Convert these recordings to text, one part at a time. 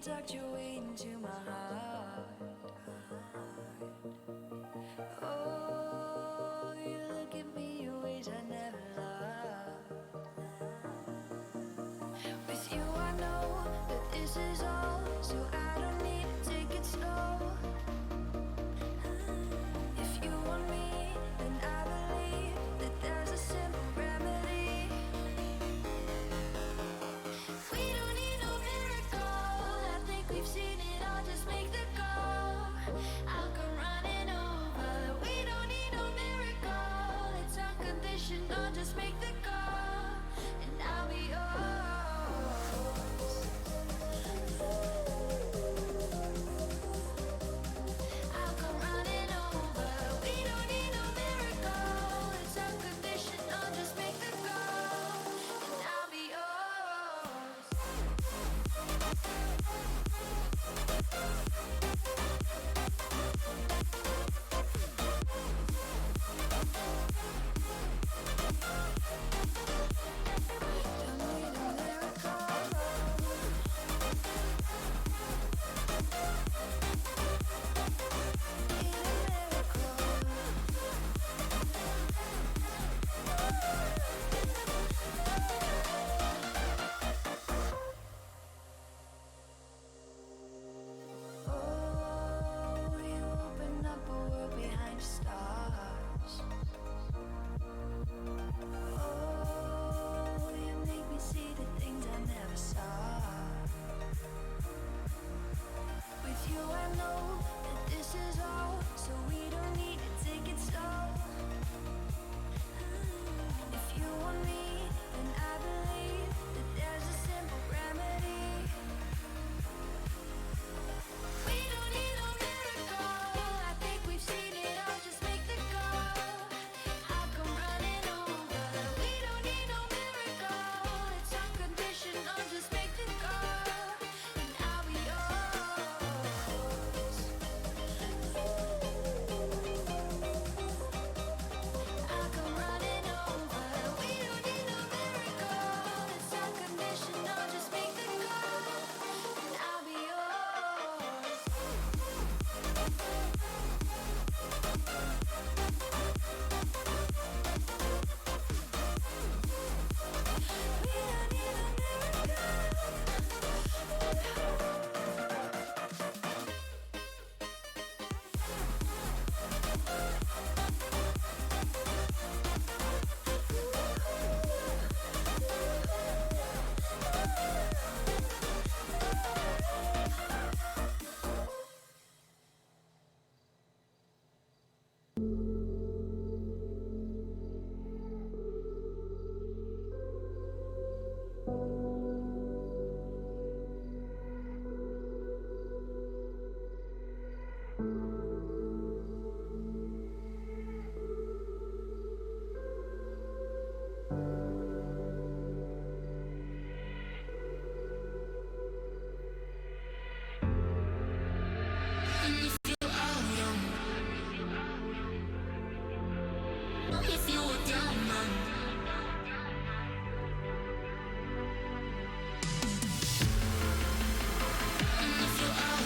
tucked your way into my heart. Oh, you look at me in ways I never loved. With you I know that this is all, so I don't need to take it slow. If you want me, then I believe that there's a simple remedy. We don't need no miracle, I think we've seen it all, just make the call. I'll come running over. We don't need no miracle, it's unconditional, just make the call, and I'll be yours. I'll come running over. We don't need no miracle, it's unconditional, just make the call, and I'll be yours. Don't need a miracle. Need a Oh, you open up a world behind the stars. Oh, you make me see the things I never saw. With you I know that this is all, so we don't need to take it slow. If you want me, then I believe that there's a simple remedy. We don't need no miracle, I think we've seen it all, just make the call. I'll come running over. We don't need no miracle, it's unconditional, just make the call, and I'll be yours. I'll come running over. We don't need no miracle, it's unconditional, just make the call, and I'll be yours. We don't need a If you were down, man. And if you're out,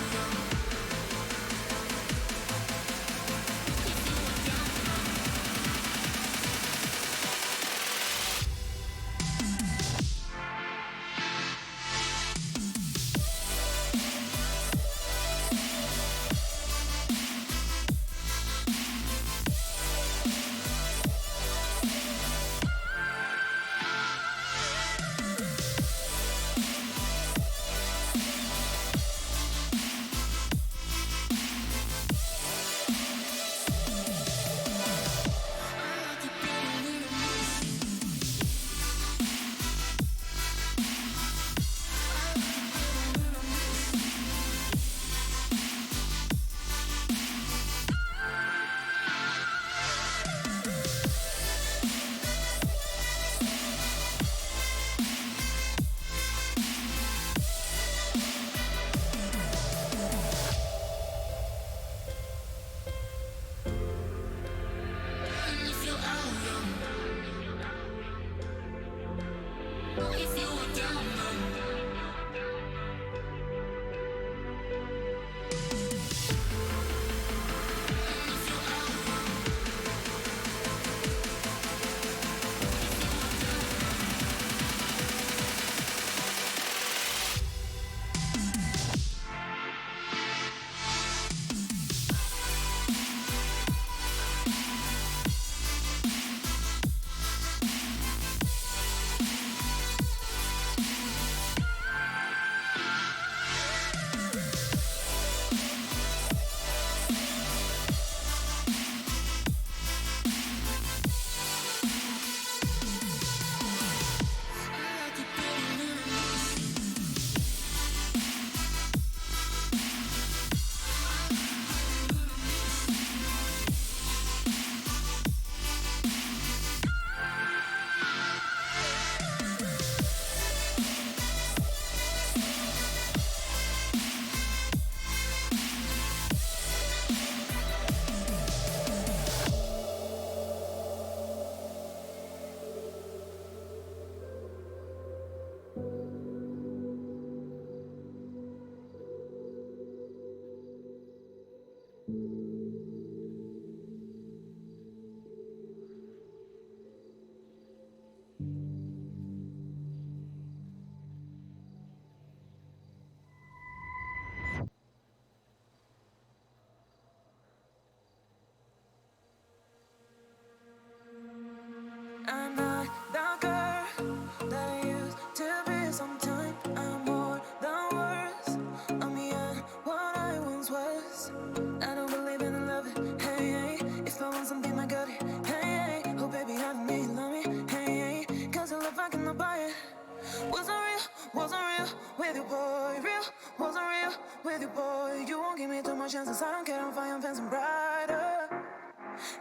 with you, boy. You won't give me too much chances. I don't care if I am fancy brighter.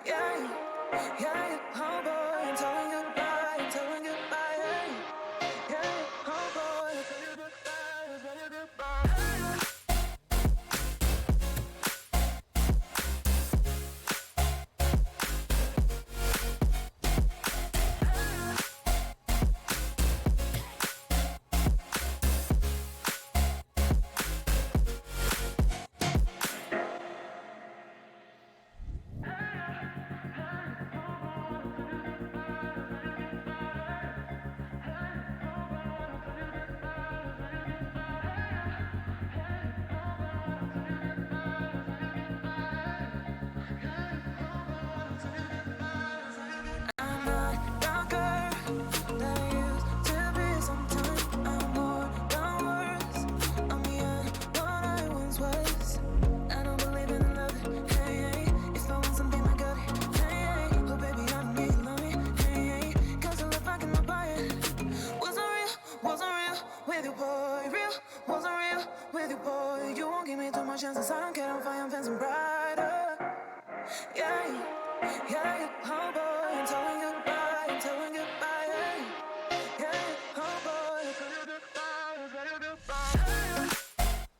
Yeah, yeah, oh boy, I'm telling goodbye, I'm telling goodbye. Yeah, oh boy, I'm telling goodbye, I'm telling goodbye. I'm not the girl that I used to be. Sometimes I'm more than words. I'm beyond what I once was. I don't believe in love. Hey, hey. If I want something, I got it. Hey, hey. Oh, baby, I don't need money. Hey, hey. 'Cause the love I cannot buy it. Wasn't real with you, boy. Real, wasn't real with you, boy. You won't give me too much chances. I don't care if I am fancy brighter. Yeah, yeah, oh boy, I'm telling goodbye, I'm telling goodbye. Yeah, oh boy, I'm telling goodbye, I'm telling goodbye.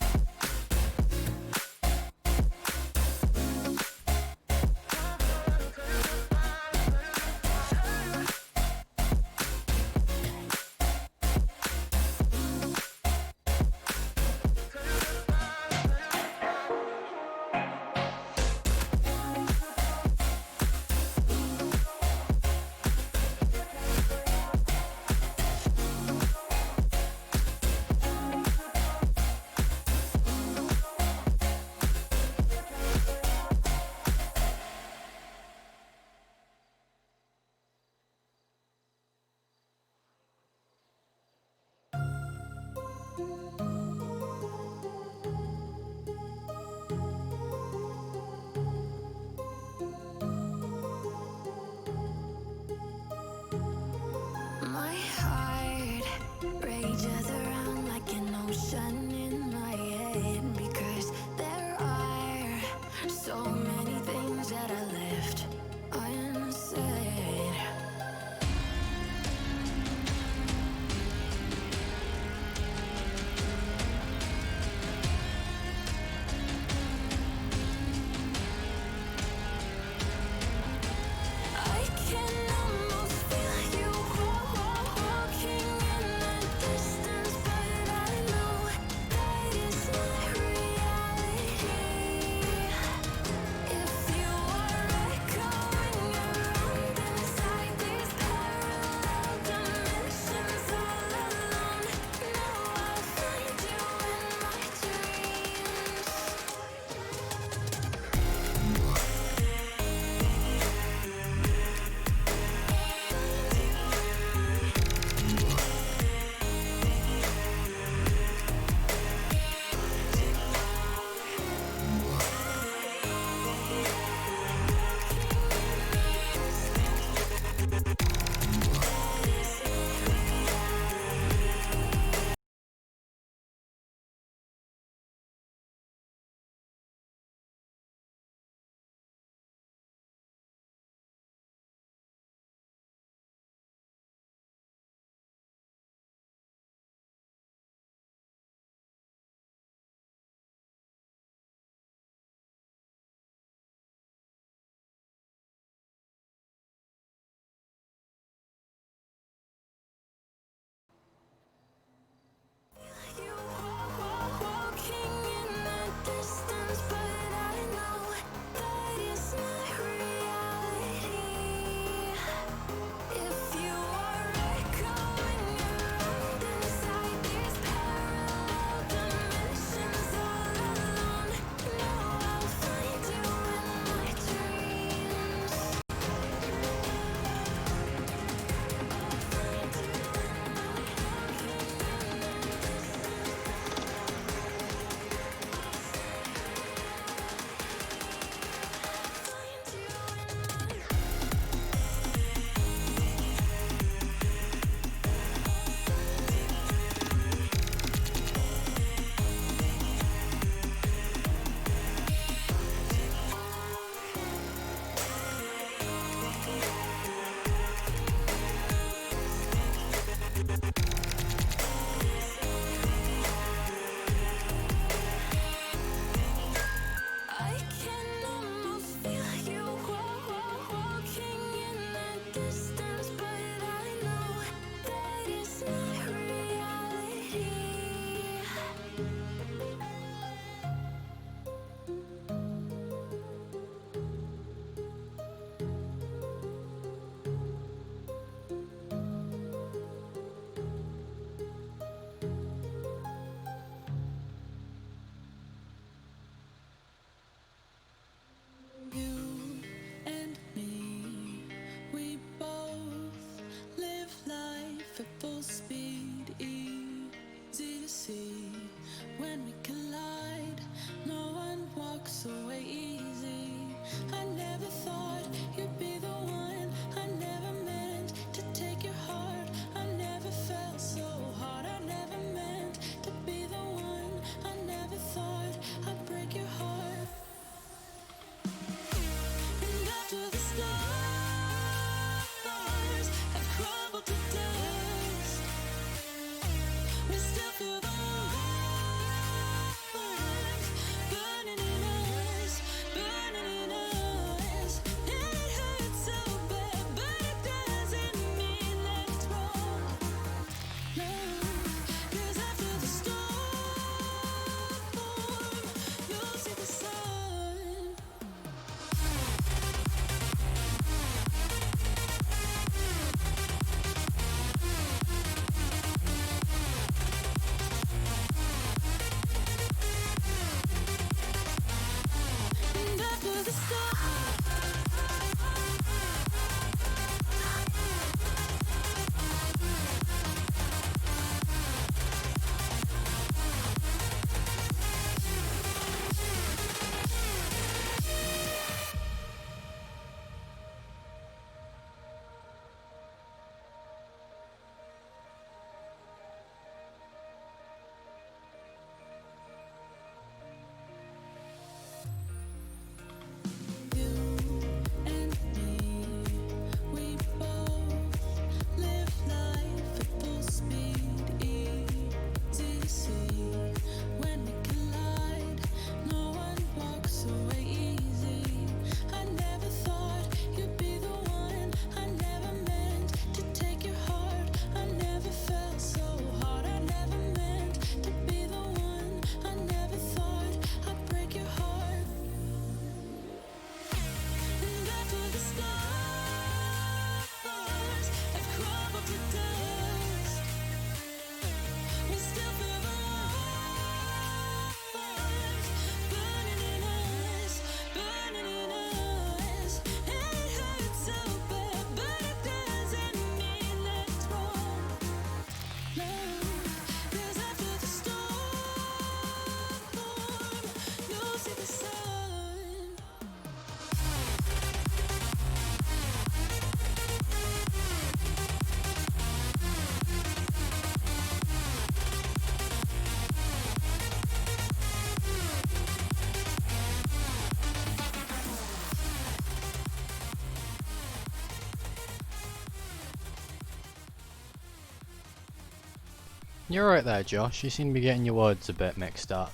You're right there, Josh. You seem to be getting your words a bit mixed up.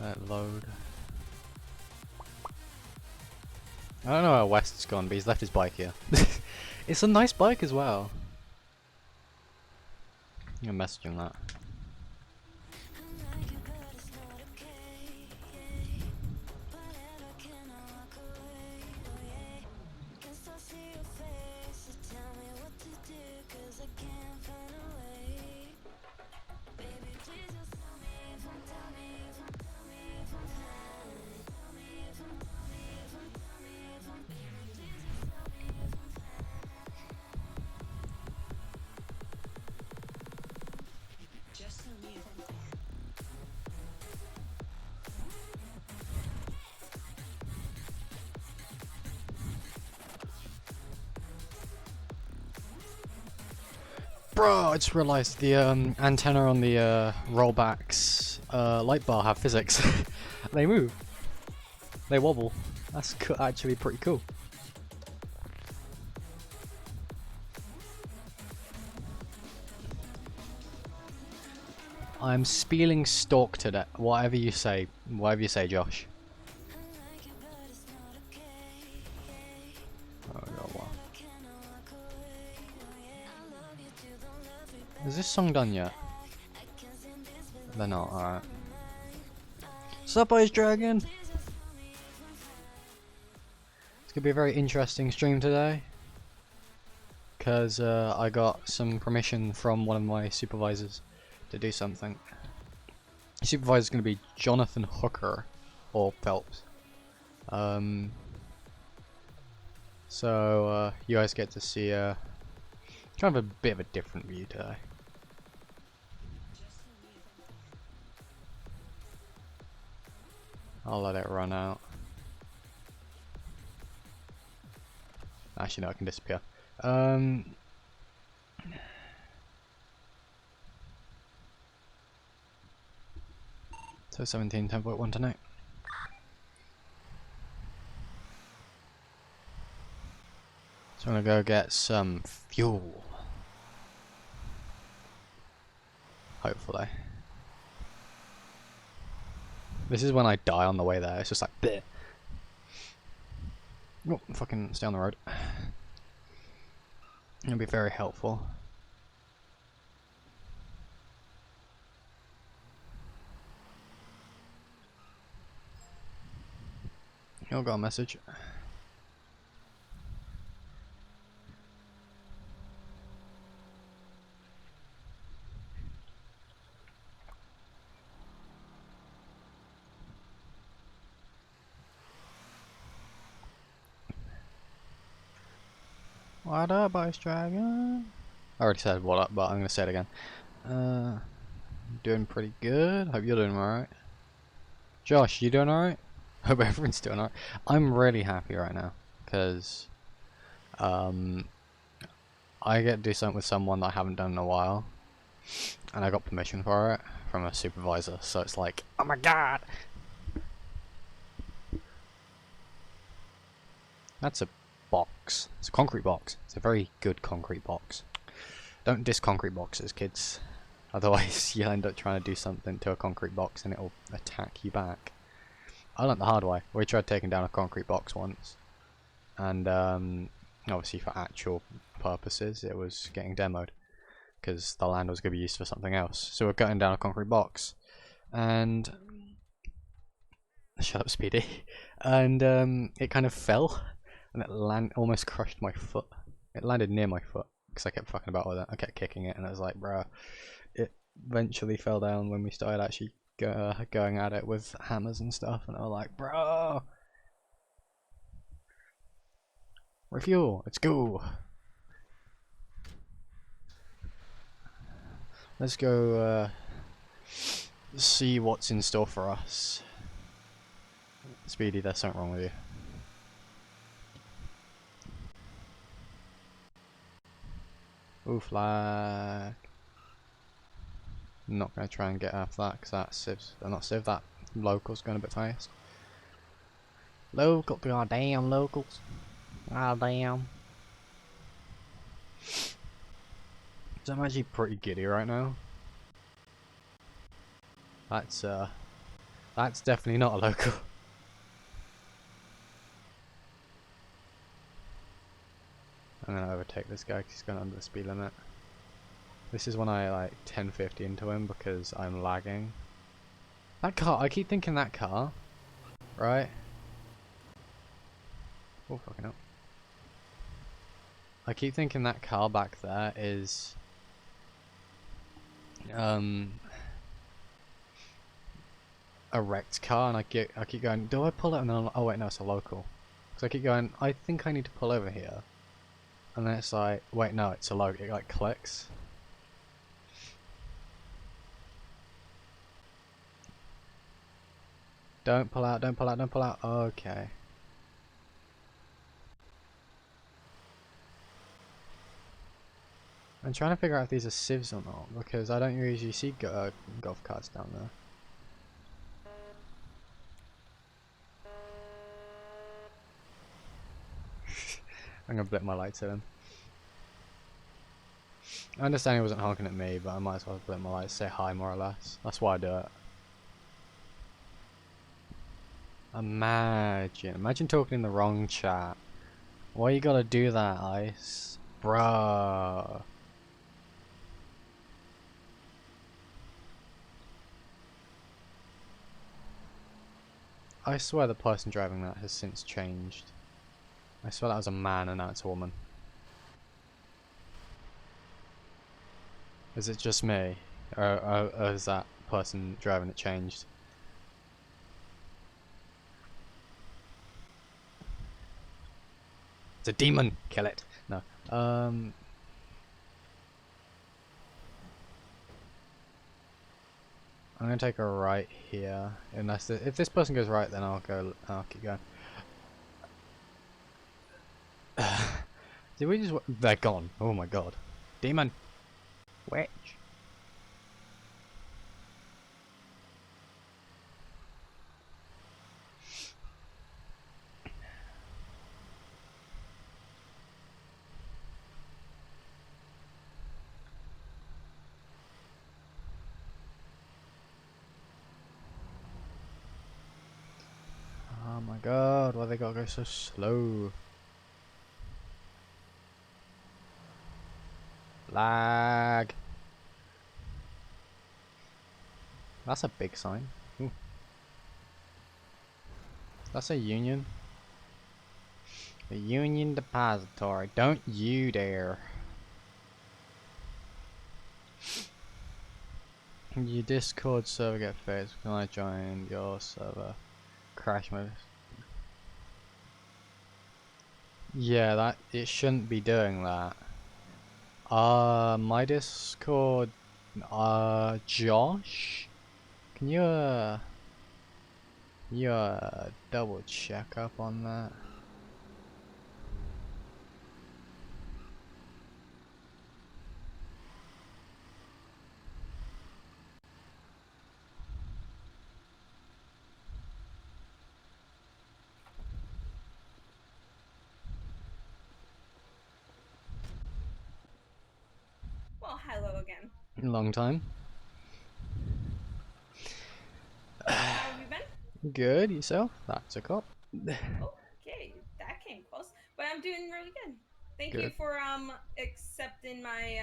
Let load. I don't know where West's gone, but he's left his bike here. It's a nice bike as well. I'm messaging that. Bro, I just realised the antenna on the rollbacks light bar have physics. They move. They wobble. That's actually pretty cool. I'm spieling stalk today. Whatever you say, Josh. Oh god, wow. Is this song done yet? They're not, alright. Sup, Ice Dragon? It's gonna be a very interesting stream today. Because I got some permission from one of my supervisors to do something. The supervisor's gonna be Jonathan Hooker, or Phelps. So you guys get to see kind of a bit of a different view today. I'll let it run out. Actually, no, it can disappear. So 17, 10.1 tonight. So I'm gonna go get some fuel. Hopefully. This is when I die on the way there. It's just like bleh. Oh, fucking stay on the road. It'll be very helpful. You'll got a message. What up, Ice Dragon? I already said what up, but I'm gonna say it again. Doing pretty good. Hope you're doing alright. Josh, you doing alright? Hope everyone's doing alright. I'm really happy right now because I get to do something with someone that I haven't done in a while, and I got permission for it from a supervisor. So it's like, oh my god! That's a box. It's a concrete box. It's a very good concrete box. Don't diss concrete boxes, kids. Otherwise, you'll end up trying to do something to a concrete box and it'll attack you back. I learned the hard way. We tried taking down a concrete box once, and obviously for actual purposes, it was getting demoed because the land was going to be used for something else. So we're cutting down a concrete box, and shut up, Speedy. And it kind of fell, and it almost crushed my foot. It landed near my foot because I kept fucking about with it. I kept kicking it, and I was like, bruh. It eventually fell down when we started actually going at it with hammers and stuff, and I was like, bro, refuel, let's go. Let's go see what's in store for us. Speedy, there's something wrong with you. Ooh, flag. I'm not going to try and get after that because that civs, not civ, that local's going a bit fast. Local, goddamn locals. Goddamn. So I'm actually pretty giddy right now. That's definitely not a local. I'm gonna overtake this guy because he's going under the speed limit. This is when I like 1050 into him because I'm lagging. That car, I keep thinking that car, right? Oh fucking hell. I keep thinking that car back there is a wrecked car, and I keep going, do I pull it? And then I'm like, oh wait, no, it's a local. So I keep going, I think I need to pull over here, and then it's like, wait, no, it's a local. It like clicks. Don't pull out, don't pull out, don't pull out. Okay. I'm trying to figure out if these are civs or not, because I don't usually see golf carts down there. I'm gonna blip my lights at him. I understand he wasn't honking at me, but I might as well blip my lights, say hi more or less. That's why I do it. Imagine talking in the wrong chat. Why you gotta do that, Ice? Bruh. I swear the person driving that has since changed. I swear that was a man and now it's a woman. Is it just me? Or is that person driving it changed? It's a demon! Kill it! No. I'm gonna take a right here. Unless if this person goes right, then I'll keep going. Did we just? They're gone. Oh my god. Demon. Witch. Oh my god, why they gotta go so slow? Lag. That's a big sign. Ooh. That's a union. The Union Depository. Don't you dare. Your Discord server get fixed. Can I join your server? Crash mode. Yeah, that it shouldn't be doing that. My Discord. Josh, can you double check up on that? Well, hello again. Long time. How have you been? Good, yourself? That's a cop. Okay, that came close, but I'm doing really good. Thank you Good. for accepting my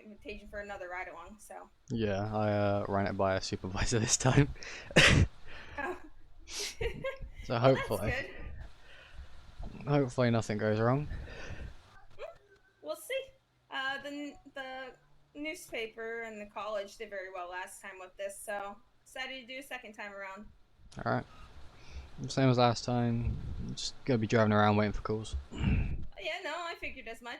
invitation for another ride along. So. Yeah, I ran it by a supervisor this time. Oh. So Well, hopefully, that's good. hopefully nothing goes wrong. We'll see. The newspaper and the college did very well last time with this, so decided to do a second time around. All right. Same as last time. Just gonna be driving around waiting for calls. Yeah, no, I figured as much.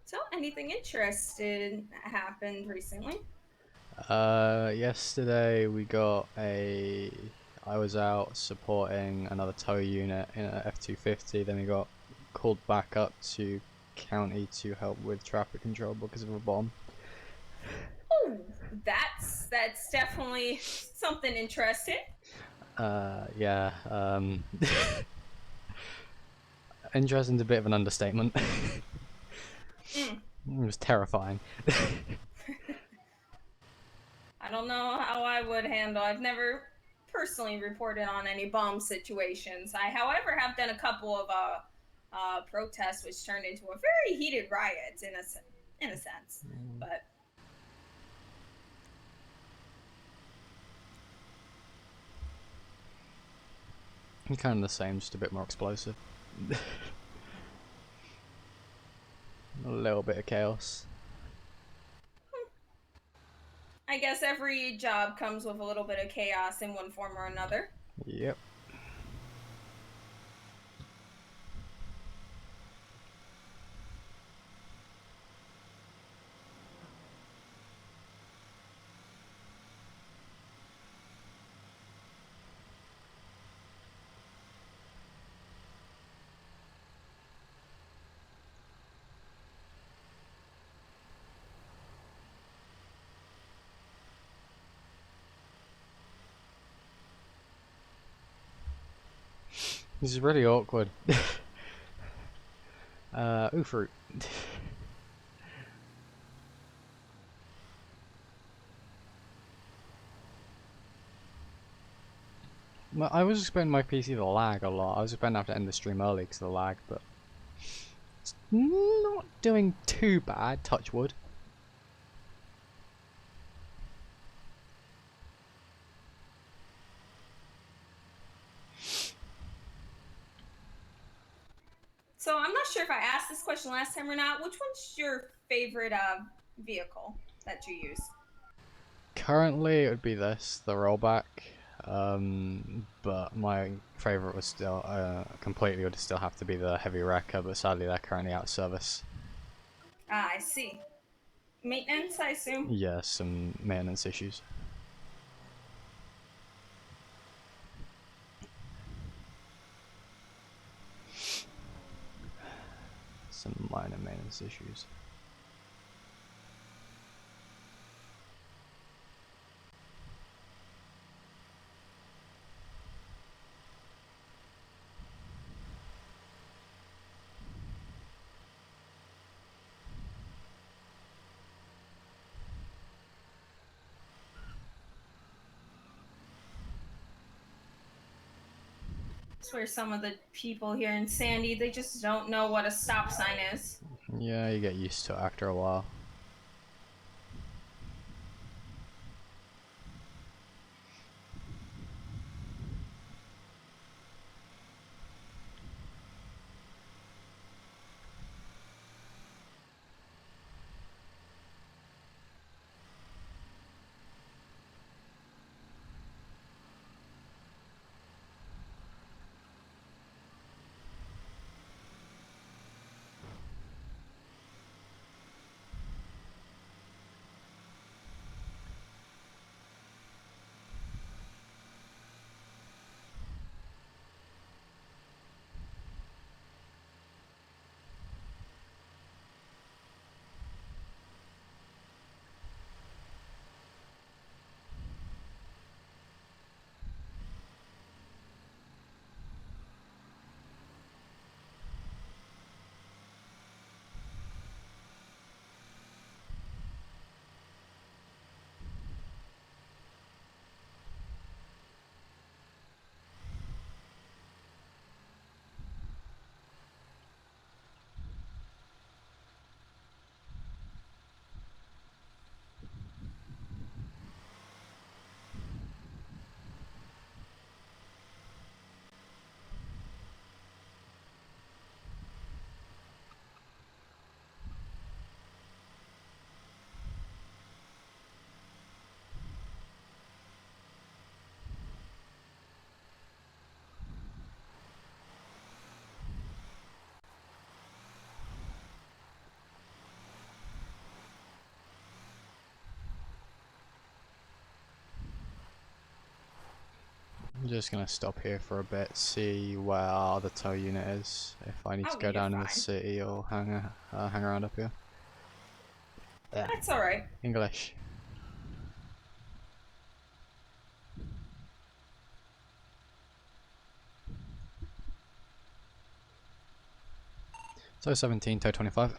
So, anything interesting happened recently? Yesterday we got a. I was out supporting another tow unit in a F-250. Then we got called back up to county to help with traffic control because of a bomb. Oh, that's definitely something interesting. Yeah. Interesting's a bit of an understatement. Mm. It was terrifying. I don't know how I would handle. I've never personally reported on any bomb situations. I, however, have done a couple of protests which turned into a very heated riot in a sense. But Kind of the same, just a bit more explosive. A little bit of chaos. I guess every job comes with a little bit of chaos in one form or another. Yep. This is really awkward. Ooh, fruit. I was expecting my PC to lag a lot. I was expecting to have to end the stream early because of the lag, but it's not doing too bad, touch wood. So I'm not sure if I asked this question last time or not. Which one's your favorite vehicle that you use? Currently, it would be this, the rollback. But my favorite was still, completely would still have to be the heavy wrecker, but sadly they're currently out of service. Ah, I see. Maintenance, I assume. Yeah, some maintenance issues. Some minor maintenance issues. It's where some of the people here in Sandy, they just don't know what a stop sign is. Yeah, you get used to it after a while. just gonna stop here for a bit, see where the tow unit is. If I need to Oh, go you're down in the fine. city or hang around up here. Yeah. That's alright. English. So 17, tow 25.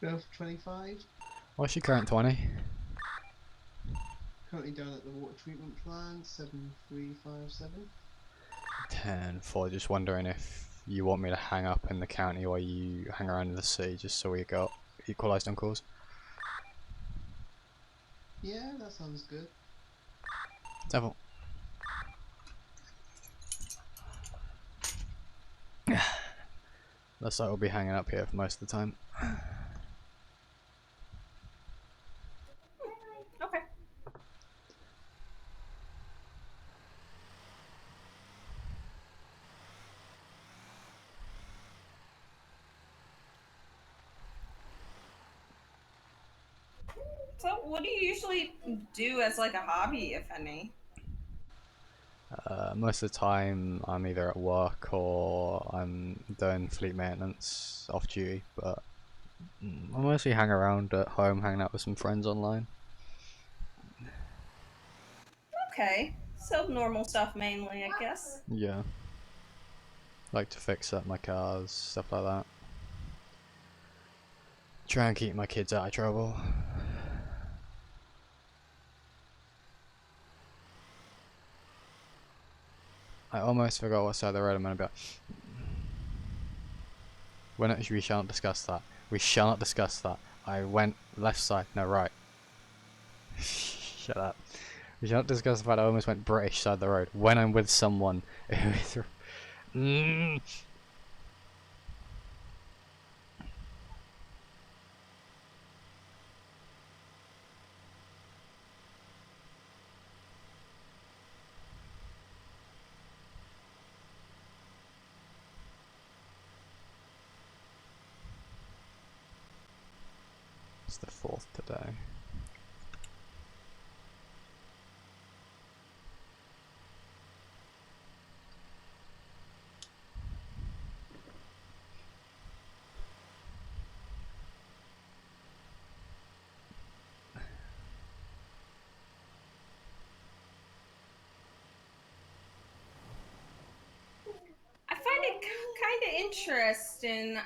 Go for 25. What's your current 20? Currently down at the water treatment plant, 7357. 10-4, just wondering if you want me to hang up in the county while you hang around in the city, just so we got equalised on calls. Yeah, that sounds good. Devil. Looks like we'll be hanging up here for most of the time. Okay. So, what do you usually do as like a hobby, if any? Most of the time I'm either at work or I'm doing fleet maintenance off duty, but I mostly hang around at home, hanging out with some friends online. Okay. So, normal stuff mainly, I guess. Yeah. Like to fix up my cars, stuff like that. Try and keep my kids out of trouble. I almost forgot what side of the road I'm gonna be on. We shan't discuss that. We shall not discuss that. I went left side, no right. Shut up. We shall not discuss the fact I almost went British side of the road when I'm with someone who is. It's the 4th today. I find it kind of interesting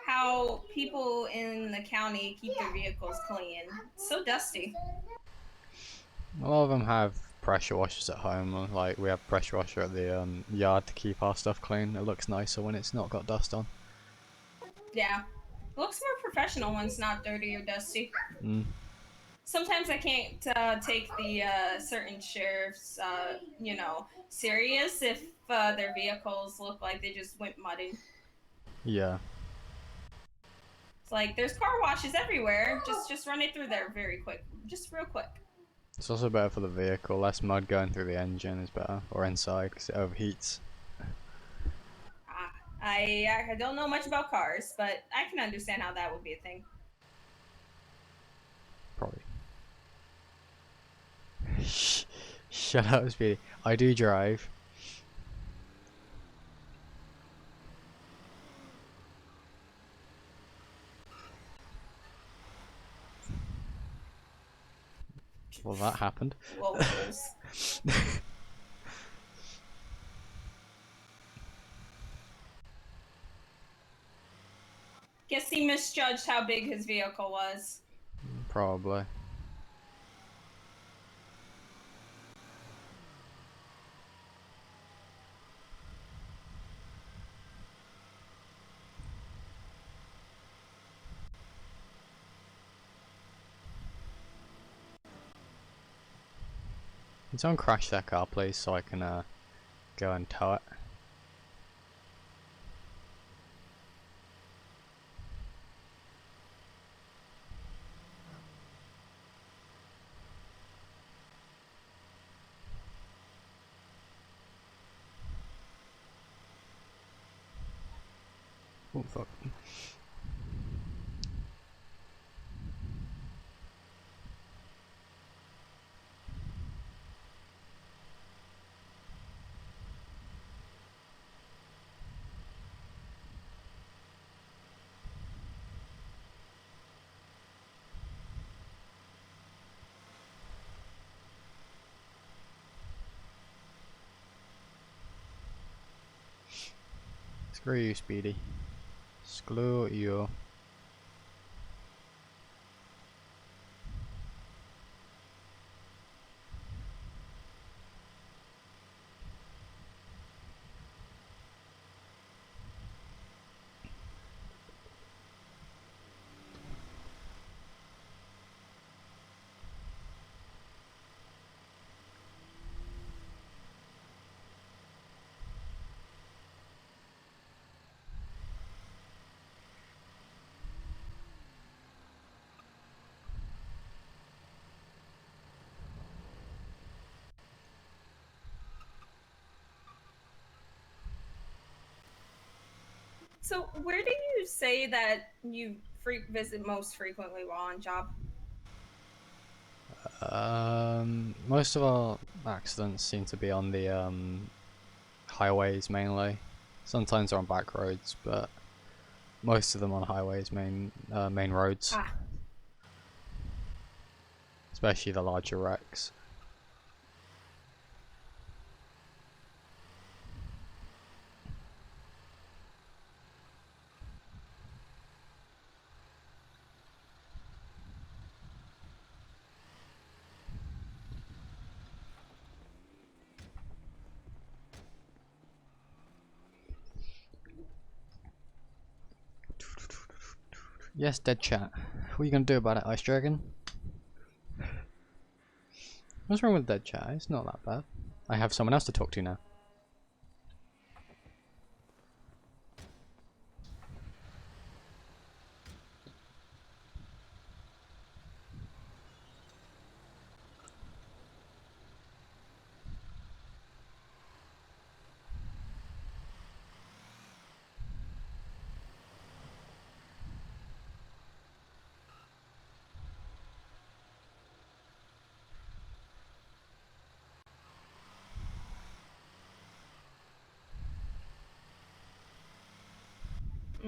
how people in the county keep their vehicles clean. It's so dusty. A lot of them have pressure washers at home. Like we have pressure washer at the yard to keep our stuff clean. It looks nicer when it's not got dust on. Yeah. It looks more professional when it's not dirty or dusty. Mm. Sometimes I can't take the certain sheriffs, serious if their vehicles look like they just went muddy. Yeah. It's like there's car washes everywhere. Just run it through there very quick, just real quick. It's also better for the vehicle. Less mud going through the engine is better, or inside, because it overheats. I don't know much about cars, but I can understand how that would be a thing. Probably. Shut up, Speedy. I do drive. Well, that happened. Locals. Guess he misjudged how big his vehicle was. Probably. Can someone crash their car, please, so I can go and tow it? Oh fuck. Screw you, Speedy. Screw you. So, where do you say that you visit most frequently while on job? Most of our accidents seem to be on the highways mainly. Sometimes they're on back roads, but most of them on highways, main roads. Ah, Especially the larger wrecks. Yes, dead chat. What are you gonna do about it, Ice Dragon? What's wrong with dead chat? It's not that bad. I have someone else to talk to now.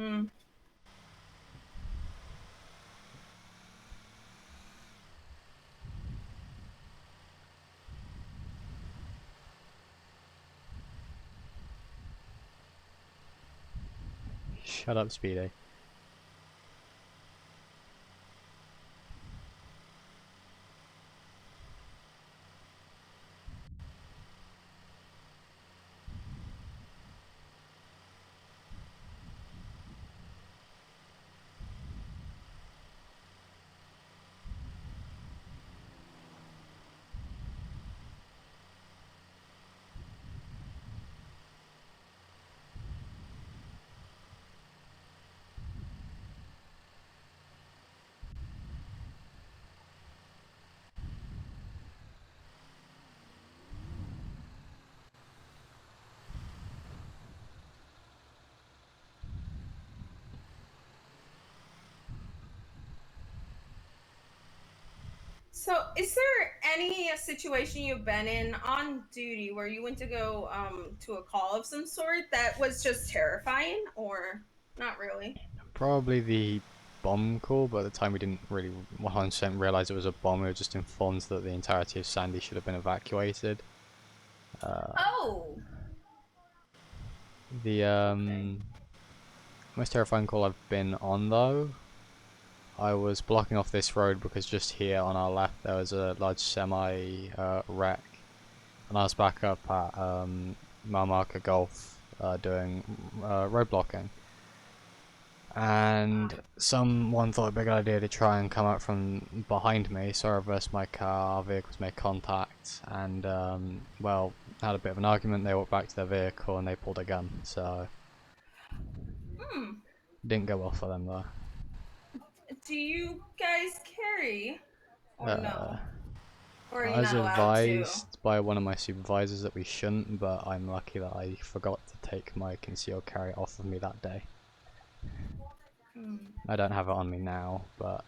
mm. Shut up, Speedy. So, is there any situation you've been in on duty where you went to go to a call of some sort that was just terrifying, or not really? Probably the bomb call, but at the time we didn't really 100% realize it was a bomb. We were just informed that the entirety of Sandy should have been evacuated. Oh, The most terrifying call I've been on though, I was blocking off this road because just here on our left there was a large semi wreck, and I was back up at Malmarca Golf doing road blocking. And someone thought it'd be a good idea to try and come out from behind me, so I reversed my car, our vehicles made contact, and well, had a bit of an argument. They walked back to their vehicle and they pulled a gun, so hmm. didn't go well for them though. Do you guys carry, or no? Or are you I was not allowed to? advised by one of my supervisors that we shouldn't, but I'm lucky that I forgot to take my concealed carry off of me that day. Hmm. I don't have it on me now, but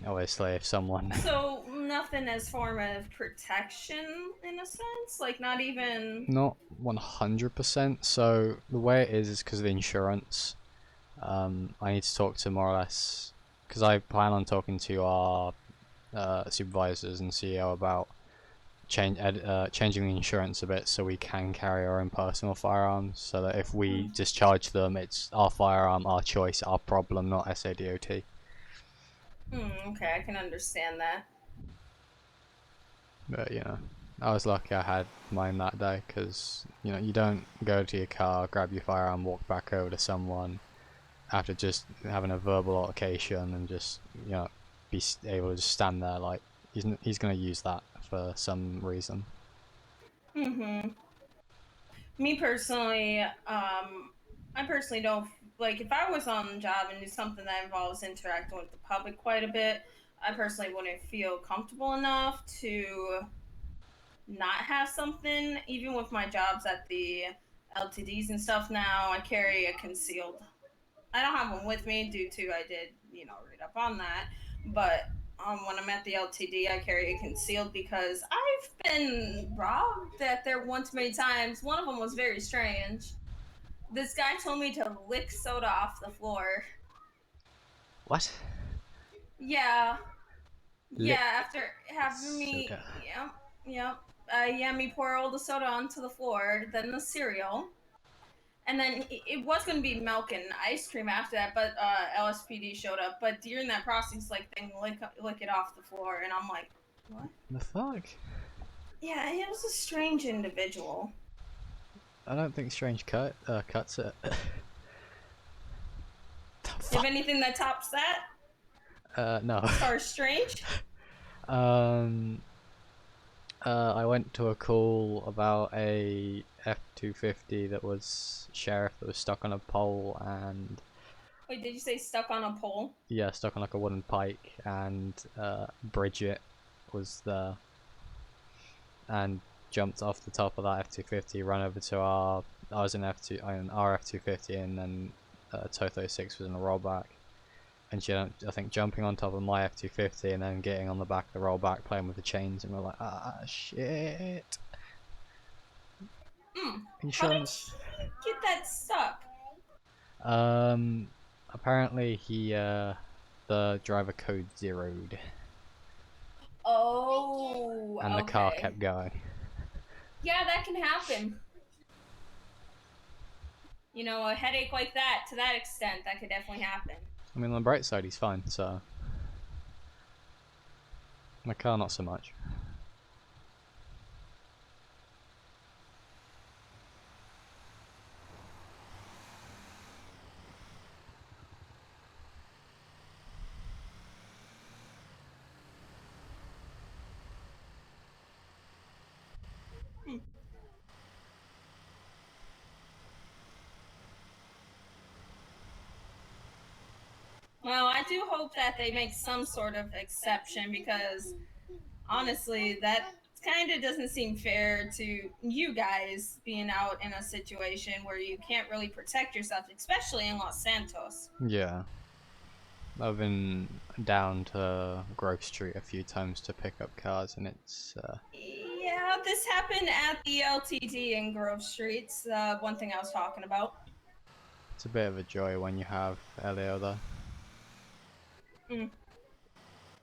obviously if someone So nothing as form of protection in a sense, like not even. not 100%, so the way it is because of the insurance. I need to talk to more or less, because I plan on talking to our supervisors and CEO about changing the insurance a bit so we can carry our own personal firearms, so that if we discharge them, it's our firearm, our choice, our problem, not SADOT. Okay, I can understand that. But I was lucky I had mine that day, because you don't go to your car, grab your firearm, walk back over to someone after just having a verbal altercation and just be able to just stand there like he's gonna use that for some reason. Me personally, I personally don't like if I was on the job and do something that involves interacting with the public quite a bit. I personally wouldn't feel comfortable enough to not have something. Even with my jobs at the LTDs and stuff now, I carry a concealed. I don't have one with me due to I did read up on that, but when I'm at the LTD, I carry it concealed because I've been robbed at there one too many times. One of them was very strange. This guy told me to lick soda off the floor. What? Yeah, Lick yeah. After having me, soda. yeah, me pour all the soda onto the floor, then the cereal, and then it was going to be milk and ice cream after that, but LSPD showed up. But during that process, like, they lick it off the floor, and I'm like, what? The fuck? Yeah, he was a strange individual. I don't think Strange cuts it. The You have fuck? anything that tops that? No. Or strange? I went to a call about a F-250 that was sheriff that was stuck on a pole, and Wait, did you say stuck on a pole? yeah, stuck on like a wooden pike, and Bridget was there and jumped off the top of that F-250, ran over to our our F-250, and then Toto 6 was in a rollback. And she, I think, jumping on top of my F-250 and then getting on the back of the rollback, playing with the chains, and we're like, ah, shit. How did Insurance. he get that stuck? Apparently the driver code zeroed, Oh, and the car kept going. Yeah, that can happen. A headache like that, to that extent, that could definitely happen. I mean, on the bright side, he's fine, so. My car, not so much. Well, I do hope that they make some sort of exception because honestly, that kind of doesn't seem fair to you guys being out in a situation where you can't really protect yourself, especially in Los Santos. Yeah. I've been down to Grove Street a few times to pick up cars, and it's Yeah, this happened at the LTD in Grove Street. One thing I was talking about. it's a bit of a joy when you have Elio there.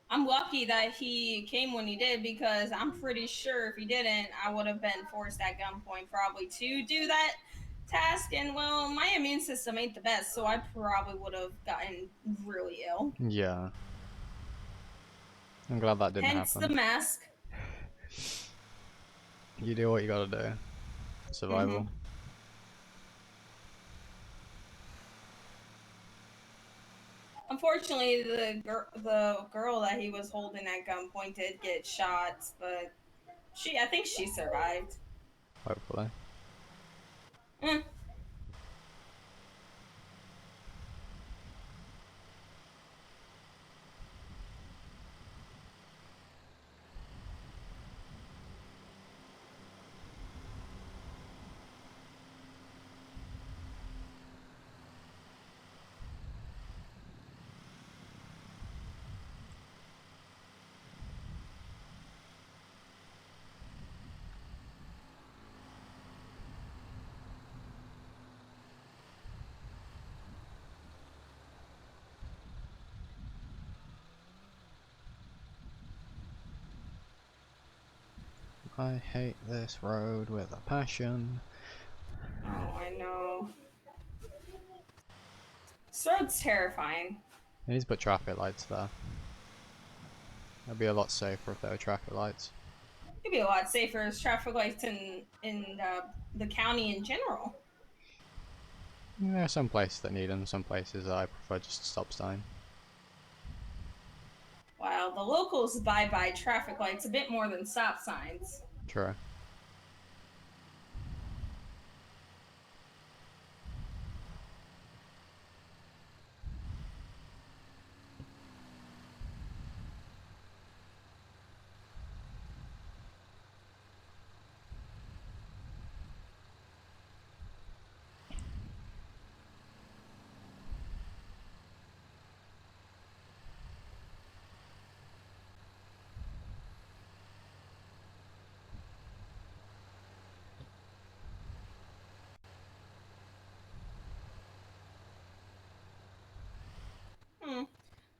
I'm lucky that he came when he did because I'm pretty sure if he didn't, I would have been forced at gunpoint probably to do that task. And well, my immune system ain't the best, so I probably would have gotten really ill. Yeah. I'm glad that didn't Hence happen. the mask. You do what you gotta do. Survival. Unfortunately, the girl that he was holding at gunpoint did get shot, but I think she survived. Hopefully. I hate this road with a passion. Oh, I know. This road's terrifying. They need to put traffic lights there. It'd be a lot safer if there were traffic lights. It'd be a lot safer as traffic lights in the county in general. There are some places that need them, some places I prefer just a stop sign. While the locals abide by traffic lights a bit more than stop signs. True.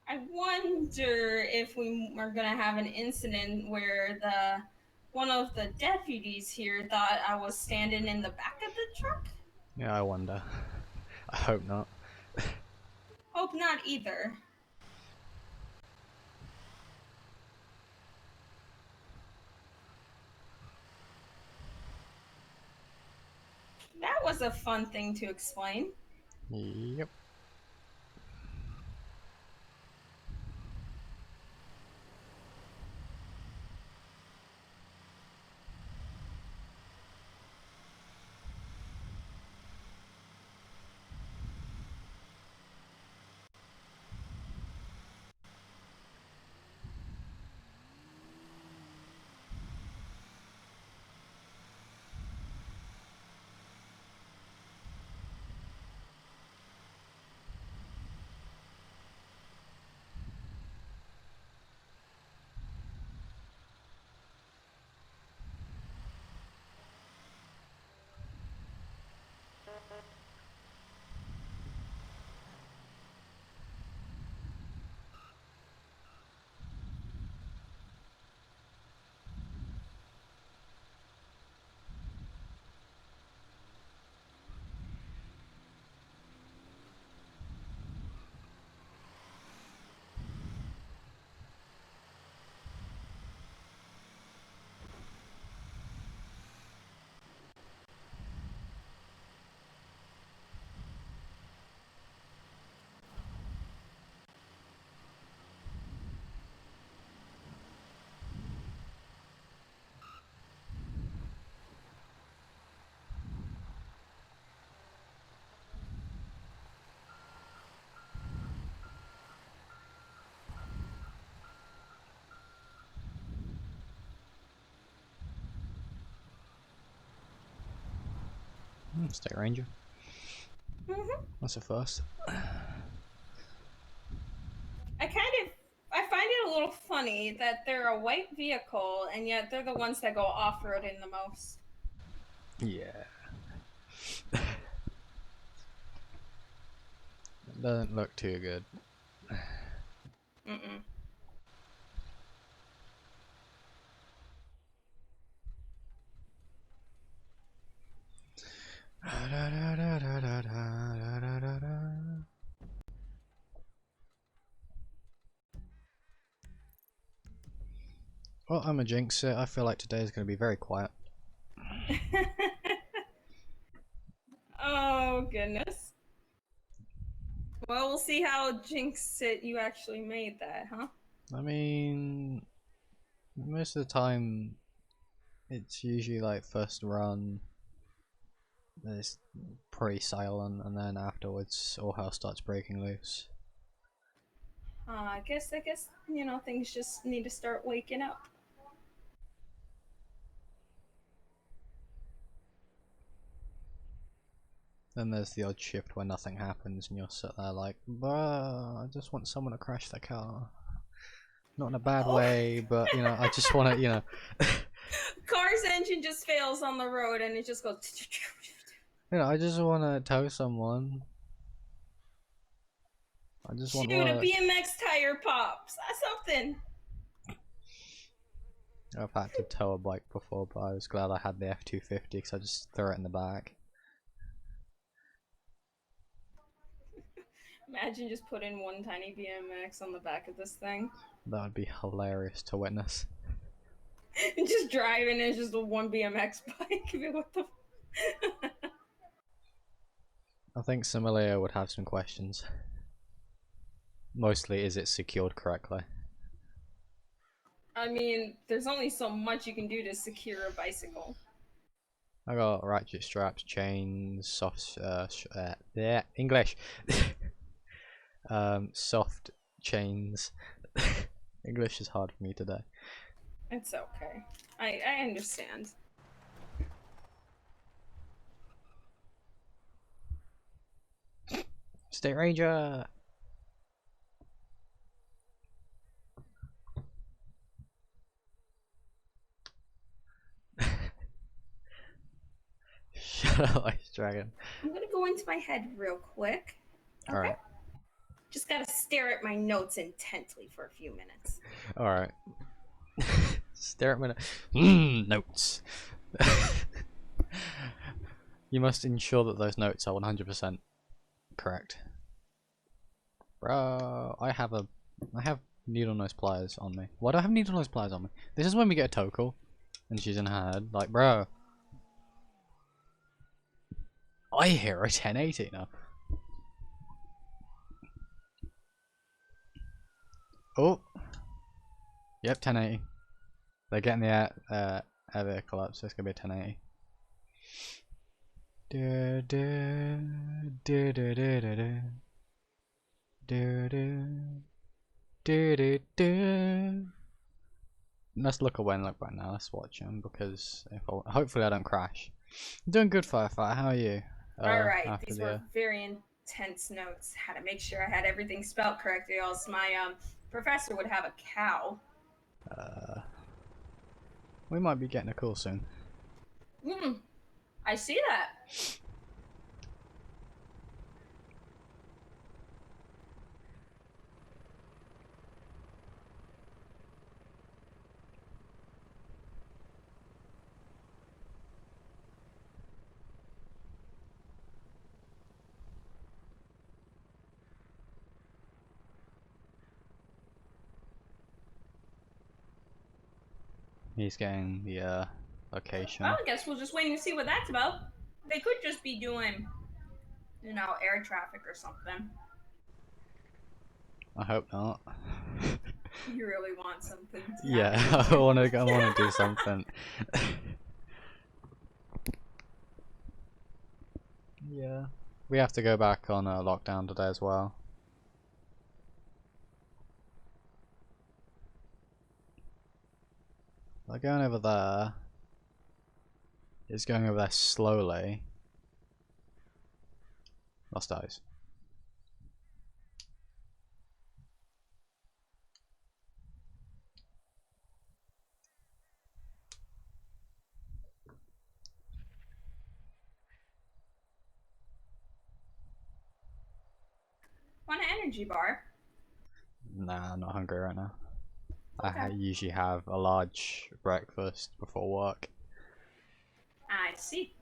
I wonder if we are gonna have an incident where one of the deputies here thought I was standing in the back of the truck. Yeah, I wonder. I hope not. Hope not either. That was a fun thing to explain. Yep. State Ranger. That's a first. I find it a little funny that they're a white vehicle and yet they're the ones that go off-roading the most. Yeah. It doesn't look too good. Mm-mm. Well, I'm a jinx it. I feel like today is going to be very quiet. Oh, goodness. Well, we'll see how jinx it you actually made that, huh? I mean, most of the time, it's usually like first run, it's pretty silent, and then afterwards, all hell starts breaking loose. I guess, things just need to start waking up. Then there's the odd shift where nothing happens, and you're sat there like, bruh, I just want someone to crash the car. Not in a bad way, but you know, I just want to, you know. Car's engine just fails on the road and it just goes. You know, I just want to tow someone. I just want Shoot, a work. BMX tire pops. Something. I've had to tow a bike before, but I was glad I had the F250 because I just threw it in the back. Imagine just putting one tiny BMX on the back of this thing. That would be hilarious to witness. And just driving is just a one BMX bike. What the? I think Somalia would have some questions. Mostly, is it secured correctly? I mean, there's only so much you can do to secure a bicycle. I got ratchet straps, chains, soft, yeah, English. Soft chains. English is hard for me today. It's okay. I understand. State Ranger! Shut up, Ice Dragon. I'm gonna go into my head real quick. Okay. Alright. Just gotta stare at my notes intently for a few minutes. Alright. Stare at my notes. You must ensure that those notes are 100% correct. Bro, I have needle nose pliers on me. Why do I have needle nose pliers on me? This is when we get a Tokal and she's in her head. Like, bro. I hear a 1080 now. Oh. Yep, 1080. They're getting the air vehicle up, so it's gonna be a 1080. Let's look away and look right now. Let's watch him because hopefully I don't crash. I'm doing good, Firefighter. How are you? Alright, these were very intense notes. Had to make sure I had everything spelled correctly, else my professor would have a cow. We might be getting a call soon. I see that. He's getting the location. Well, I guess we'll just wait and see what that's about. They could just be doing, you know, air traffic or something. I hope not. You really want something to Yeah, happen. I wanna do something. Yeah. We have to go back on lockdown today as well. They're going over there. It's going over there slowly. Lost eyes. Want an energy bar? Nah, I'm not hungry right now. Okay. I usually have a large breakfast before work. I see.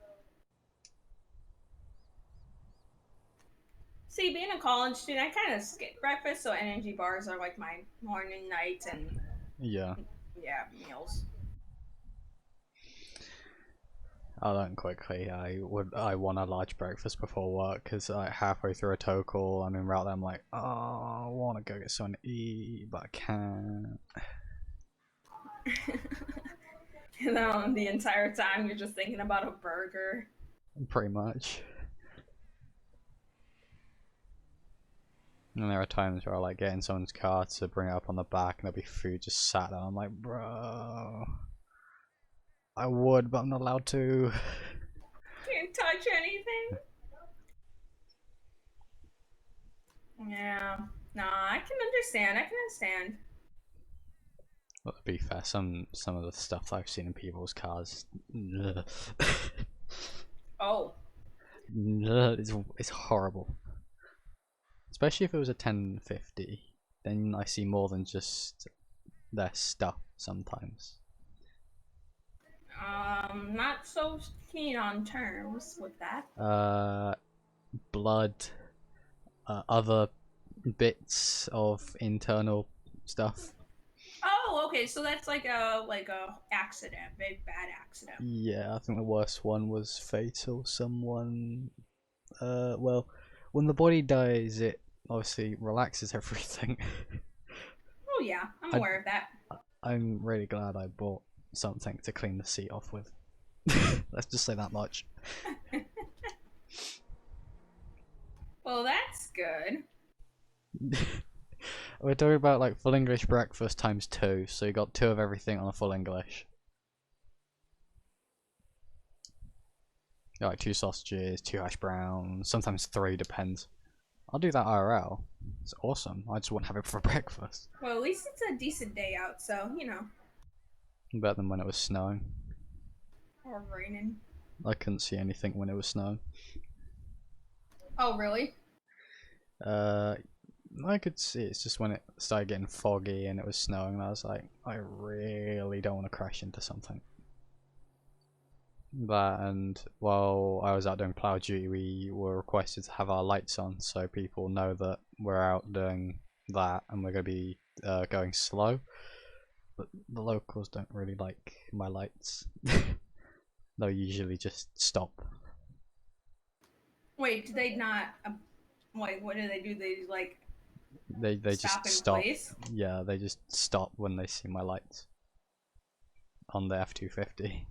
See, being a college student, I kind of skip breakfast, so energy bars are like my morning, night, and Yeah. yeah, meals. I'll learn quickly. I want a large breakfast before work because halfway through a Tokal, I'm in route there, I'm like, oh, I want to go get something to eat, but I can't. You know, the entire time you're just thinking about a burger. Pretty much. And there are times where I like get in someone's car to bring it up on the back and there'll be food just sat there. I'm like, bro, I would, but I'm not allowed to. Can't touch anything. Yeah. No, I can understand. I can understand. Well, to be fair, some of the stuff I've seen in people's cars, Oh. it's horrible. Especially if it was a 1050, then I see more than just their stuff sometimes. Not so keen on terms with that. Blood, other bits of internal stuff. Oh, okay. So that's like a accident, big bad accident. Yeah, I think the worst one was fatal. Someone, well, when the body dies, it obviously relaxes everything. Oh yeah, I'm I- aware of that. I'm really glad I bought something to clean the seat off with. Let's just say that much. Well, that's good. We're talking about like full English breakfast times 2, so you got 2 of everything on a full English. Like 2 sausages, 2 hash browns, sometimes 3, depends. I'll do that IRL. It's awesome. I just wouldn't have it for breakfast. Well, at least it's a decent day out, so you know. Better than when it was snowing. Or raining. I couldn't see anything when it was snowing. Oh really? I could see it's just when it started getting foggy and it was snowing and I was like, I really don't want to crash into something. That, and while I was out doing plough duty, we were requested to have our lights on so people know that we're out doing that and we're going to be going slow. But the locals don't really like my lights. They'll usually just stop. Wait, do they not? Wait, what do? They like They stop just in stop. place? Yeah, they just stop when they see my lights on the F250.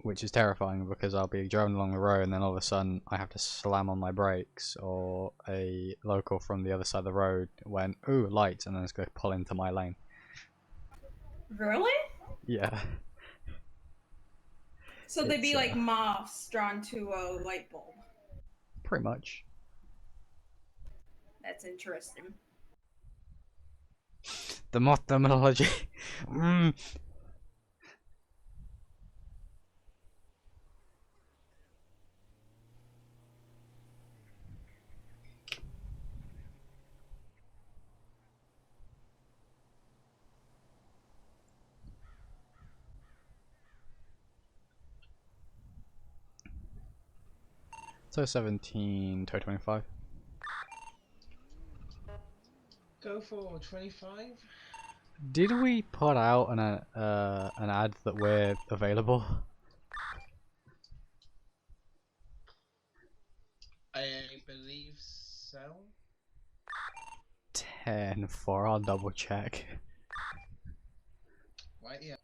Which is terrifying because I'll be driving along the road and then all of a sudden I have to slam on my brakes, or a local from the other side of the road went, ooh, lights, and then it's going to pull into my lane. Really? Yeah. So they'd be It's, like moths drawn to a light bulb. Pretty much. That's interesting. The moth terminology. Mm. So 17 to 25. Go for 25. Did we put out an ad that we're available? I believe so. 10 for, I'll double check. Right, yeah.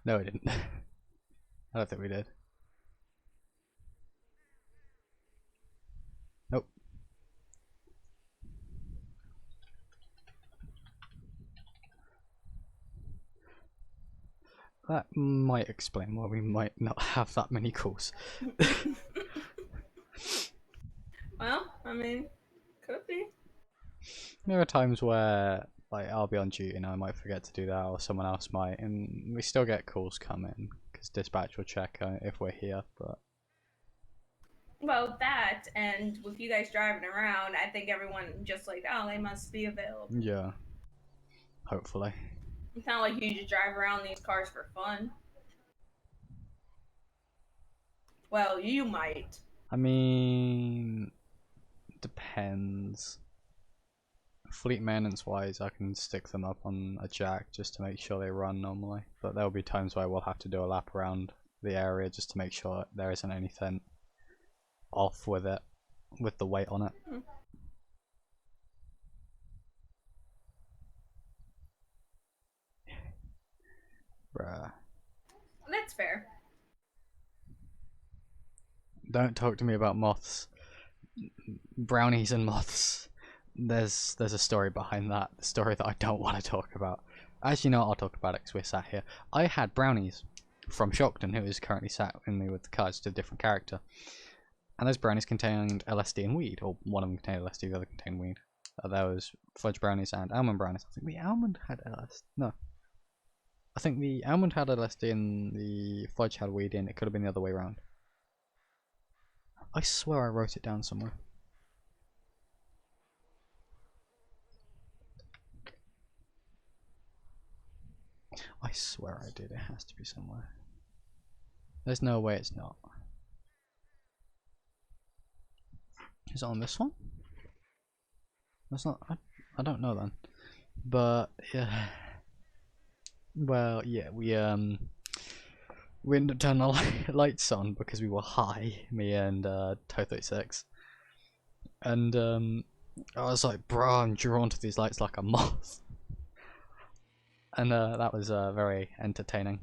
No, we didn't. I don't think we did. Nope. That might explain why we might not have that many calls. Well, I mean, could be. There are times where like I'll be on duty and I might forget to do that, or someone else might, and we still get calls coming because dispatch will check if we're here. But Well, that and with you guys driving around, I think everyone just like, oh, they must be available. yeah, hopefully. It's not like you just drive around these cars for fun. Well, you might. I mean, depends. Fleet maintenance wise, I can stick them up on a jack just to make sure they run normally, but there'll be times where we'll have to do a lap around the area just to make sure there isn't anything off with it, with the weight on it. Bruh. That's fair. Don't talk to me about moths. Brownies and moths. There's a story behind that. The story that I don't want to talk about. As you know, I'll talk about it because we're sat here. I had brownies from Shockton, who is currently sat with me with the cards to a different character. And those brownies contained LSD and weed, or one of them contained LSD, the other contained weed. There was fudge brownies and almond brownies. I think the almond had LSD. No. I think the almond had LSD and the fudge had weed in. It could have been the other way around. I swear I wrote it down somewhere. I swear I did. It has to be somewhere. There's no way it's not. Is it on this one? That's not. I don't know then. But yeah. Well, yeah, we ended up turning the lights on because we were high, me and Toe36. And I was like, bro, I'm drawn to these lights like a moth. And that was very entertaining.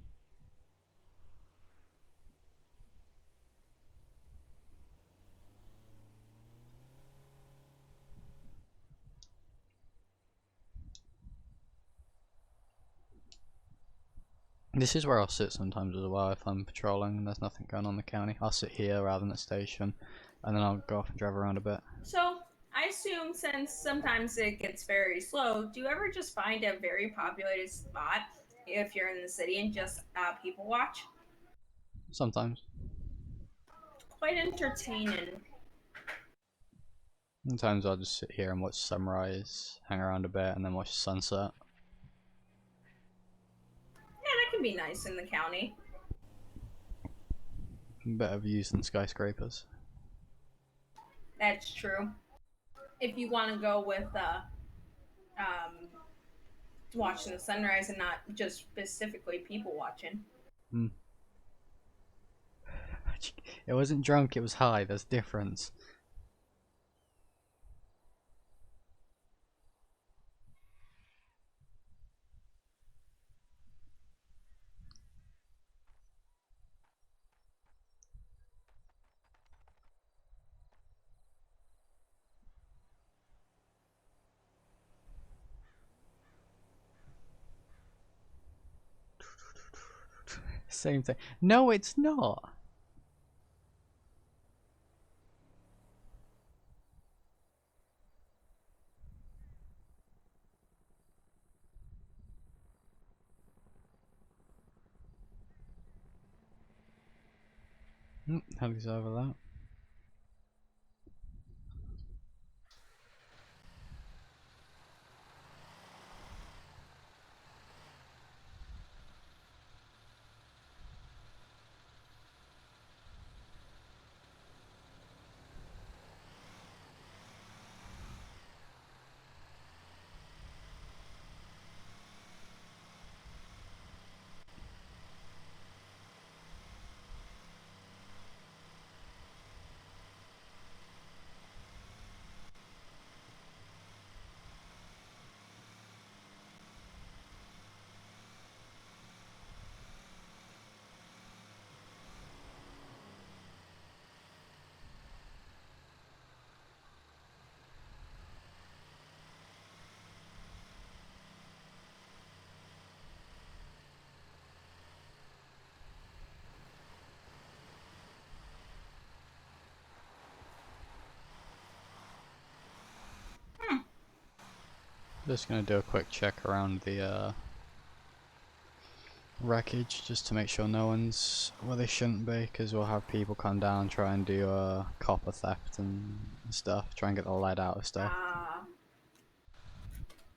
This is where I'll sit sometimes as well if I'm patrolling and there's nothing going on in the county. I'll sit here rather than at the station, and then I'll go off and drive around a bit. So, I assume since sometimes it gets very slow, do you ever just find a very populated spot if you're in the city and just people watch? Sometimes. Quite entertaining. Sometimes I'll just sit here and watch sunrise, hang around a bit, and then watch the sunset. Yeah, that can be nice in the county. Better views than skyscrapers. That's true. If you want to go with watching the sunrise and not just specifically people watching. It wasn't drunk, it was high. There's a difference. Same thing. No, it's not. Hell's over that. Just gonna do a quick check around the wreckage just to make sure no one's where they shouldn't be, because we'll have people come down, try and do copper theft and stuff, try and get the lead out of stuff.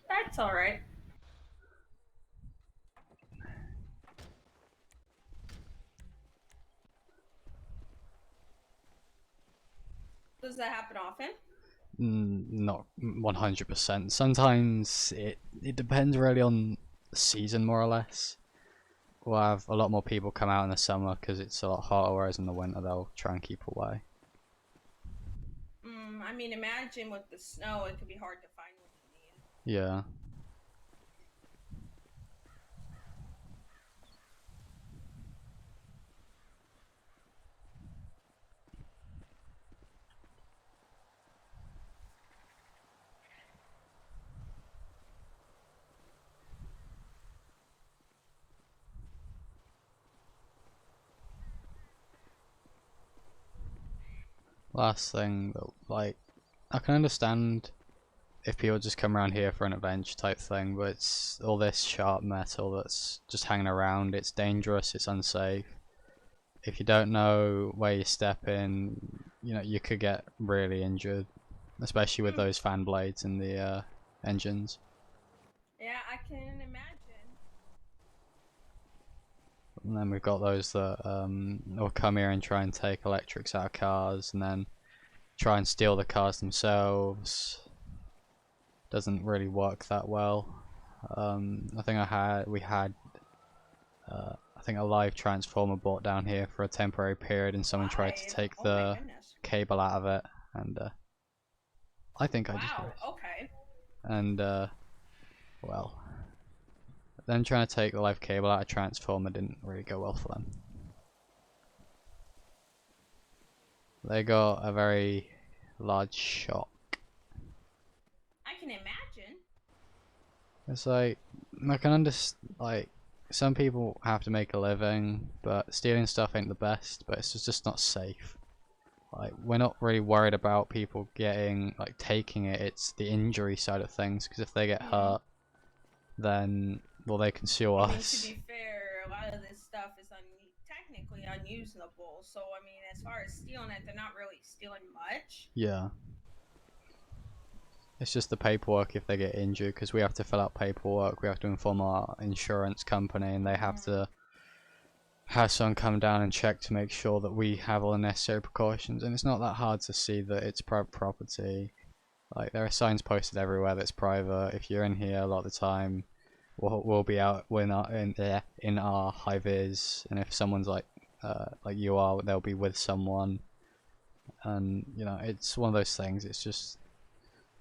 That's alright. Does that happen often? Not 100%. Sometimes it depends really on the season, more or less. We'll have a lot more people come out in the summer because it's a lot hotter, whereas in the winter they'll try and keep away. I mean, imagine with the snow, it could be hard to find what you need. Yeah. Last thing, like, I can understand if people just come around here for an adventure type thing, but it's all this sharp metal that's just hanging around. It's dangerous, it's unsafe. If you don't know where you step in, you know, you could get really injured, especially with those fan blades in the engines. Yeah, I can imagine. And then we've got those that will come here and try and take electrics out of cars, and then try and steal the cars themselves. Doesn't really work that well. I think we had I think a live transformer brought down here for a temporary period, and someone tried to Why? take Oh my the goodness. cable out of it, and I think I just Wow. missed. Okay. And well, them trying to take the live cable out of transformer didn't really go well for them. They got a very large shock. I can imagine. It's like, I can understand, like, some people have to make a living, but stealing stuff ain't the best, but it's just not safe. Like, we're not really worried about people getting, like, taking it, it's the injury side of things, because if they get hurt, then, well, they can sue I mean, us. to be fair, a lot of this stuff is technically unusable. So, I mean, as far as stealing it, they're not really stealing much. Yeah. It's just the paperwork if they get injured, because we have to fill out paperwork, we have to inform our insurance company, and they have to have someone come down and check to make sure that we have all the necessary precautions. And it's not that hard to see that it's private property. Like, there are signs posted everywhere that's private. If you're in here a lot of the time, we'll be out in our high vis, and if someone's like you are, they'll be with someone. And you know, it's one of those things. It's just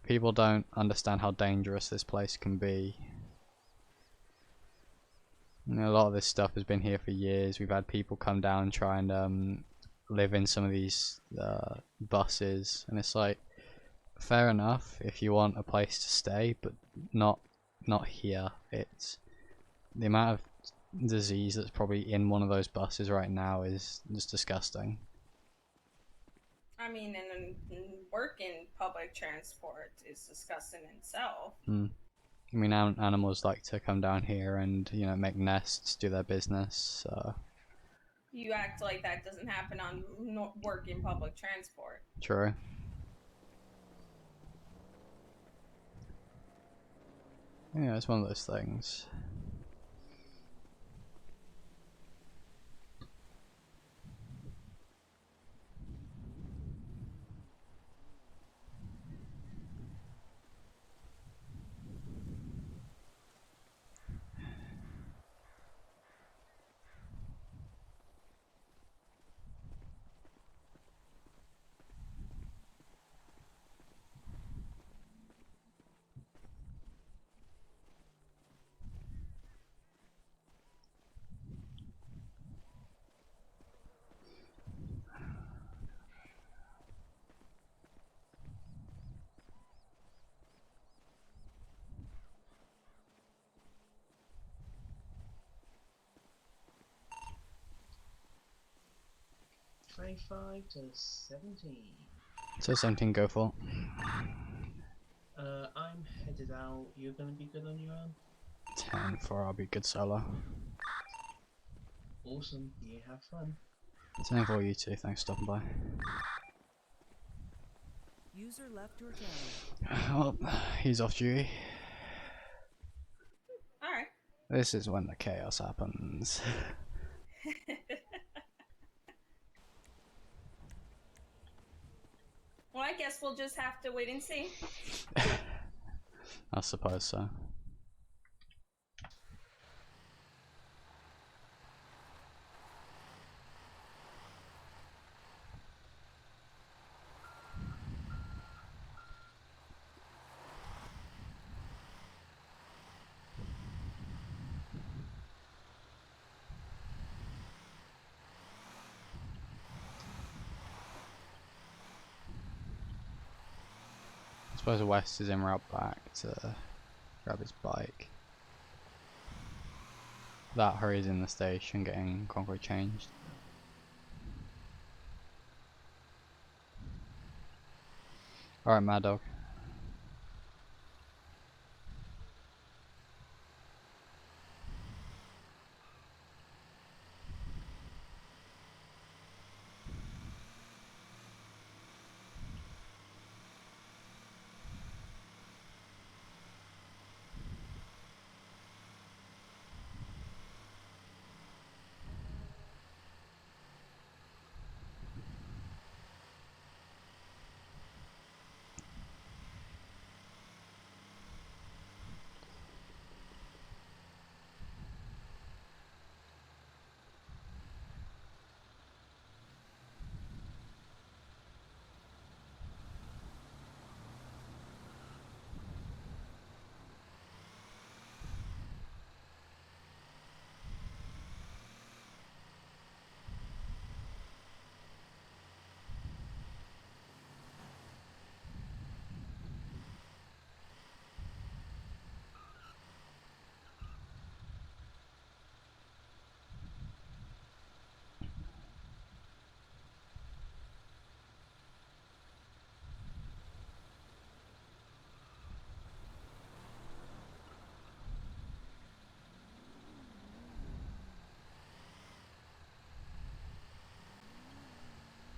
people don't understand how dangerous this place can be. You know, a lot of this stuff has been here for years. We've had people come down and try and live in some of these buses, and it's like, fair enough if you want a place to stay, but not here. It's the amount of disease that's probably in one of those buses right now is just disgusting. I mean, and work in public transport is disgusting in itself. I mean, animals like to come down here and, you know, make nests, do their business. So You act like that doesn't happen on work in public transport. true. Yeah, it's one of those things. $25 to 17. So something go for. I'm headed out. You're gonna be good on your own? 10 for I'll be good solo. Awesome. You have fun. 10 for you too, thanks for stopping by. User left your channel. Well, he's off duty. Alright. This is when the chaos happens. Well, I guess we'll just have to wait and see. I suppose so. I suppose West is en route back to grab his bike. That hurries in the station getting concrete changed. Alright, Mad Dog.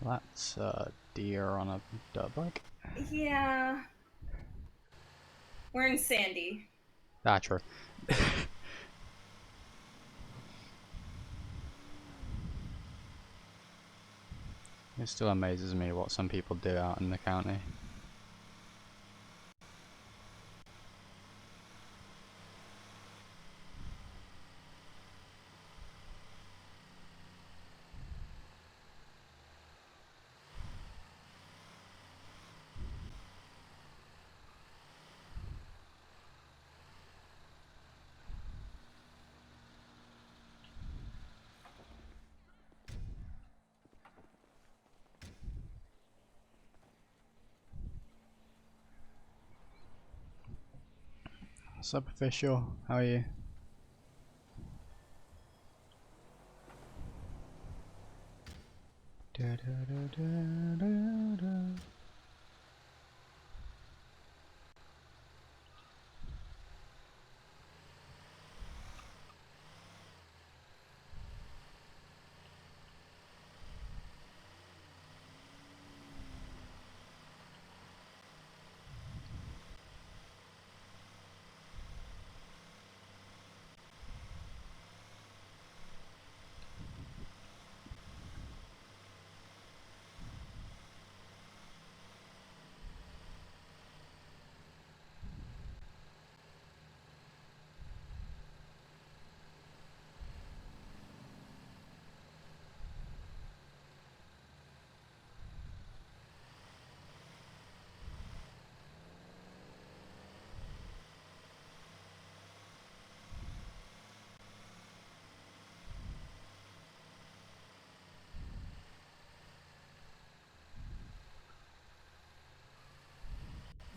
That's a deer on a dirt bike. Yeah. We're in Sandy. Ah, true. It still amazes me what some people do out in the county. Superficial, how are you? Da, da, da, da, da, da.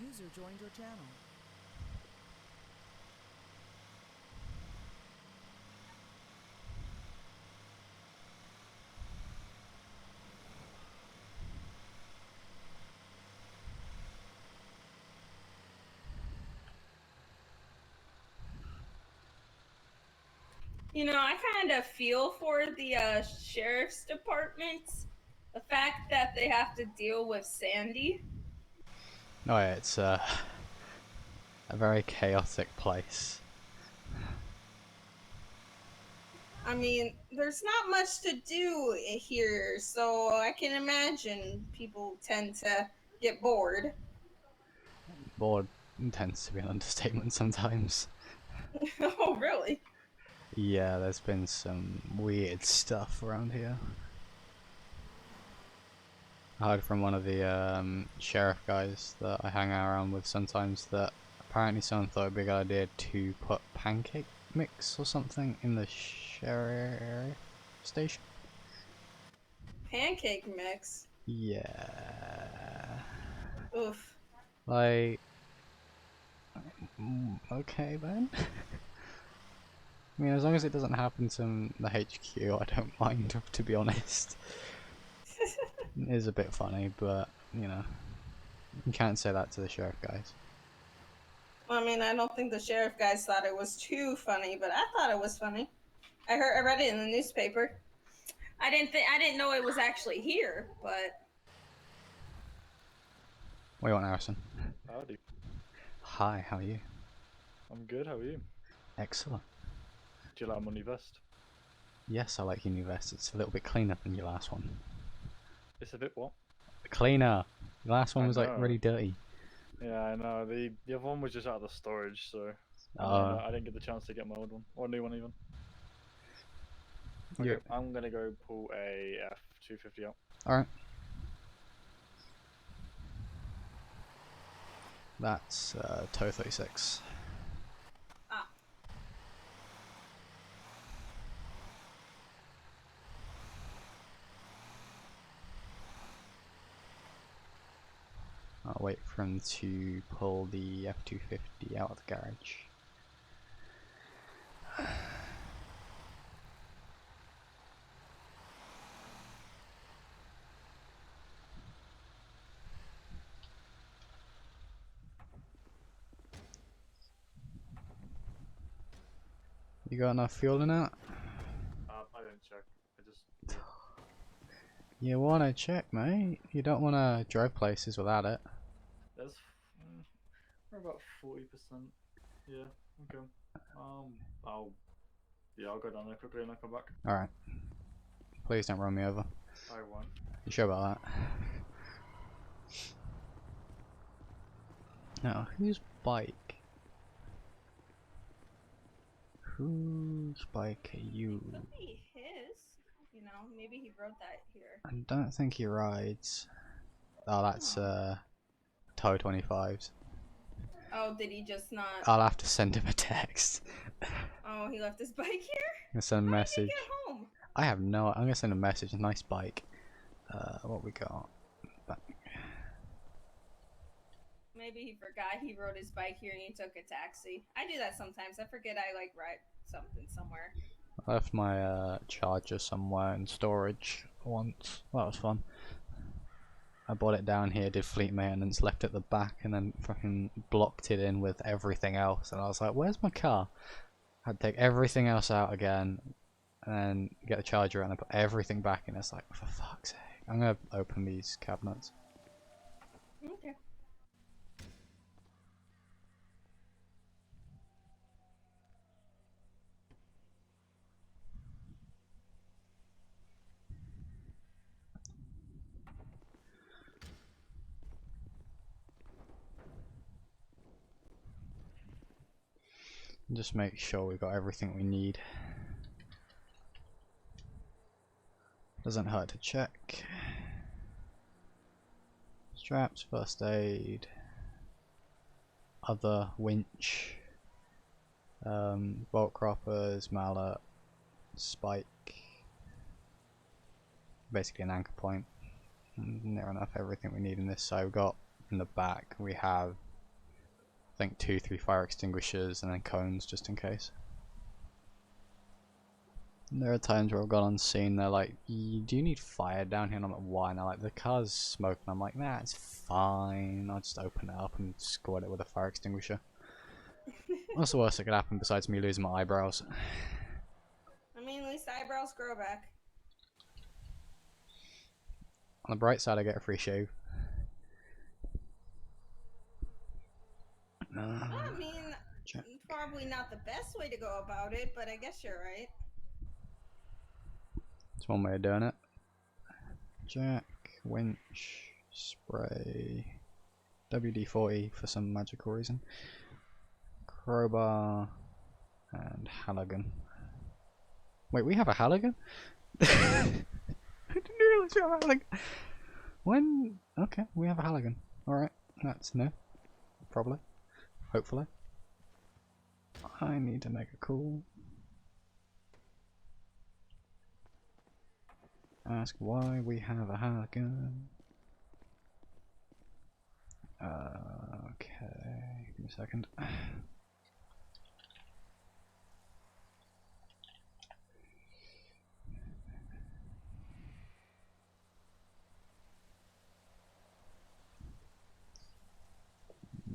User joined your channel. You know, I kind of feel for the sheriff's department. The fact that they have to deal with Sandy. Oh yeah, it's a very chaotic place. I mean, there's not much to do here, so I can imagine people tend to get bored. Bored tends to be an understatement sometimes. Oh, really? Yeah, there's been some weird stuff around here. I heard from one of the sheriff guys that I hang out around with sometimes that apparently someone thought it'd be a good idea to put pancake mix or something in the sheriff station. Pancake mix. Yeah. Oof. Like, okay then. I mean, as long as it doesn't happen to the HQ, I don't mind, to be honest. It is a bit funny, but, you know, you can't say that to the sheriff guys. I mean, I don't think the sheriff guys thought it was too funny, but I thought it was funny. I read it in the newspaper. I didn't know it was actually here, but What do you want, Harrison? Howdy. Hi, how are you? I'm good, how are you? Excellent. Do you like my new vest? Yes, I like your new vest. It's a little bit cleaner than your last one. It's a bit what? Cleaner! Your last one I was like know. really dirty. Yeah, I know. The other one was just out of the storage, so I didn't get the chance to get my old one. Or a new one even. Okay, Yeah. I'm gonna go pull a F250 out. Alright. That's TOW 36. ah, I'll wait for him to pull the F250 out of the garage. You got enough fuel in it? I didn't check. I just. You wanna check, mate? You don't wanna drive places without it. There's we're about 40%. Yeah. Okay. I'll go down there quickly and I'll come back. Alright. Please don't run me over. I won't. You sure about that? Now, whose bike? Whose bike are you? Could be his. You know, maybe he wrote that here. I don't think he rides. Oh, that's Toe 25's. Oh, did he just not? I'll have to send him a text. Oh, he left his bike here? I'm gonna send a How did he message. get home? I have no. I'm gonna send a message. Nice bike. What we got? Maybe he forgot he rode his bike here and he took a taxi. I do that sometimes. I forget I like ride something somewhere. I left my charger somewhere in storage once. That was fun. I brought it down here, did fleet maintenance, left it at the back, and then fucking blocked it in with everything else. And I was like, "Where's my car?" I had to take everything else out again, and then get the charger out and put everything back in. It's like, for fuck's sake! I'm gonna open these cabinets. Okay. Just make sure we got everything we need. Doesn't hurt to check. Straps, first aid, other winch, bolt croppers, mallet, spike, basically an anchor point. Near enough everything we need in this. So we've got in the back we have I think 2-3 fire extinguishers and then cones just in case. And there are times where I've gone on scene, they're like, "Do you need fire down here?" And I'm like, "Why?" And they're like, "The car's smoking." I'm like, "Nah, it's fine. I'll just open it up and squirt it with a fire extinguisher." What's the worst that could happen besides me losing my eyebrows? I mean, at least the eyebrows grow back. On the bright side, I get a free shave. I mean, check. probably not the best way to go about it, but I guess you're right. It's one way of doing it. Jack, winch, spray, WD-40 for some magical reason, crowbar, and Halligan. Wait, we have a Halligan? I didn't realize we have a Halligan. When? Okay, we have a Halligan. Alright, that's new. Probably. Hopefully. I need to make a call. Ask why we have a Halligan. Okay, give me a second.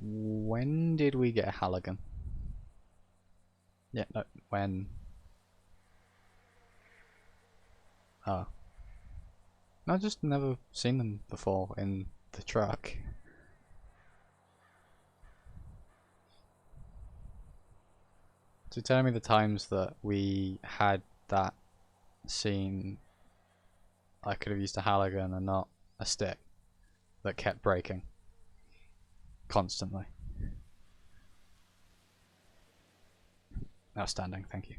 When did we get a Halligan? Yeah, no, when? Oh. I've just never seen them before in the truck. So tell me the times that we had that scene I could have used a Halligan and not a stick that kept breaking constantly. Outstanding, thank you.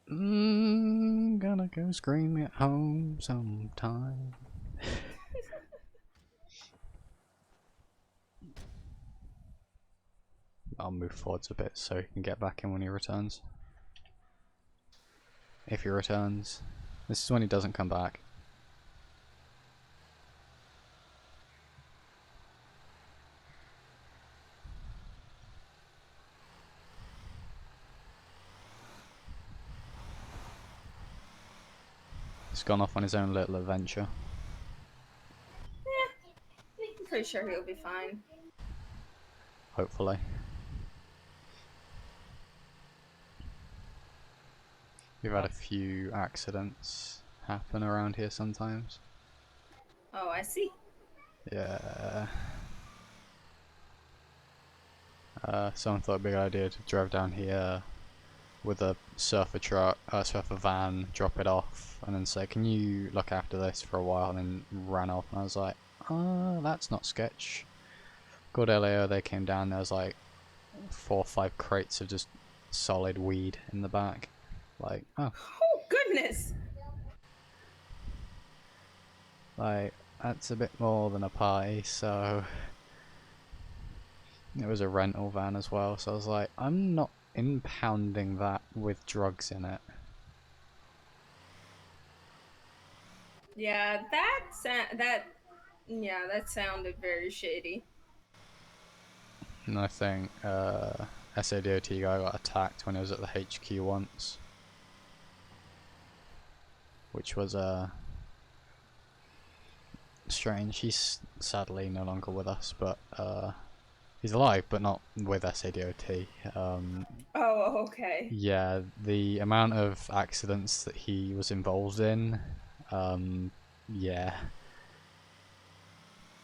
Gonna go scream at home sometime. I'll move forwards a bit so he can get back in when he returns. If he returns. This is when he doesn't come back. He's gone off on his own little adventure. I'm pretty sure he'll be fine. Hopefully. We've had a few accidents happen around here sometimes. Oh, I see. Yeah. Someone thought it'd be a good idea to drive down here with a surfer van, drop it off, and then say, "Can you look after this for a while?" And then ran off. And I was like, that's not sketch." Called LAO, they came down. There was like 4 or 5 crates of just solid weed in the back. Like, oh, Oh, goodness. like that's a bit more than a party. So it was a rental van as well. So I was like, I'm not impounding that with drugs in it. Yeah, that sounded very shady. And I think SADOT guy got attacked when he was at the HQ once, which was strange. He's sadly no longer with us, but he's alive, but not with SADOT. Oh, okay. Yeah, the amount of accidents that he was involved in, yeah.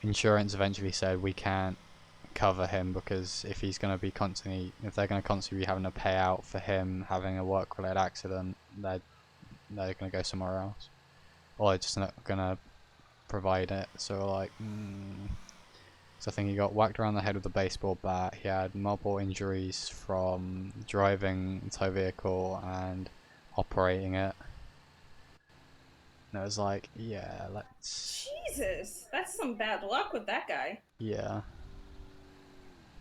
Insurance eventually said we can't cover him because if they're going to constantly be having to pay out for him having a work-related accident, they're going to go somewhere else, or they're just not going to provide it. So like, so I think he got whacked around the head with a baseball bat. He had multiple injuries from driving a tow vehicle and operating it. And it was like, yeah, let's... Jesus, that's some bad luck with that guy. Yeah.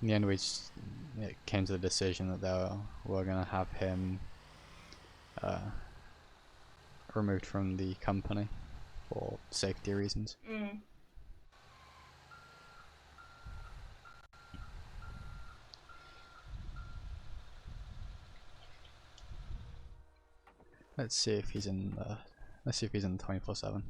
In the end, it came to the decision that they were going to have him removed from the company for safety reasons. Let's see if he's in the 24/7.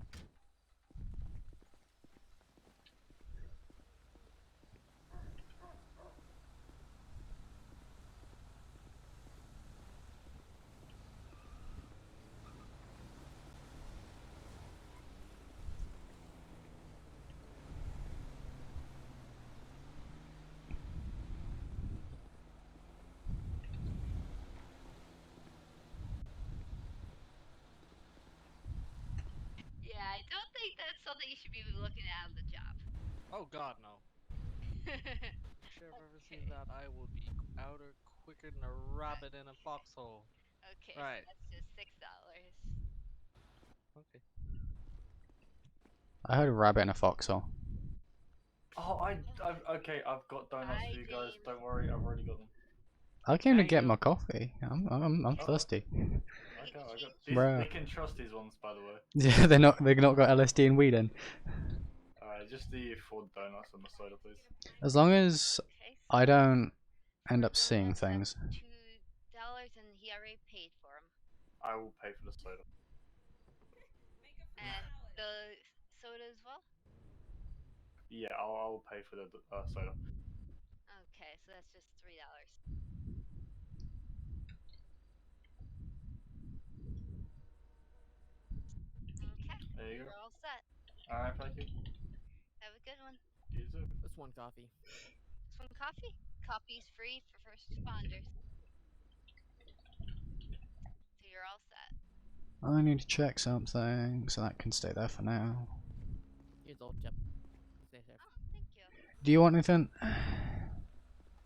Yeah, I don't think that's something you should be looking at on the job. Oh God, no. If I've ever seen that, I will be outer quicker than a rabbit in a foxhole. Okay, Right. so that's just $6. Okay. I heard a rabbit in a foxhole. Oh, okay, I've got donuts Hi, for you guys. James. Don't worry, I've already got them. I came to Thank get you. my coffee. I'm Oh. thirsty. Okay, I got these. Bruh. They can trust these ones, by the way. Yeah, they've not got LSD and weed in. Alright, just the 4 donuts on the soda, please. As long as Okay, so I don't end up so seeing that's things. $2 and he already paid for them. I will pay for the soda. And the soda as well? Yeah, I'll pay for the soda. Okay, so that's just $3. Okay, There you you're go. all set. Alright, thank you. Have a good one. You too. Just one coffee. Some coffee? Coffee's free for first responders. So you're all set. I need to check something, so that can stay there for now. Here's old chap. Stay safe. Oh, thank you. Do you want anything?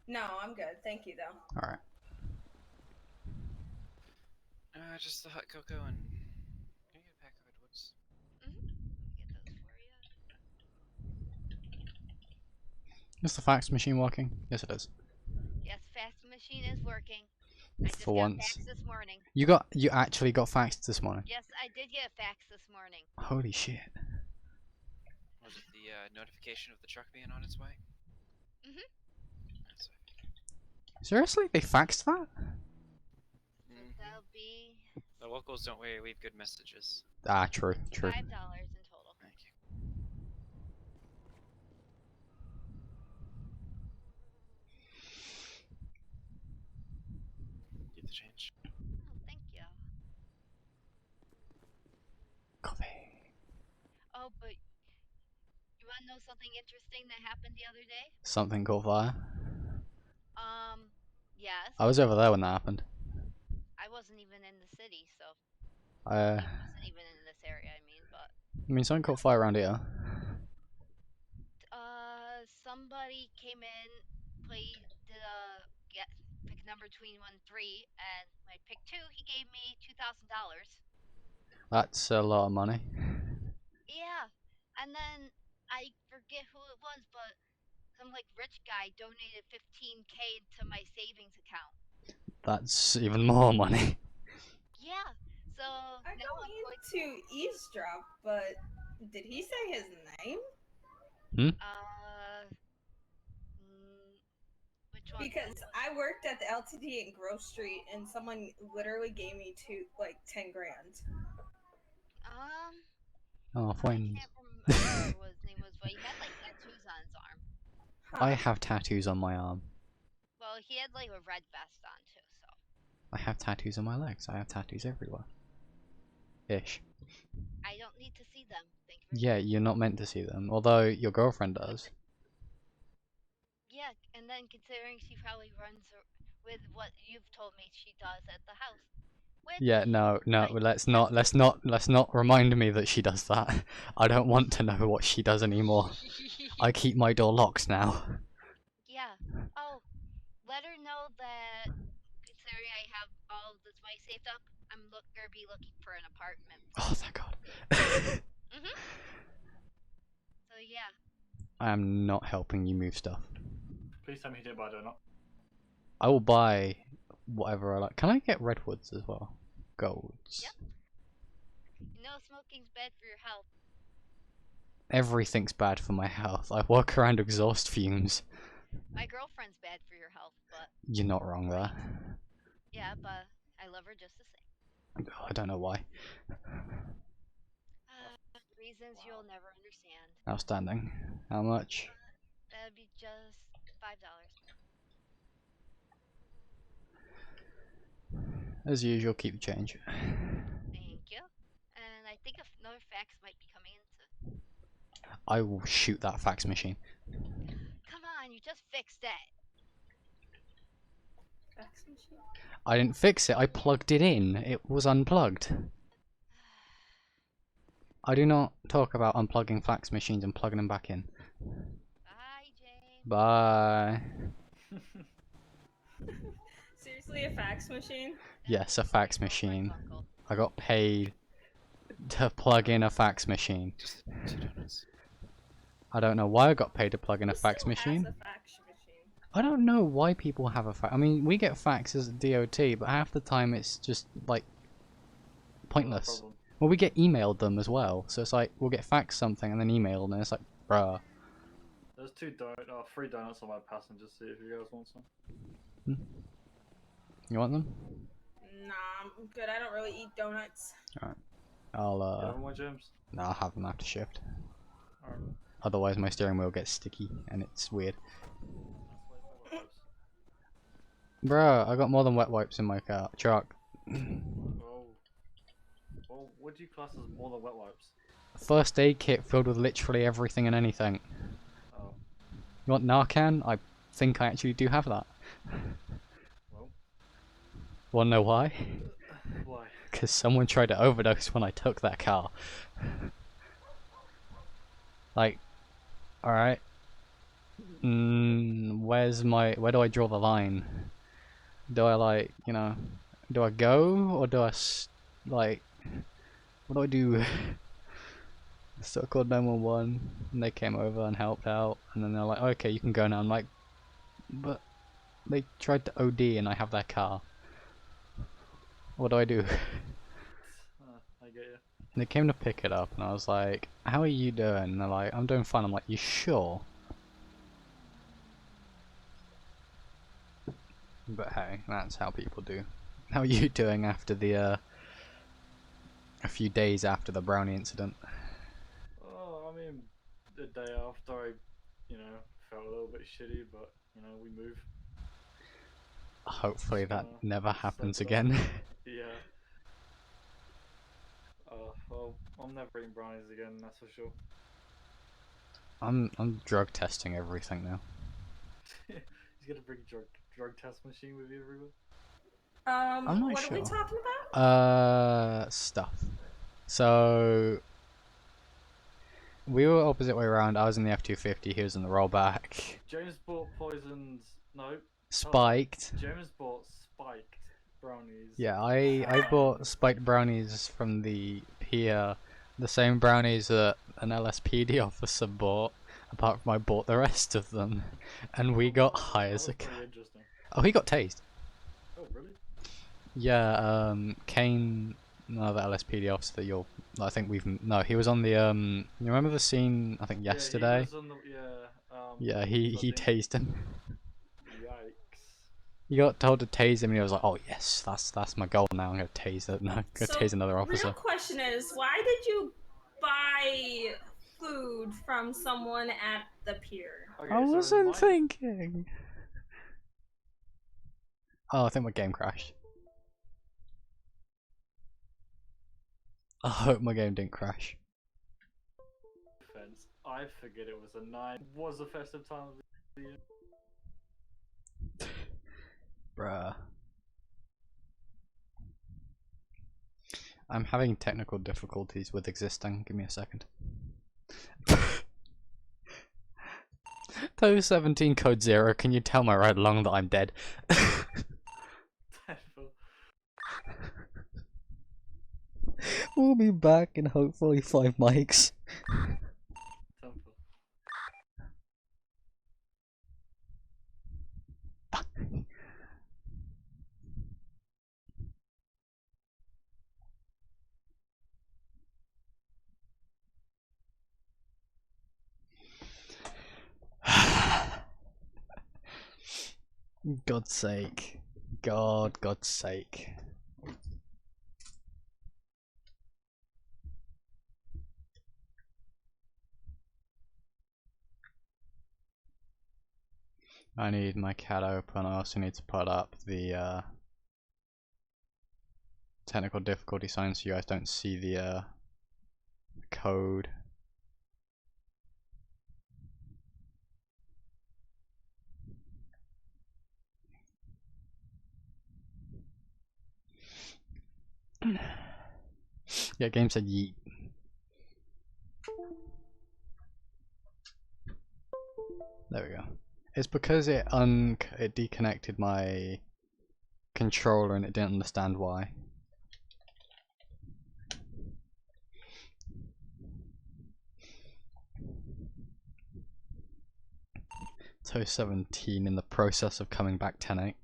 No, I'm good. Thank you, though. Alright. Just the hot cocoa and can I get a pack of Redwoods? Let me get those for you. Is the fax machine working? Yes, it is. Yes, fax machine is working. I just For got once. fax this morning. You actually got faxed this morning? Yes, I did get a fax this morning. Holy shit. Was it the notification of the truck being on its way? Mhm. That's what I figured. Seriously? They faxed that? So that'll be The locals don't leave good messages. Ah, true. $5 in total. Thank you. Keep the change. Oh, thank you. want to know something interesting that happened the other day? Something caught fire. Yes. I was over there when that happened. I wasn't even in the city, so I wasn't even in this area. I mean, but mean, something caught fire around here. somebody came in, did a pick number between 1 and 3, and when I picked 2, he gave me $2,000. That's a lot of money. Yeah, and then I forget who it was, but some like rich guy donated 15K to my savings account. That's even more money. Yeah, so I now don't I'm mean going to eavesdrop, but did he say his name? which one? Because I worked at the LTD in Grove Street, and someone literally gave me 10 grand. Oh, I fine. can't remember what his name was, but he had like tattoos on his arm. I have tattoos on my arm. Well, he had like a red vest on too, so. I have tattoos on my legs. I have tattoos everywhere. Ish. I don't need to see them. Thank you very Yeah, much. you're not meant to see them. Although your girlfriend does. Yeah, and then considering she probably runs with what you've told me she does at the house. Which, Yeah, no, let's not remind me that she does that. I don't want to know what she does anymore. I keep my door locked now. Yeah. Oh, let her know that considering I have all of this money saved up, I'm gonna be looking for an apartment. Oh, thank God. So yeah. I am not helping you move stuff. Please tell me you didn't buy a donut. I will buy whatever I like. Can I get redwoods as well? Golds. Yep. You know smoking's bad for your health. Everything's bad for my health. I walk around exhaust fumes. My girlfriend's bad for your health, but You're not wrong there. yeah, but I love her just the same. I don't know why. Reasons you'll never understand. Outstanding. How much? That'd be just $5. As usual, keep the change. Thank you. And I think another fax might be coming in soon. I will shoot that fax machine. Come on, you just fixed it. Fax machine? I didn't fix it, I plugged it in. It was unplugged. I do not talk about unplugging fax machines and plugging them back in. Bye, James. Bye. Seriously, a fax machine? Yes, a fax machine. I got paid to plug in a fax machine. Just 2 donuts. I don't know why I got paid to plug in a Who fax still has machine. a fax machine? I don't know why people have a fax. I mean, we get faxes at DOT, but half the time it's just like pointless. Well, we get emailed them as well, so it's like we'll get faxed something and then emailed, and it's like, bruh. There's 3 donuts on my passenger seat if you guys want some. You want them? Nah, I'm good. I don't really eat donuts. Alright. I'll You have one, James? No, I'll have them after shift. Alright. Otherwise my steering wheel gets sticky and it's weird. Bruh, I got more than wet wipes in my truck. Well, what do you class as more than wet wipes? First aid kit filled with literally everything and anything. Oh. You want Narcan? I think I actually do have that. Well. Wanna know why? Why? Because someone tried to overdose when I took that car. Like, alright. Where do I draw the line? Do I like, you know, do I go or do I like, what do I do? So I called 911 and they came over and helped out, and then they're like, okay, you can go now. I'm like, but they tried to OD and I have their car. What do I do? I get you. They came to pick it up and I was like, how are you doing? And they're like, I'm doing fine. I'm like, you sure? But hey, that's how people do. How are you doing after the a few days after the brownie incident? Oh, I mean, the day after I, you know, felt a little bit shitty, but, you know, we move. Hopefully that never happens settle again. Yeah. Well, I'm never eating brownies again, that's for sure. I'm drug testing everything now. He's gonna bring drug test machine with you everywhere. I'm not what sure. are we talking about? Stuff. So we were opposite way around. I was in the F-250. He was in the rollback. James bought poisoned. No. Spiked. James bought spiked brownies. Yeah, I bought spiked brownies from the pier, the same brownies that an LSPD officer bought. Apart from I bought the rest of them, and we got high as a cat. Oh, he got tased. Oh, really? Yeah, Kane, no, the LSPD officer that I think no, he was on the, you remember the scene, I think yesterday? Yeah, he was on the, yeah, he tased him. Yikes. He got told to tase him and he was like, oh yes, that's my goal now, I'm gonna tase it, no, I'm gonna tase another officer. Real question is, why did you buy food from someone at the pier? Okay, I wasn't thinking. Oh, I think my game crashed. I hope my game didn't crash. I figured it was a 9. Was a festive time of the year. Bruh. I'm having technical difficulties with existing. Give me a second. Toe 17 code 0, can you tell my right lung that I'm dead? We'll be back in hopefully 5 mics. God's sake. God's sake. I need my cat open. I also need to put up the technical difficulty sign so you guys don't see the code. Yeah, game said yeet. There we go. It's because it deconnected my controller and it didn't understand why. Toe 17 in the process of coming back 10-8.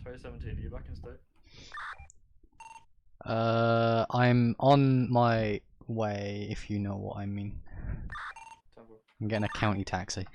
Toe 17, are you back in state? I'm on my way, if you know what I mean. I'm getting a county taxi.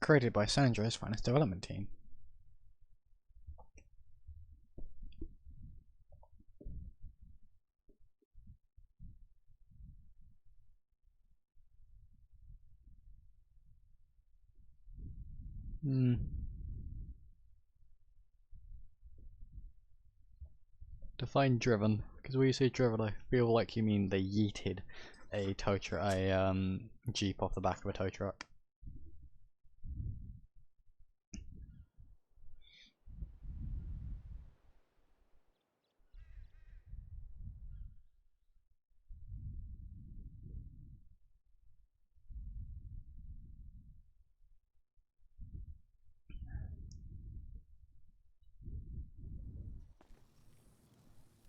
Created by San Andreas Finance Development Team. Define driven, because when you say driven, I feel like you mean they yeeted a tow truck, jeep off the back of a tow truck.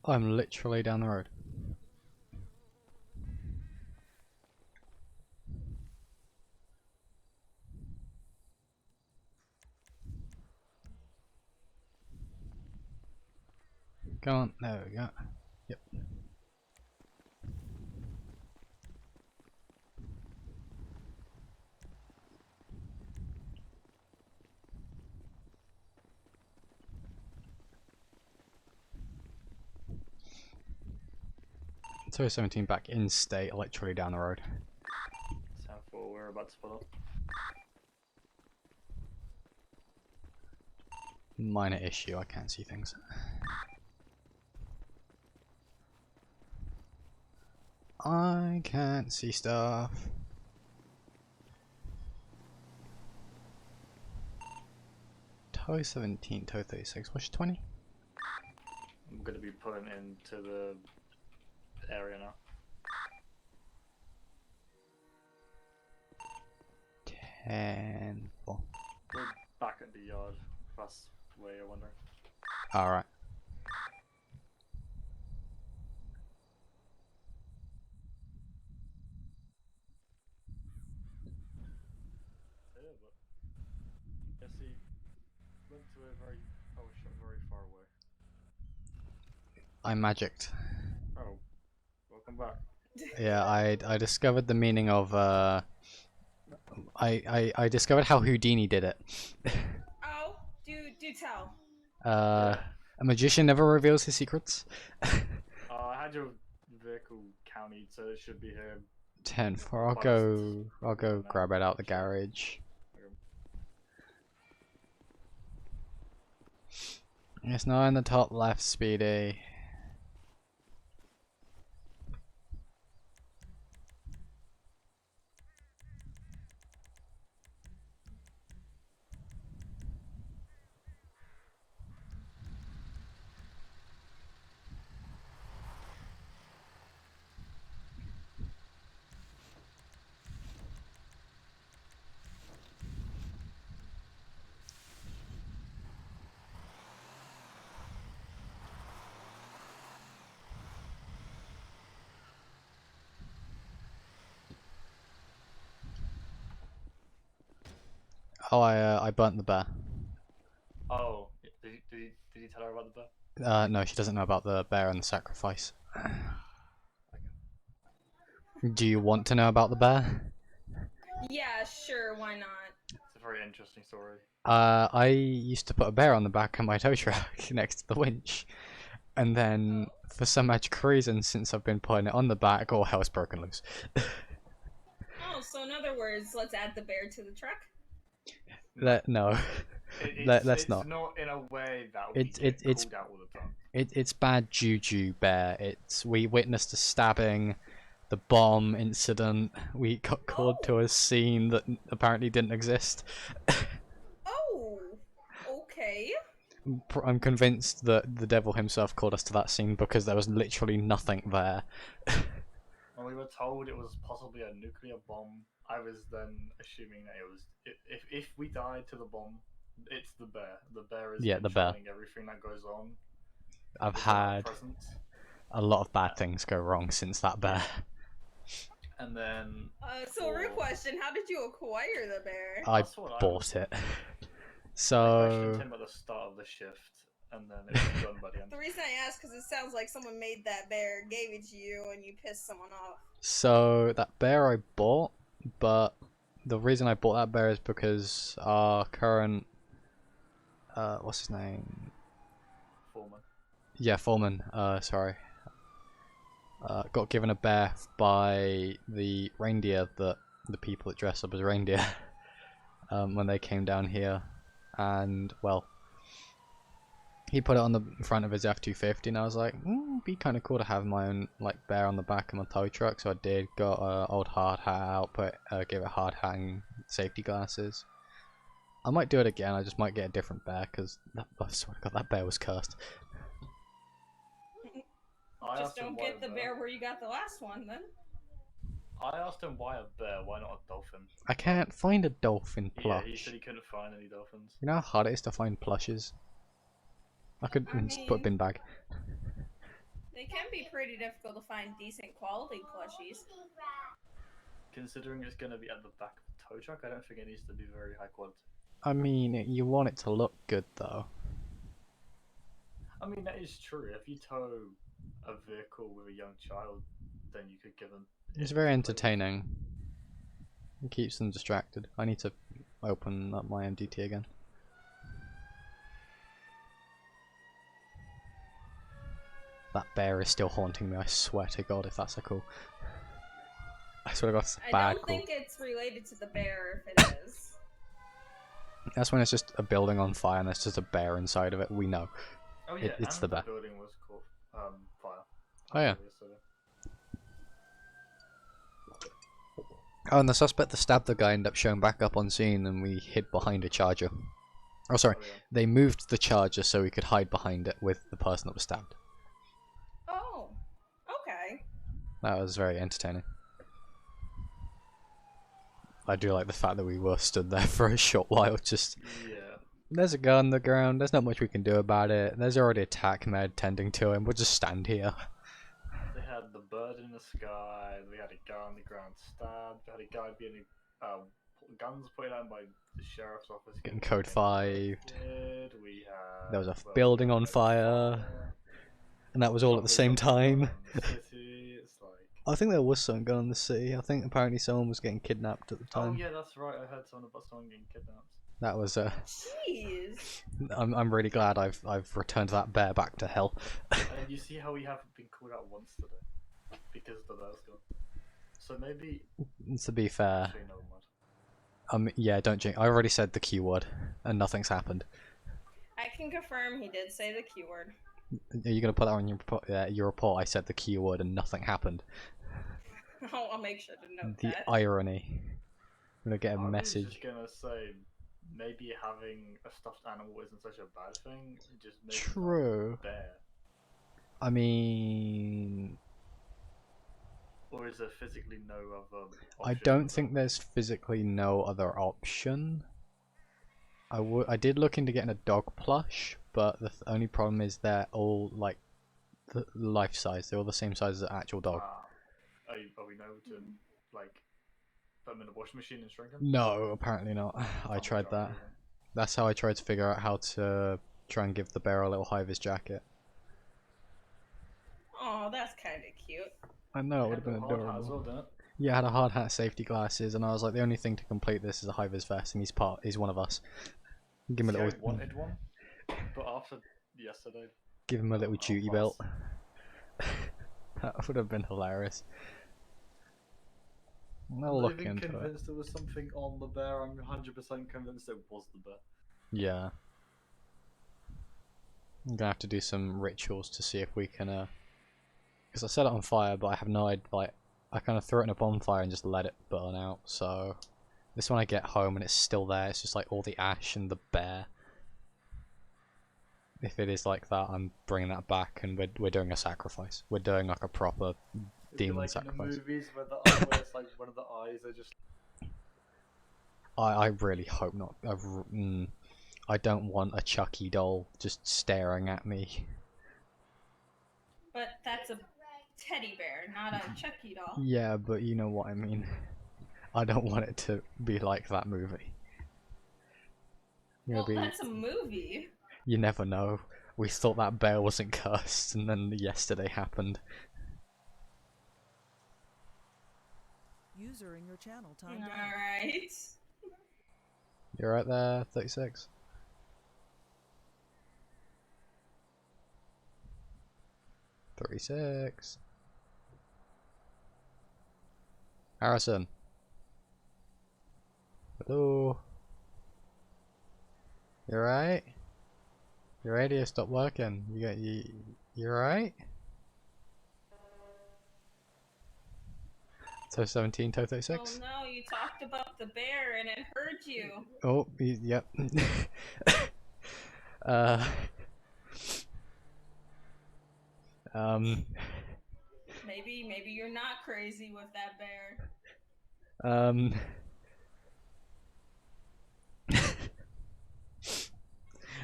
I'm literally down the road. Come on, there we go. Yep. So 17 back in state, literally down the road. 10-4, we're about to split up. Minor issue, I can't see things. I can't see stuff. Toe 17, toe 36, what's 20? I'm gonna be pulling into the area now. 10, 4. We're back at the yard. That's where you're wondering. Alright. Yeah, but yes, he went to a very power shot very far away. I magicked. Oh, welcome back. Yeah, I discovered the meaning of I discovered how Houdini did it. Oh, do tell. A magician never reveals his secrets. I had your vehicle counted, so it should be here. 10 4. I'll go grab it out the garage. It's not in the top left, Speedy. Oh, I burnt the bear. Oh, did you tell her about the bear? No, she doesn't know about the bear and the sacrifice. Do you want to know about the bear? Yeah, sure, why not? It's a very interesting story. I used to put a bear on the back of my tow truck next to the winch, and then for some magic reason, since I've been putting it on the back, all hell's broken loose. Oh, so in other words, let's add the bear to the truck? No. Let's not. It's not in a way that we get called out all the time. It's bad juju bear. We witnessed a stabbing, the bomb incident. We got called to a scene that apparently didn't exist. Oh, okay. I'm convinced that the devil himself called us to that scene because there was literally nothing there. When we were told it was possibly a nuclear bomb, I was then assuming that it was if we died to the bomb, it's the bear. The bear is the bear. controlling everything that goes on. I've had a lot of bad things go wrong since that bear. And then. So real question: how did you acquire the bear? I bought it. I So. questioned him at the start of the shift, and then it was done by the end. The reason I asked because it sounds like someone made that bear, gave it to you, and you pissed someone off. So that bear I bought, but the reason I bought that bear is because our current what's his name? Foreman. Yeah, Foreman. Sorry. Got given a bear by the reindeer that the people that dress up as reindeer when they came down here, and well, he put it on the front of his F-250, and I was like, it'd be kind of cool to have my own like bear on the back of my tow truck. So I did. Got an old hard hat out, gave it hard hat and safety glasses. I might do it again. I just might get a different bear because I swear to God, that bear was cursed. Just don't get the bear where you got the last one, then. I asked him why a bear, why not a dolphin? I can't find a dolphin plush. Yeah, he said he couldn't find any dolphins. You know how hard it is to find plushes? I could just put a bin bag. They can be pretty difficult to find decent quality plushies. Considering it's going to be at the back of the tow truck, I don't think it needs to be very high quality. I mean, you want it to look good though. I mean, that is true. If you tow a vehicle with a young child, then you could give them. It's very entertaining. It keeps them distracted. I need to open up my MDT again. That bear is still haunting me, I swear to God, if that's a cool. I swear to God, it's a I bad don't cool. think it's related to the bear if it is. That's when it's just a building on fire and there's just a bear inside of it, we know. Oh yeah, It's and the bear. building was caught fire. Oh yeah. Yesterday. Oh, and the suspect that stabbed the guy ended up showing back up on scene and we hid behind a charger. Oh sorry, Oh, yeah. they moved the charger so we could hide behind it with the person that was stabbed. Oh, okay. That was very entertaining. I do like the fact that we were stood there for a short while, just... Yeah. There's a guy on the ground, there's not much we can do about it, there's already a tac med tending to him, we'll just stand here. They had the bird in the sky, we had a guy on the ground stabbed, we had a guy being guns pointed out by the sheriff's office. Getting code 5. We had, There was a building on fire. And that was all at the same time. It's like... I think there was something going on in the city, I think apparently someone was getting kidnapped at the Oh time. yeah, that's right, I heard someone about someone getting kidnapped. That was Jeez. I'm really glad I've returned that bear back to hell. And you see how we haven't been called out once today? Because the bear's gone. So maybe... To be fair, Actually, never mind. yeah, don't jinx. I already said the Q word, and nothing's happened. I can confirm he did say the keyword. Are you gonna put that on your report? I said the Q word and nothing happened. I'll make sure to note The that. irony. I'm gonna get a I was message. just gonna say, maybe having a stuffed animal isn't such a bad thing. It just makes True. it bear. I mean, Or is there physically no other I option don't for think there's physically no other option. I did look into getting a dog plush, but the only problem is they're all like life size. They're all the same size as an actual dog. Are we able to like put them in the washing machine and shrink them? No, apparently not. I tried that. That's how I tried to figure out how to try and give the bear a little high-vis jacket. Oh, that's kind of cute. I know, it would have been As well, adorable. didn't it? Yeah, I had a hard hat, safety glasses, and I was like, the only thing to complete this is a high-vis vest, and he's one of us. Give him a See, I little, wanted one, but after yesterday, give him a little I'll duty pass. belt. That would have been hilarious. I'm I'll not look even into it. convinced there was something on the bear. I'm 100% convinced it was the bear. Yeah. I'm gonna have to do some rituals to see if we can, because I set it on fire, but I have no idea, like, I kind of threw it in a bonfire and just let it burn out, so... This one I get home and it's still there, it's just like all the ash and the bear. If it is like that, I'm bringing that back and we're doing a sacrifice. We're doing like a proper Is it demon like sacrifice. in the movies where, where it's like one of the eyes are just... I really hope not. I don't want a Chucky doll just staring at me. But that's a teddy bear, not a Chucky doll. Yeah, but you know what I mean. I don't want it to be like that movie. Well, that's a movie. You never know. We thought that bear wasn't cursed, and then yesterday happened. User in your channel timed out. Alright. You're right there, 36. $36. Harrison. Hello. You alright? Your radio stopped working. You alright? Toe 17, toe 36. Oh no, you talked about the bear and it hurt you. Oh, yep. Maybe you're not crazy with that bear.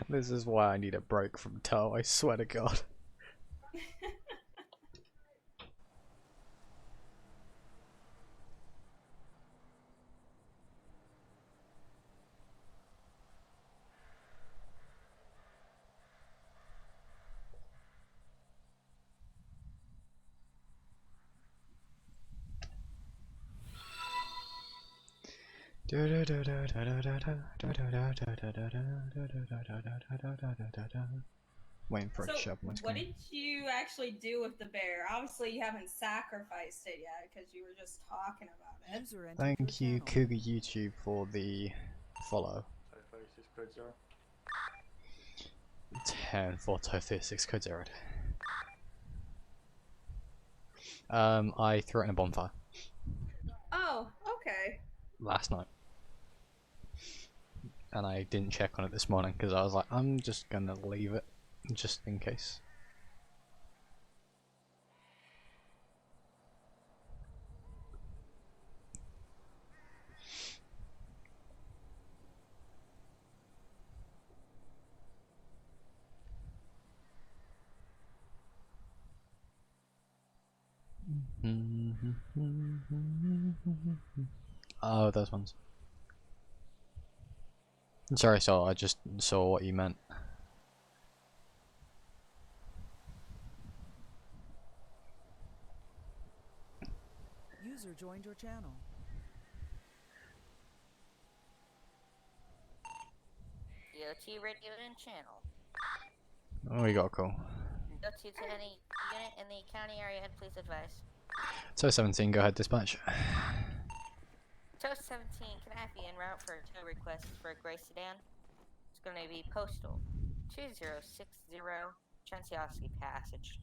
This is why I need a break from toe, I swear to God. Waiting for it So, to show up on my what screen. did you actually do with the bear? Obviously, you haven't sacrificed it yet because you were just talking about it. User entered Thank your you, channel. Cougar YouTube, for the follow. Tofu 6 code 0. 10 for Tofu 6 code 0. I threw it in a bonfire Oh, okay. last night. And I didn't check on it this morning because I was like, I'm just gonna leave it just in case. Oh, those ones. Sorry, so I just saw what you meant. User joined your channel. DOT radio and channel. Oh, we got a call. DOT to any unit in the county area and please advise. So 17, go ahead, dispatch. Tow 17, can I be en route for a tow request for a gray sedan? It's going to be postal 2060 Transiosity Passage.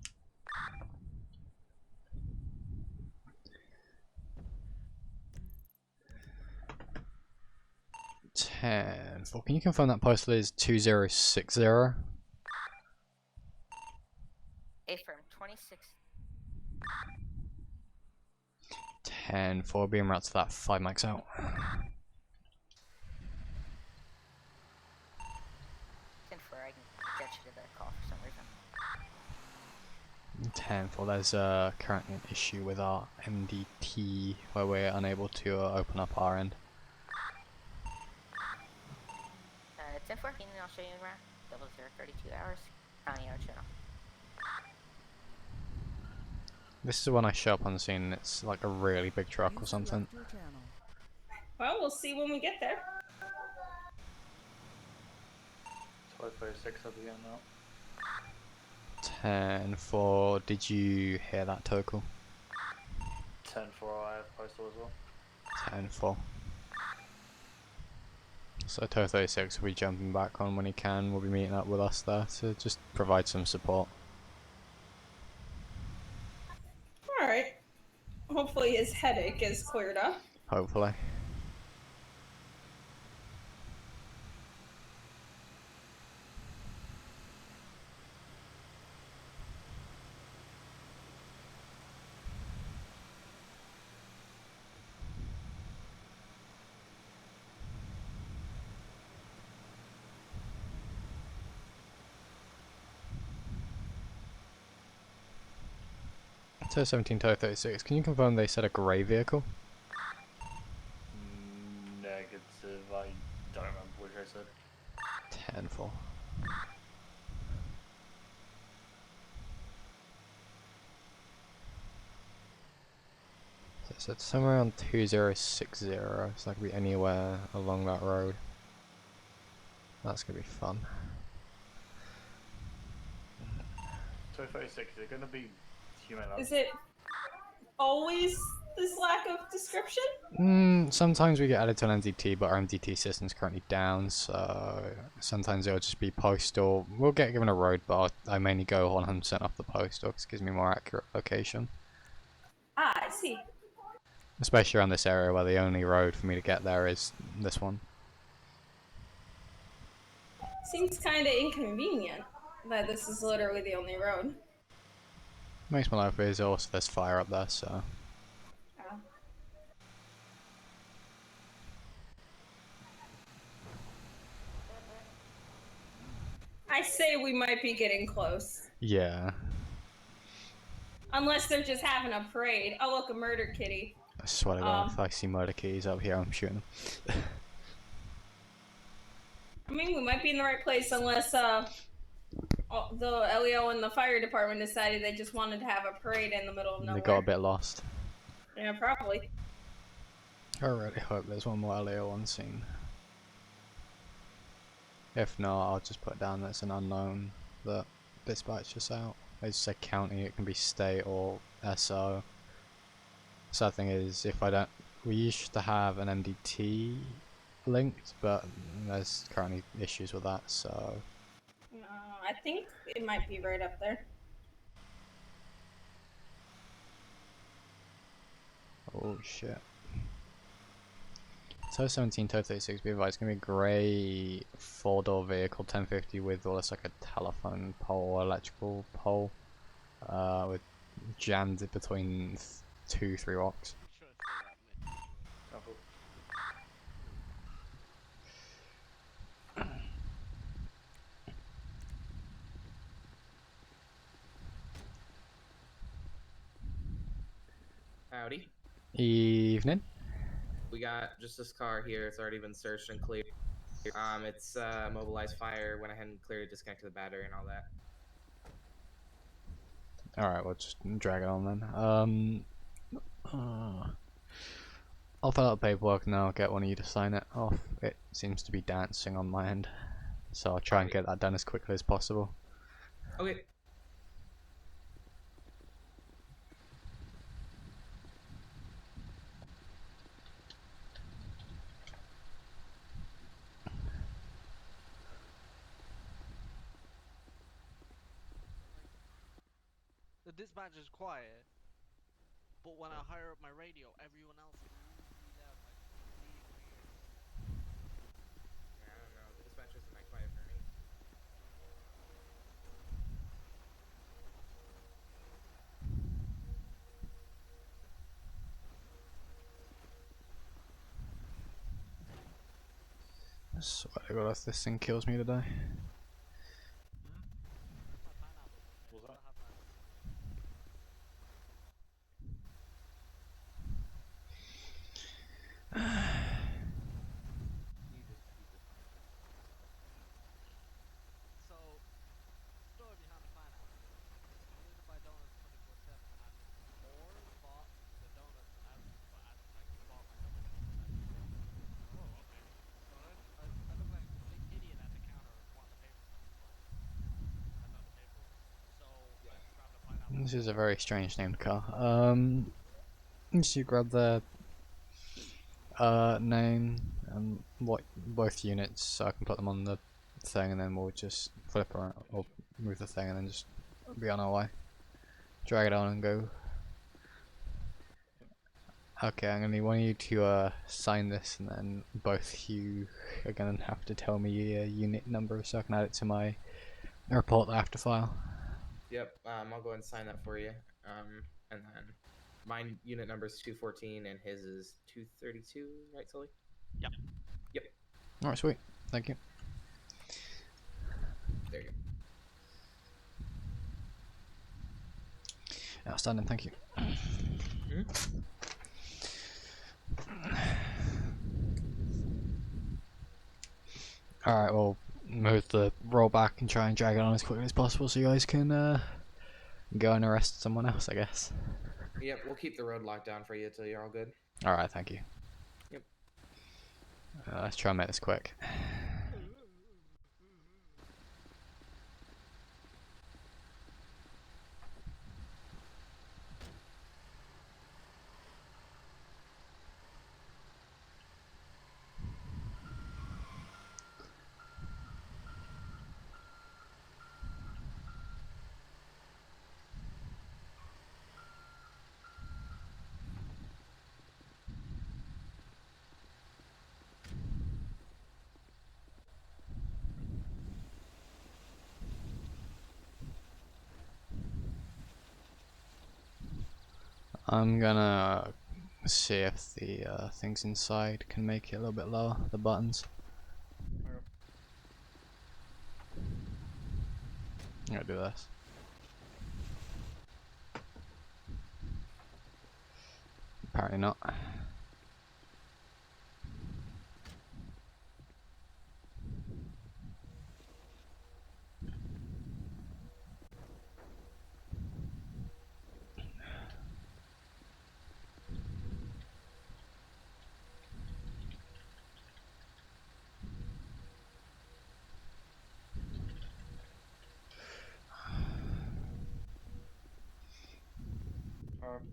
Ten. Four. Can you confirm that postal is 2060? A firm 26. 10 4, being route to that 5 max out. 10-4, I can get you to that call for some reason. 10 4, there's currently an issue with our MDT where we're unable to open up our end. 10-4, and I'll show you en route. 0032 hours, county air channel. This is when I show up on the scene and it's like a really big truck or User something. left your channel. Well, we'll see when we get there. Tofu 6 at the end now. 10 4, did you hear that tow call? 10 for I have postal as well. 10 4. So tow 36 will be jumping back on when he can. We'll be meeting up with us there to just provide some support. Alright. Hopefully his headache is cleared up. Hopefully. Tow 17, tow 36. Can you confirm they said a grey vehicle? Negative, I don't remember which I said. 10 4. So it said somewhere around 2060, so that could be anywhere along that road. That's gonna be fun. Tofu 6, is it going to be human? Is it always this lack of description? Sometimes we get added to an MDT, but our MDT system's currently down, so sometimes it'll just be postal. We'll get given a road, but I mainly go 100% off the postal because it gives me more accurate location. Ah, I see. Especially around this area where the only road for me to get there is this one. Seems kind of inconvenient that this is literally the only road. Makes my life easier, also there's fire up there, so... Oh. I say we might be getting close. Yeah. Unless they're just having a parade. Oh, look, a murder kitty. I swear to God, if I see murder keys up here, I'm shooting them. I mean, we might be in the right place unless the LEO and the fire department decided they just wanted to have a parade in the middle of nowhere. They got a bit lost. Yeah, probably. I really hope there's one more LEO on scene. If not, I'll just put down that's an unknown that dispatch us out. They just say county, it can be state or SO. Sad thing is, if I don't, we used to have an MDT linked, but there's currently issues with that, so. I think it might be right up there. Oh shit. Tow 17, Tow 36, be advised, it's gonna be a grey 4-door vehicle, 1050 with all this like a telephone pole or electrical pole, with jammed in between 2-3 rocks. Howdy. Evening. We got just this car here. It's already been searched and cleared. It's mobilized fire. Went ahead and cleared it, disconnected the battery and all that. Alright, we'll just drag it on then. I'll fill out the paperwork and I'll get one of you to sign it off. It seems to be dancing on my end, so I'll try and get that done as quickly as possible. Okay. The dispatch is quiet, but when I hire up my radio, everyone else is really loud, like bleeding my ears. Yeah, I don't know. The dispatch isn't that quiet for me. I swear to God, if this thing kills me today. Was that? So, story behind the pineapple. I need to buy donuts 24/7, and Moore bought the donuts as like he bought my number. Oh, okay. So I look like a complete idiot at the counter wanting to pay for something, but I thought to pay for it. So I just grabbed a pineapple. This is a very strange named car. Just you grab the name and what both units so I can put them on the thing, and then we'll just flip around or move the thing and then just be on our way. Drag it on and go. Okay, I'm gonna need one of you to sign this, and then both you are gonna have to tell me your unit number so I can add it to my report that I have to file. Yep. I'll go ahead and sign that for you. And then my unit number is 214, and his is 232, right, Sully? Yep. Yep. Alright, sweet. Thank you. There you go. Outstanding, thank you. Alright, we'll move the roll back and try and drag it on as quickly as possible so you guys can go and arrest someone else, I guess. Yep, we'll keep the road locked down for you until you're all good. Alright, thank you. Yep. Let's try and make this quick. I'm gonna see if the things inside can make it a little bit lower, the buttons. I'm gonna do this. Apparently not.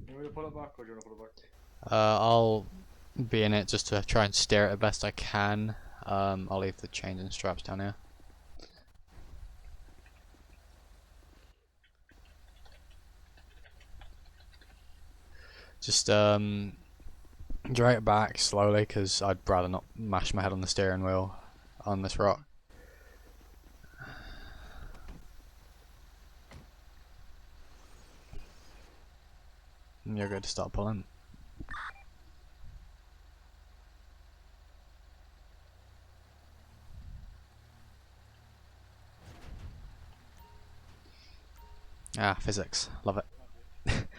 You want me to pull it back, or do you want to pull it back? I'll be in it just to try and steer it the best I can. I'll leave the chains and straps down here. Just drag it back slowly because I'd rather not mash my head on the steering wheel on this rock. And you're good to start pulling. Ah, physics. Love it.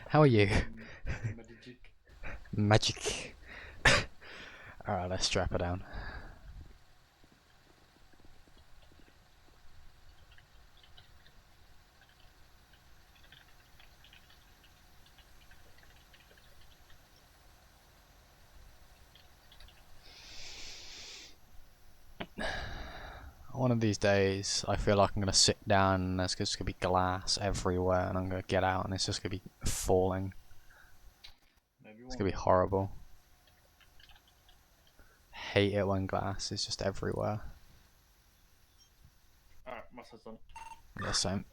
How are you? Magic. Magic. Alright, let's strap her down. One of these days, I feel like I'm going to sit down and there's just going to be glass everywhere and I'm going to get out and it's just going to be falling. It's going to be horrible. Hate it when glass is just everywhere. Alright, my side's done. Yeah, same.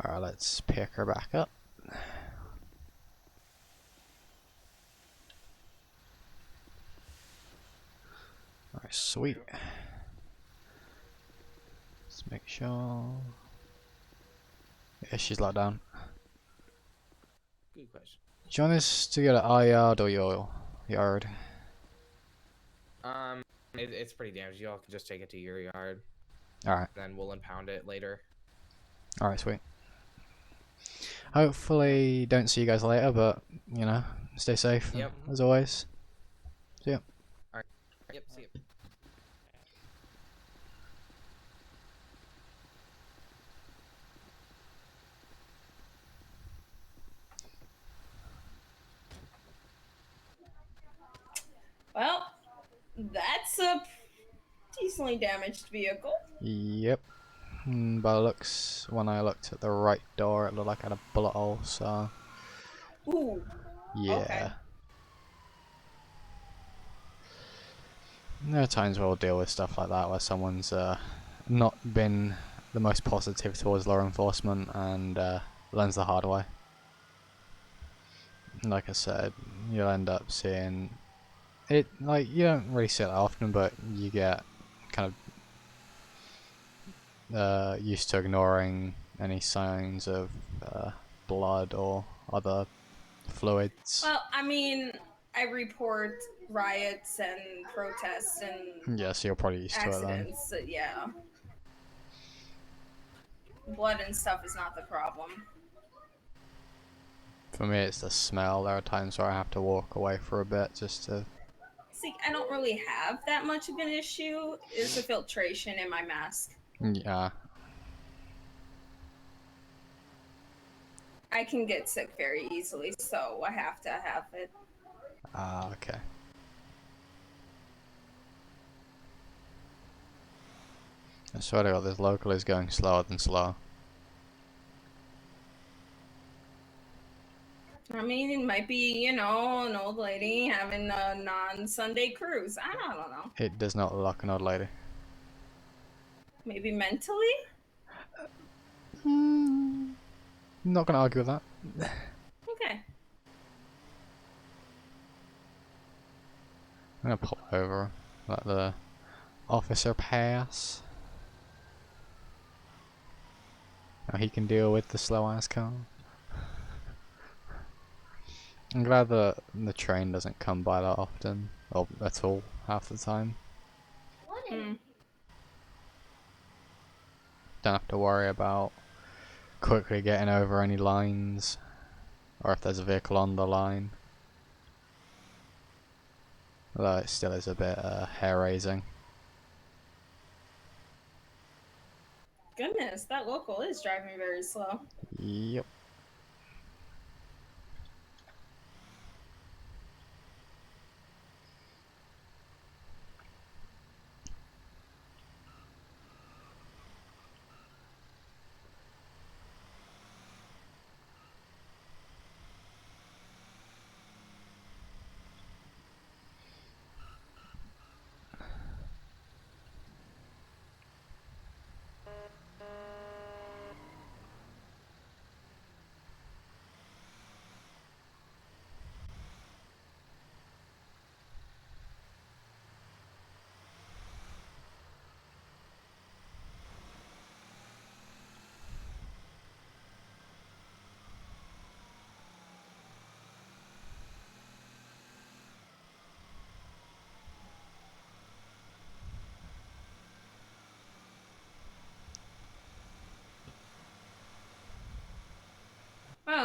Alright, let's pick her back up. Alright, sweet. Let's make sure. Yeah, she's locked down. Good question. Do you want us to go to our yard or your yard? It's pretty damaged. Y'all can just take it to your yard. Alright. Then we'll impound it later. Alright, sweet. Hopefully, don't see you guys later, but, you know, stay safe Yep. as always. See ya. Alright. Yep, see you. Well, that's a decently damaged vehicle. Yep. By the looks, when I looked at the right door, it looked like I had a bullet hole, so. Ooh. Yeah. Okay. There are times where we'll deal with stuff like that, where someone's not been the most positive towards law enforcement and learns the hard way. Like I said, you'll end up seeing it, like, you don't really see it often, but you get kind of used to ignoring any signs of blood or other fluids. Well, I mean, I report riots and protests and Yeah, so you're probably used to it then. accidents. Yeah. Blood and stuff is not the problem. For me, it's the smell. There are times where I have to walk away for a bit just to. See, I don't really have that much of an issue. It's the filtration in my mask. Yeah. I can get sick very easily, so I have to have it. Ah, okay. I swear to God, this local is going slower than slow. I mean, it might be, you know, an old lady having a non-Sunday cruise. I don't know. It does not look like an old lady. Maybe mentally? Not gonna argue with that. Okay. I'm gonna pull over, let the officer pass. Now he can deal with the slow ass car. I'm glad that the train doesn't come by that often, or at all, half the time. Don't have to worry about quickly getting over any lines, or if there's a vehicle on the line. Although it still is a bit hair-raising. Goodness, that local is driving very slow. Yep.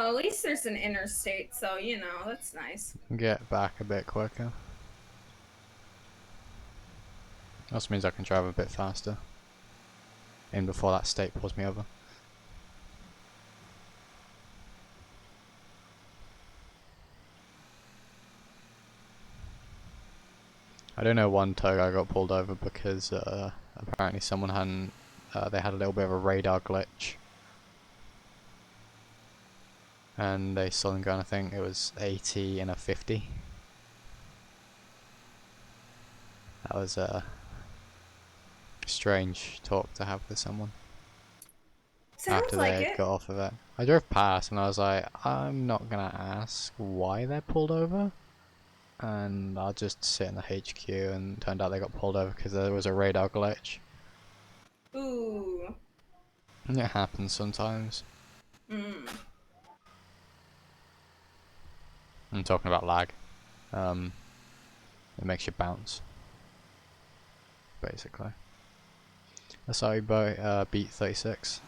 Well, at least there's an interstate, so you know that's nice. Get back a bit quicker. Also means I can drive a bit faster. In before that state pulls me over. I do know one tow guy got pulled over because apparently someone hadn't. They had a little bit of a radar glitch. And they saw them going, I think it was 80 and a 50. That was a strange talk to have with someone. Sounds After like they it. got off of it. I drove past and I was like, I'm not gonna ask why they're pulled over. And I'll just sit in the HQ, and turned out they got pulled over because there was a radar glitch. Ooh. And it happens sometimes. Mm. I'm talking about lag. It makes you bounce. Basically. Sorry, beat 36.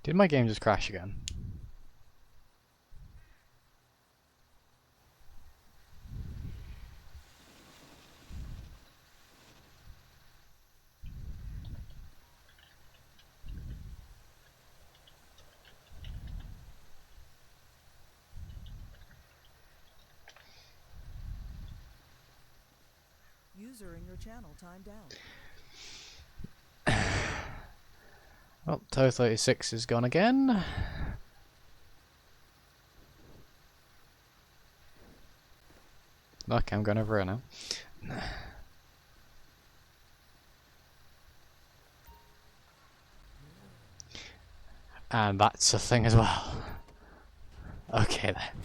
Did my game just crash again? User in your channel timed out. Well, Toe 36 is gone again. Okay, I'm going over here now. And that's a thing as well. Okay then.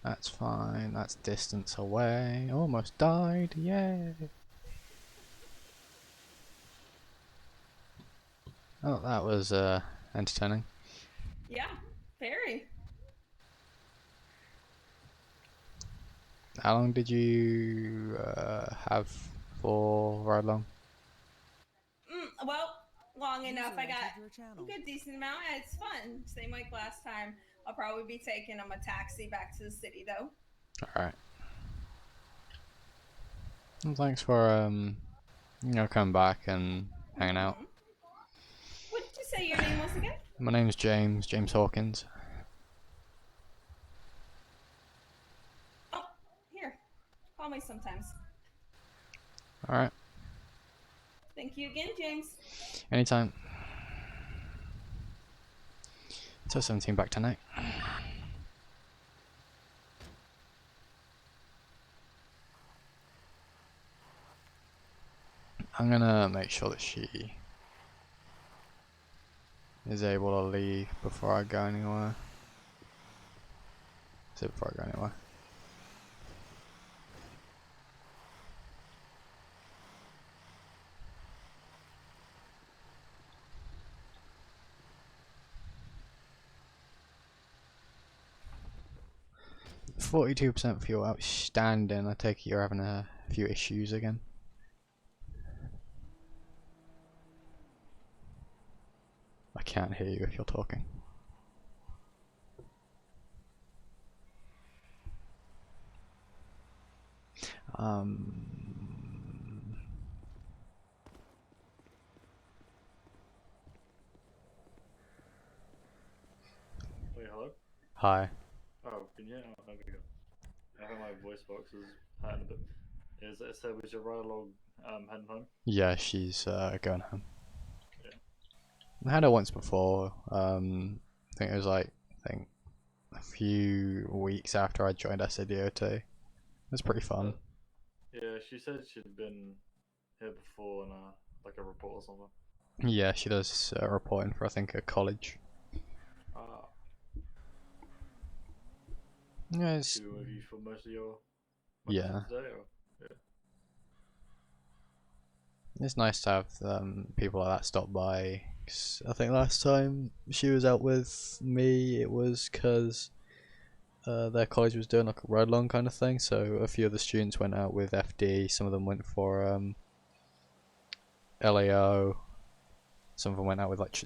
That's fine, that's distance away. Almost died, yay! Oh, that was entertaining. Yeah, very. How long did you have for ride long? Well, long enough. I User got entered your channel. a good decent amount. It's fun. Same like last time. I'll probably be taking a taxi back to the city though. Alright. Well, thanks for coming back and hanging out. What did you say your name was again? My name's James Hawkins. Oh, here. Call me sometimes. Alright, Thank you again, James. anytime. So 17 back tonight. I'm gonna make sure that she is able to leave before I go anywhere. Before I go anywhere. %, fuel outstanding. I take it you're having a few issues again. I can't hear you if you're talking. Wait, hello? Hi. Oh, can you? Oh, there we go. I think my voice box is hurting a bit. So was your ride log heading home? Yeah, she's going home. Yeah. I had her once before. I think it was like a few weeks after I joined SADOT. It was pretty fun. Yeah, she said she'd been here before on like a report or something. Yeah, she does reporting for I think a college. Yeah, it's, She with you for most of your yeah. today, or? Yeah. It's nice to have people like that stop by. 'Cause I think last time she was out with me, it was because their college was doing like a ride along kind of thing. So a few of the students went out with FD. Some of them went for LAO. Some of them went out with like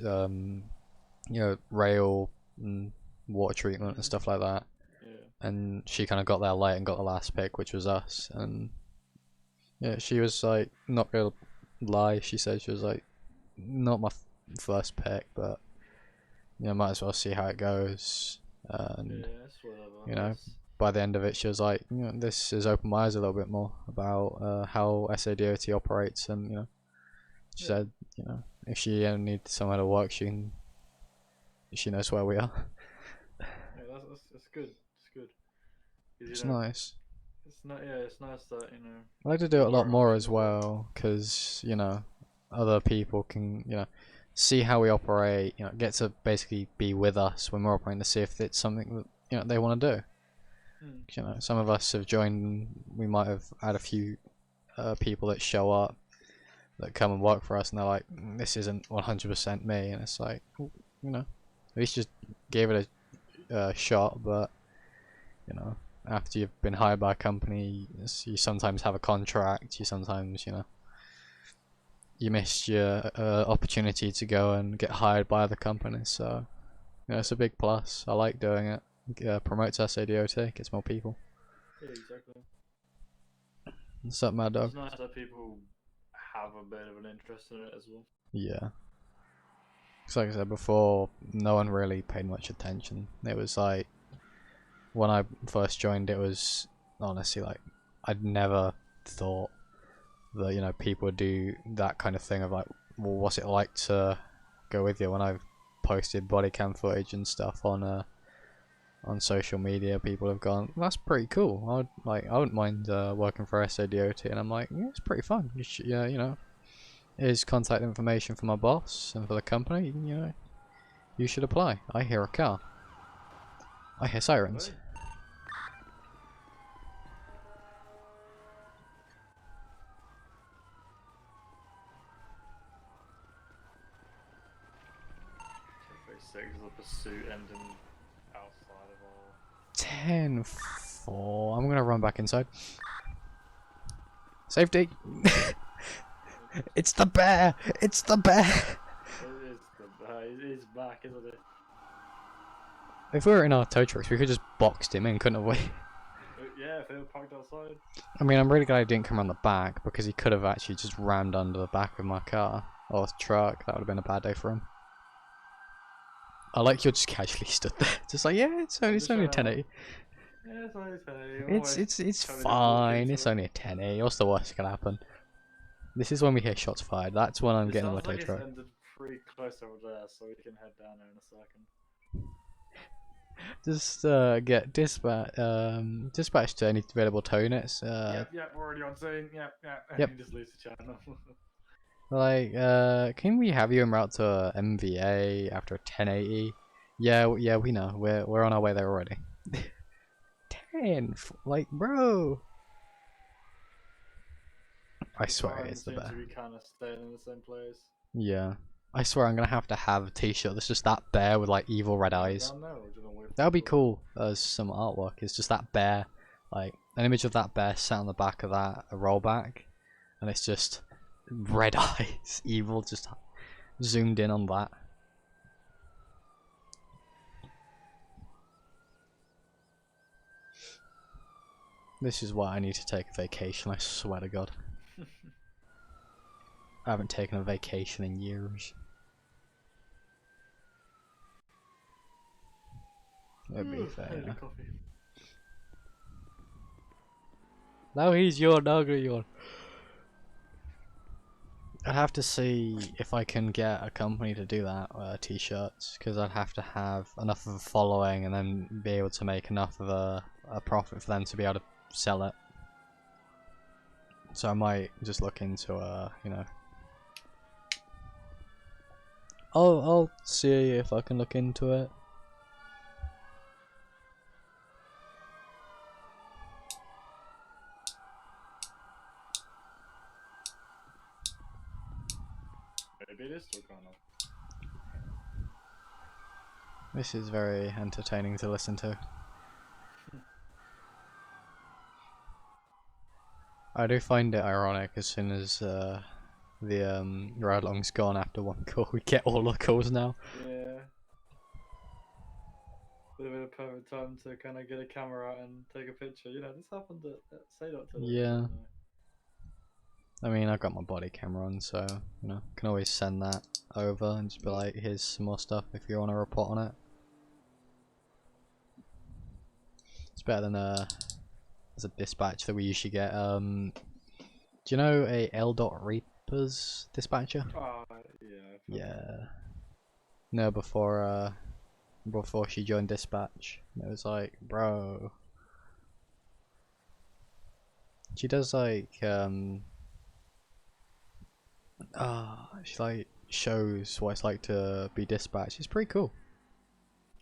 rail and water treatment and stuff like that. Yeah. And she kind of got there late and got the last pick, which was us. And yeah, she was like, not gonna lie, she said she was like, not my first pick, but you know, might as well see how it goes. And Yeah, it's whatever. you know, by the end of it, she was like, you know, this has opened my eyes a little bit more about how SADOT operates, and you know, she said, you know, if she ever needs somewhere to work, she knows where we are. Yeah, that's good. It's good. 'Cause, It's you know, nice. It's nice that, you know. I like to do it a lot more more options as are there. well, because you know, other people can, you know, see how we operate, you know, get to basically be with us when we're operating to see if it's something that, you know, they want to do. You know, some of us have joined, we might have had a few people that show up that come and work for us, and they're like, this isn't 100% me, and it's like, well, you know, at least just gave it a shot. But you know, after you've been hired by a company, you sometimes have a contract, you sometimes, you know, you missed your opportunity to go and get hired by other companies. So you know, it's a big plus. I like doing it. Promotes SADOT, gets more people. Yeah, exactly. What's up, Mad Dog? It's nice that people have a bit of an interest in it as well. Yeah. Cause like I said before, no one really paid much attention. It was like, when I first joined, it was honestly like, I'd never thought that, you know, people would do that kind of thing of like, well, what's it like to go with you? When I've posted body cam footage and stuff on social media, people have gone, well, that's pretty cool. I wouldn't mind working for SADOT, and I'm like, yeah, it's pretty fun. You should, yeah, you know, here's contact information for my boss and for the company. You know, you should apply. I hear a car. I hear sirens. Six is a pursuit ending outside of our. 10-4. I'm gonna run back inside. Safety. It's the bear. It's the bear. It is it is back, isn't it? If we were in our tow trucks, we could just boxed him in, couldn't we? Yeah, if they were parked outside. I mean, I'm really glad I didn't come around the back, because he could have actually just rammed under the back of my car or truck. That would have been a bad day for him. I like you're just casually stood there, just like, yeah, it's only a 1080. Yeah, it's only a 1080. It's fine. It's only a 1080. What's the worst that can happen? This is when we hear shots fired. That's when I'm getting on the tow truck. It's ended pretty close over there, so we can head down there in a second. Just get dispatched to any available tow units. Yep, we're already on scene. Yep. Yep. You just lose the channel. Like, can we have you en route to a MVA after a 1080? Yeah, we know. We're on our way there already. 10, like, bro. I swear it's the bear. We kind of staying in the same place. Yeah, I swear I'm gonna have to have a T-shirt that's just that bear with like evil red eyes. Down there, or do you wanna wait for That would be the- cool as some artwork. It's just that bear, like an image of that bear sat on the back of that a rollback, and it's just red eyes, evil, just zoomed in on that. This is why I need to take a vacation, I swear to God. I haven't taken a vacation in years. That'd be fair. Now he's your dog or your. I'd have to see if I can get a company to do that, t-shirts, because I'd have to have enough of a following and then be able to make enough of a profit for them to be able to sell it. So I might just look into, you know... I'll see if I can look into it. Maybe it is still going on. This is very entertaining to listen to. I do find it ironic as soon as the ride along's gone after one call, we get all the calls now. Yeah. Would have been a perfect time to kind of get a camera out and take a picture. You know, this happened at Say.to. Yeah. I mean, I've got my body camera on, so, you know, can always send that over and just be like, here's some more stuff if you want to report on it. It's better than there's a dispatch that we usually get. Do you know a L. Reapers dispatcher? Oh, yeah. Yeah. No, before she joined dispatch, it was like, bro. She does like she like shows what it's like to be dispatched. It's pretty cool.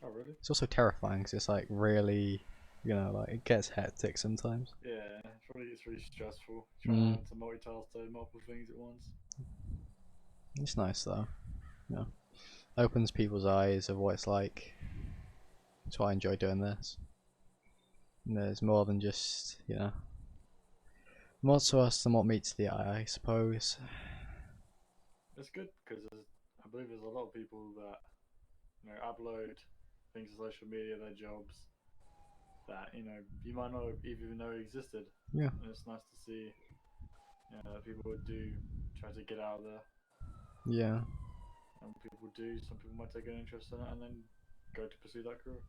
Oh, really? It's also terrifying because it's like really, you know, like it gets hectic sometimes. Yeah, it's really stressful trying to multitask multiple things at once. It's nice though, you know, opens people's eyes of what it's like. That's why I enjoy doing this. And there's more than just, you know, more to us than what meets the eye, I suppose. It's good because I believe there's a lot of people that, you know, upload things to social media, their jobs, that, you know, you might not even know existed. Yeah. And it's nice to see, you know, that people do try to get out of there. Yeah. And people do, some people might take an interest in it and then go to pursue that career.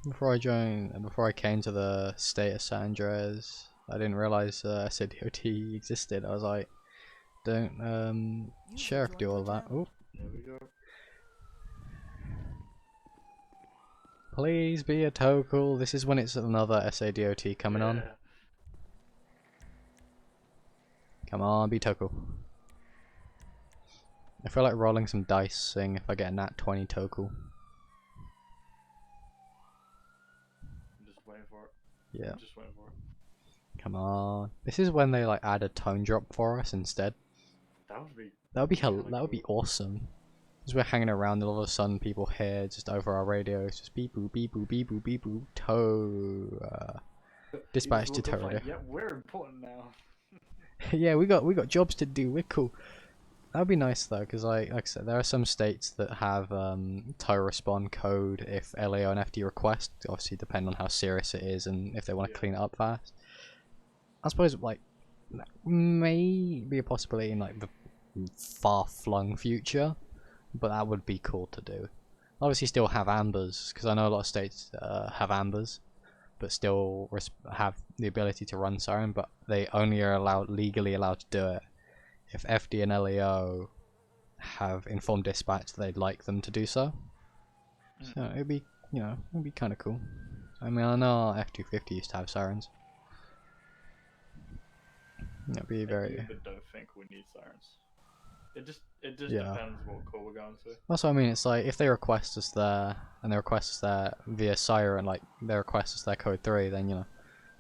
Before I came to the state of San Andreas, I didn't realize SADOT existed. I was like, don't sheriff do all that. Oh. There we go. Please be a tow call. This is when it's another SADOT coming on. Come on, be tow call. I feel like rolling some dice, seeing if I get a nat 20 tow call. I'm just waiting for it. Yeah. I'm just waiting for it. Come on. This is when they like add a tone drop for us instead. That would be awesome. As we're hanging around, all of a sudden people hear just over our radios, just beep boop beep boop beep boop beep boop tow. Dispatch to tow radio. Yeah, we're important now. Yeah, we got jobs to do. We're cool. That would be nice though, because like I said, there are some states that have tow respond code if LAO and FD request. Obviously, depending on how serious it is and if they want to clean it up fast. I suppose like that may be a possibility in like the far-flung future, but that would be cool to do. Obviously, still have ambers because I know a lot of states have ambers, but still have the ability to run siren. But they only are legally allowed to do it if FD and LEO have informed dispatch that they'd like them to do so. So it'd be, you know, it'd be kind of cool. I mean, I know F-250 used to have sirens. It'd be very. But don't think we need sirens. It just Yeah. depends what call we're going to. That's what I mean. It's like if they request us there and they request us there via siren, like they request us there code 3, then you know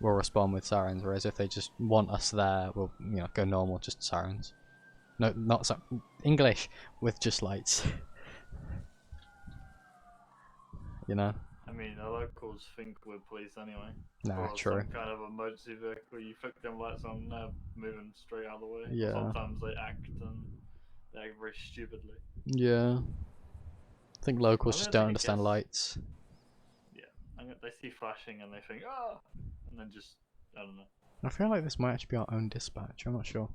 we'll respond with sirens. Whereas if they just want us there, we'll go normal, just sirens. No, not English with just lights. You know. I mean, the locals think we're police anyway. Nah, or true. Some kind of emergency vehicle. You flick them lights on, they're moving straight out of the way. Yeah. Sometimes they act and they act very stupidly. Yeah. I think locals I just mean, I don't think understand lights. Yeah, and they see flashing and they think, ah, and then just I don't know. I feel like this might actually be our own dispatch. I'm not sure.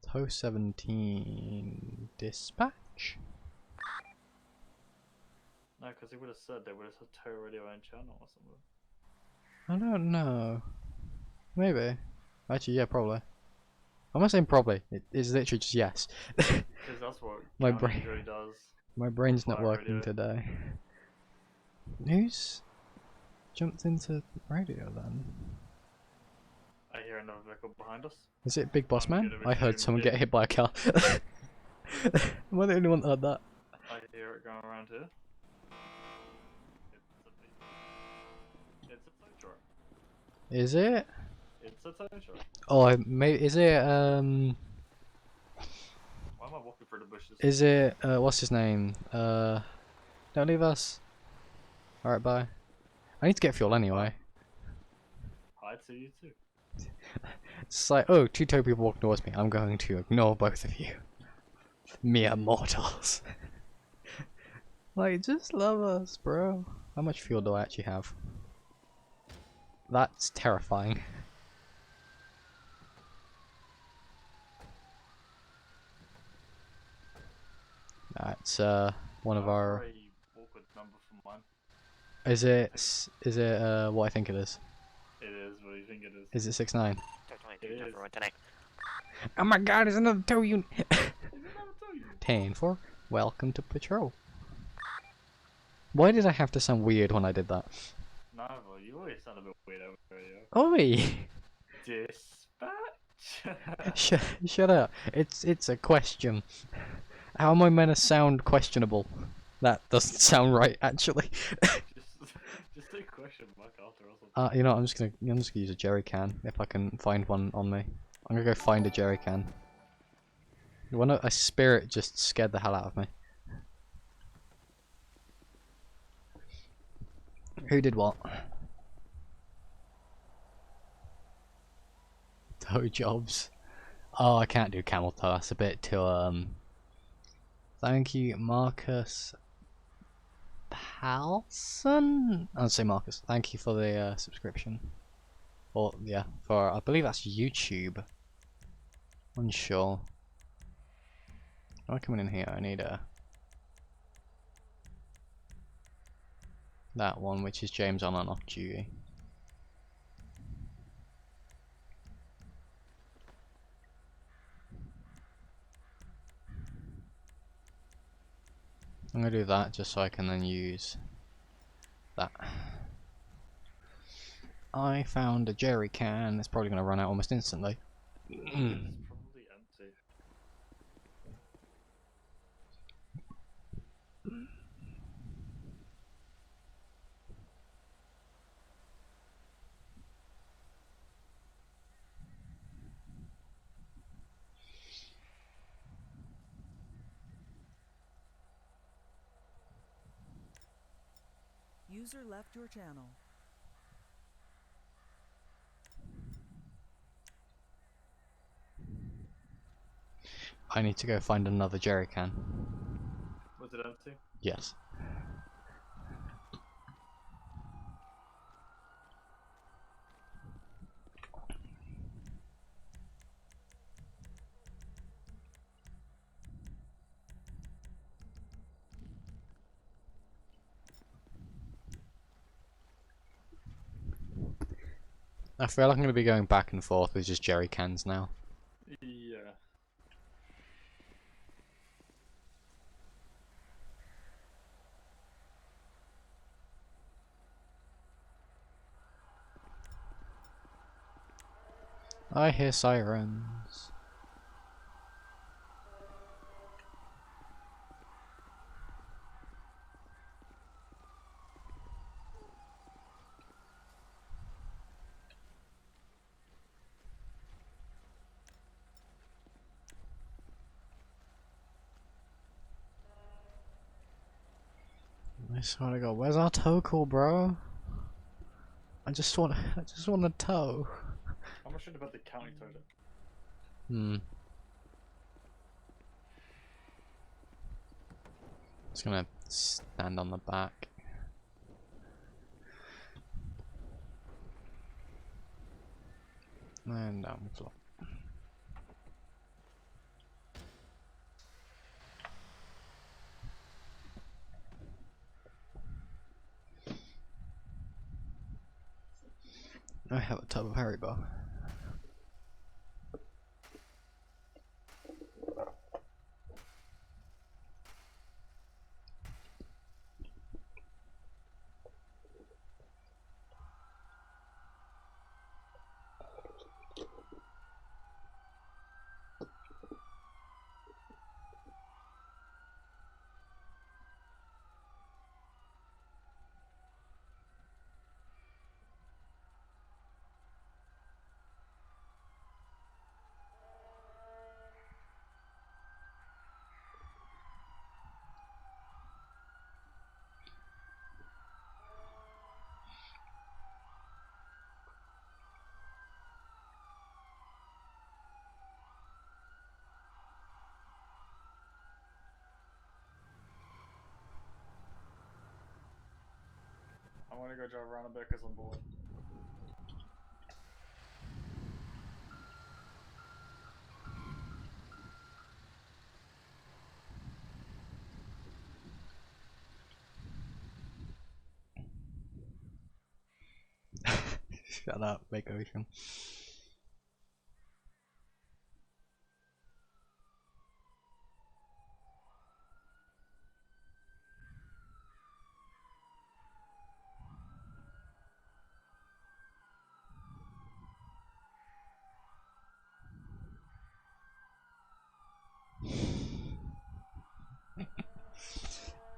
Tow 17 dispatch. No, because they would have said they would have said tow radio and channel or something. I don't know. Maybe. Actually, yeah, probably. I'm not saying probably. It is literally just yes. Because that's what My County brain- usually does. My brain's not Fire working radio. today. Who's jumped into radio then? I hear another vehicle behind us. Is it Big Boss I'm Man? gonna I heard assume someone it- get hit by a car. Am I the only one that heard that? I hear it going around here. It's a tow truck. Is it? It's a tow truck. Oh, is it Why am I walking through the bushes? Is it what's his name? Don't leave us. Alright, bye. I need to get fuel anyway. Hi to you too. It's like, oh, two tow people walking towards me. I'm going to ignore both of you. Mere mortals. Like, just love us, bro. How much fuel do I actually have? That's terrifying. That's one of our. Very awkward number for mine. Is it what I think it is? It is. What do you think it is? Is it 6'9"? It is. Oh my god, there's another tow unit! 10-4, welcome to patrol. Why did I have to sound weird when I did that? No, well, you always sound a bit weird over here. Oi! Dispatch. Shut up. It's a question. How am I meant to sound questionable? That doesn't sound right, actually. Just say question mark after or something. You know, I'm just gonna use a jerry can if I can find one on me. I'm gonna go find a jerry can. A spirit just scared the hell out of me. Who did what? Tow jobs. Oh, I can't do camel toe. That's a bit too Thank you, Marcus Palson. I'll say Marcus. Thank you for the subscription. Or yeah, for I believe that's YouTube. Unsure. Am I coming in here? I need that one, which is James on and off duty. I'm gonna do that just so I can then use that. I found a jerry can. It's probably gonna run out almost instantly. It's probably empty. User left your channel. I need to go find another jerry can. Was it empty? Yes. I feel like I'm going to be going back and forth with just jerry cans now. Yeah. I hear sirens. I swear to God, where's our tow call, bro? I just want a tow. How much about the county total? Just gonna stand on the back. And down the floor. I have a tub of Haribo. want to go drive around a bit because I'm bored. Shut up, Big Ocean.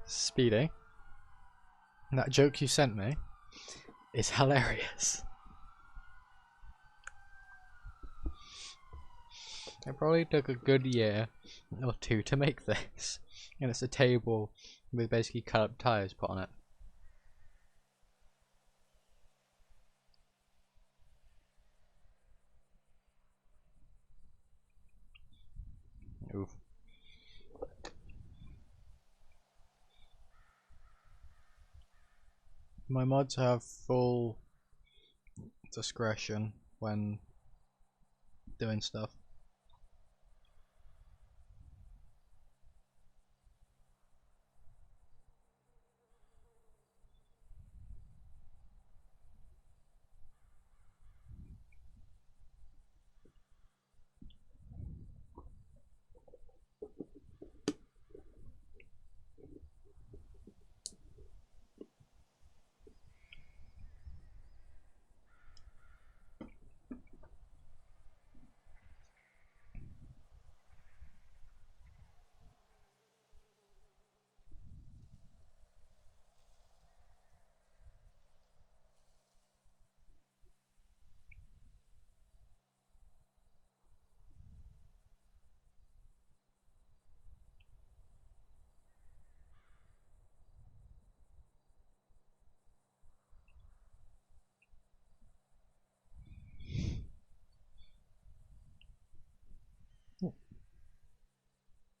Speedy, that joke you sent me is hilarious. It probably took a good year or two to make this, and it's a table with basically cut up tires put on it. Oof. My mods have full discretion when doing stuff.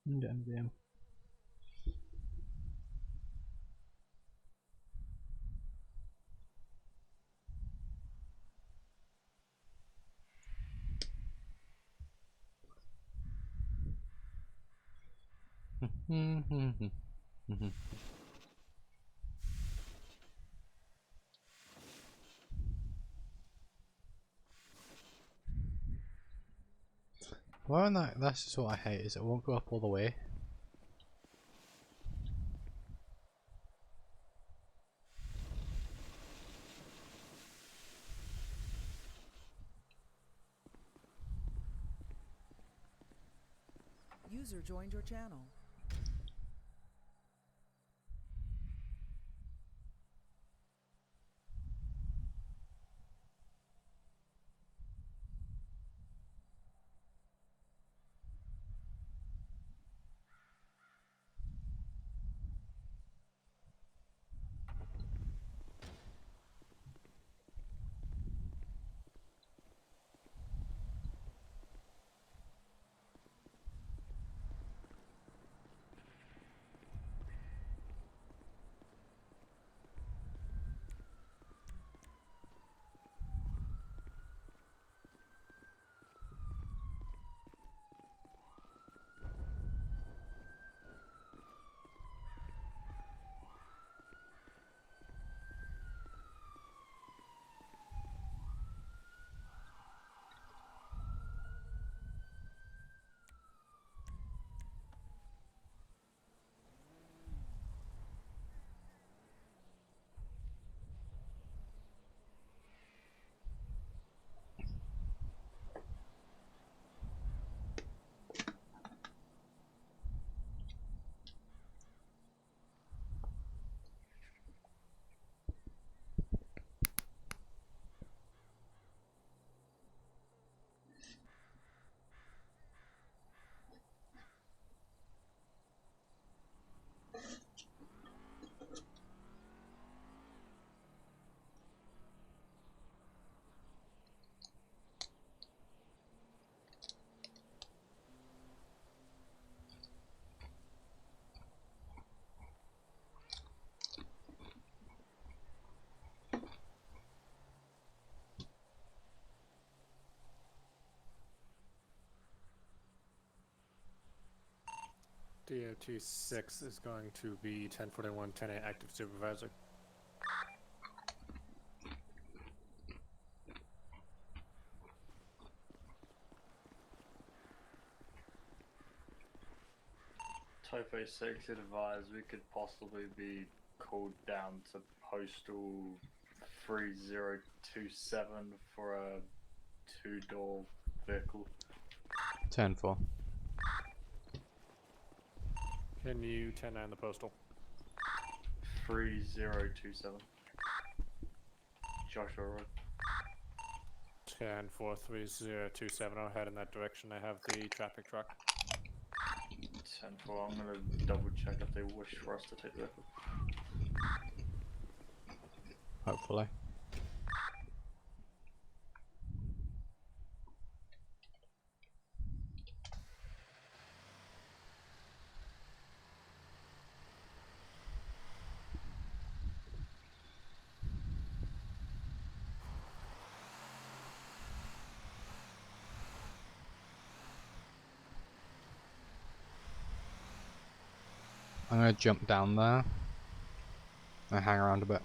Damn. Well, that's just what I hate, is it won't go up all the way. User joined your channel. DOT 6 is going to be 1041 10A active supervisor. Typo 6 advised we could possibly be called down to postal 3027 for a 2-door vehicle. 10-4. Can you 10-9 the postal? 3027. Joshua Road. 10-4-3027. I'll head in that direction. I have the traffic truck. 10-4. I'm gonna double check if they wish for us to take the vehicle. Hopefully. I'm gonna jump down there and hang around a bit.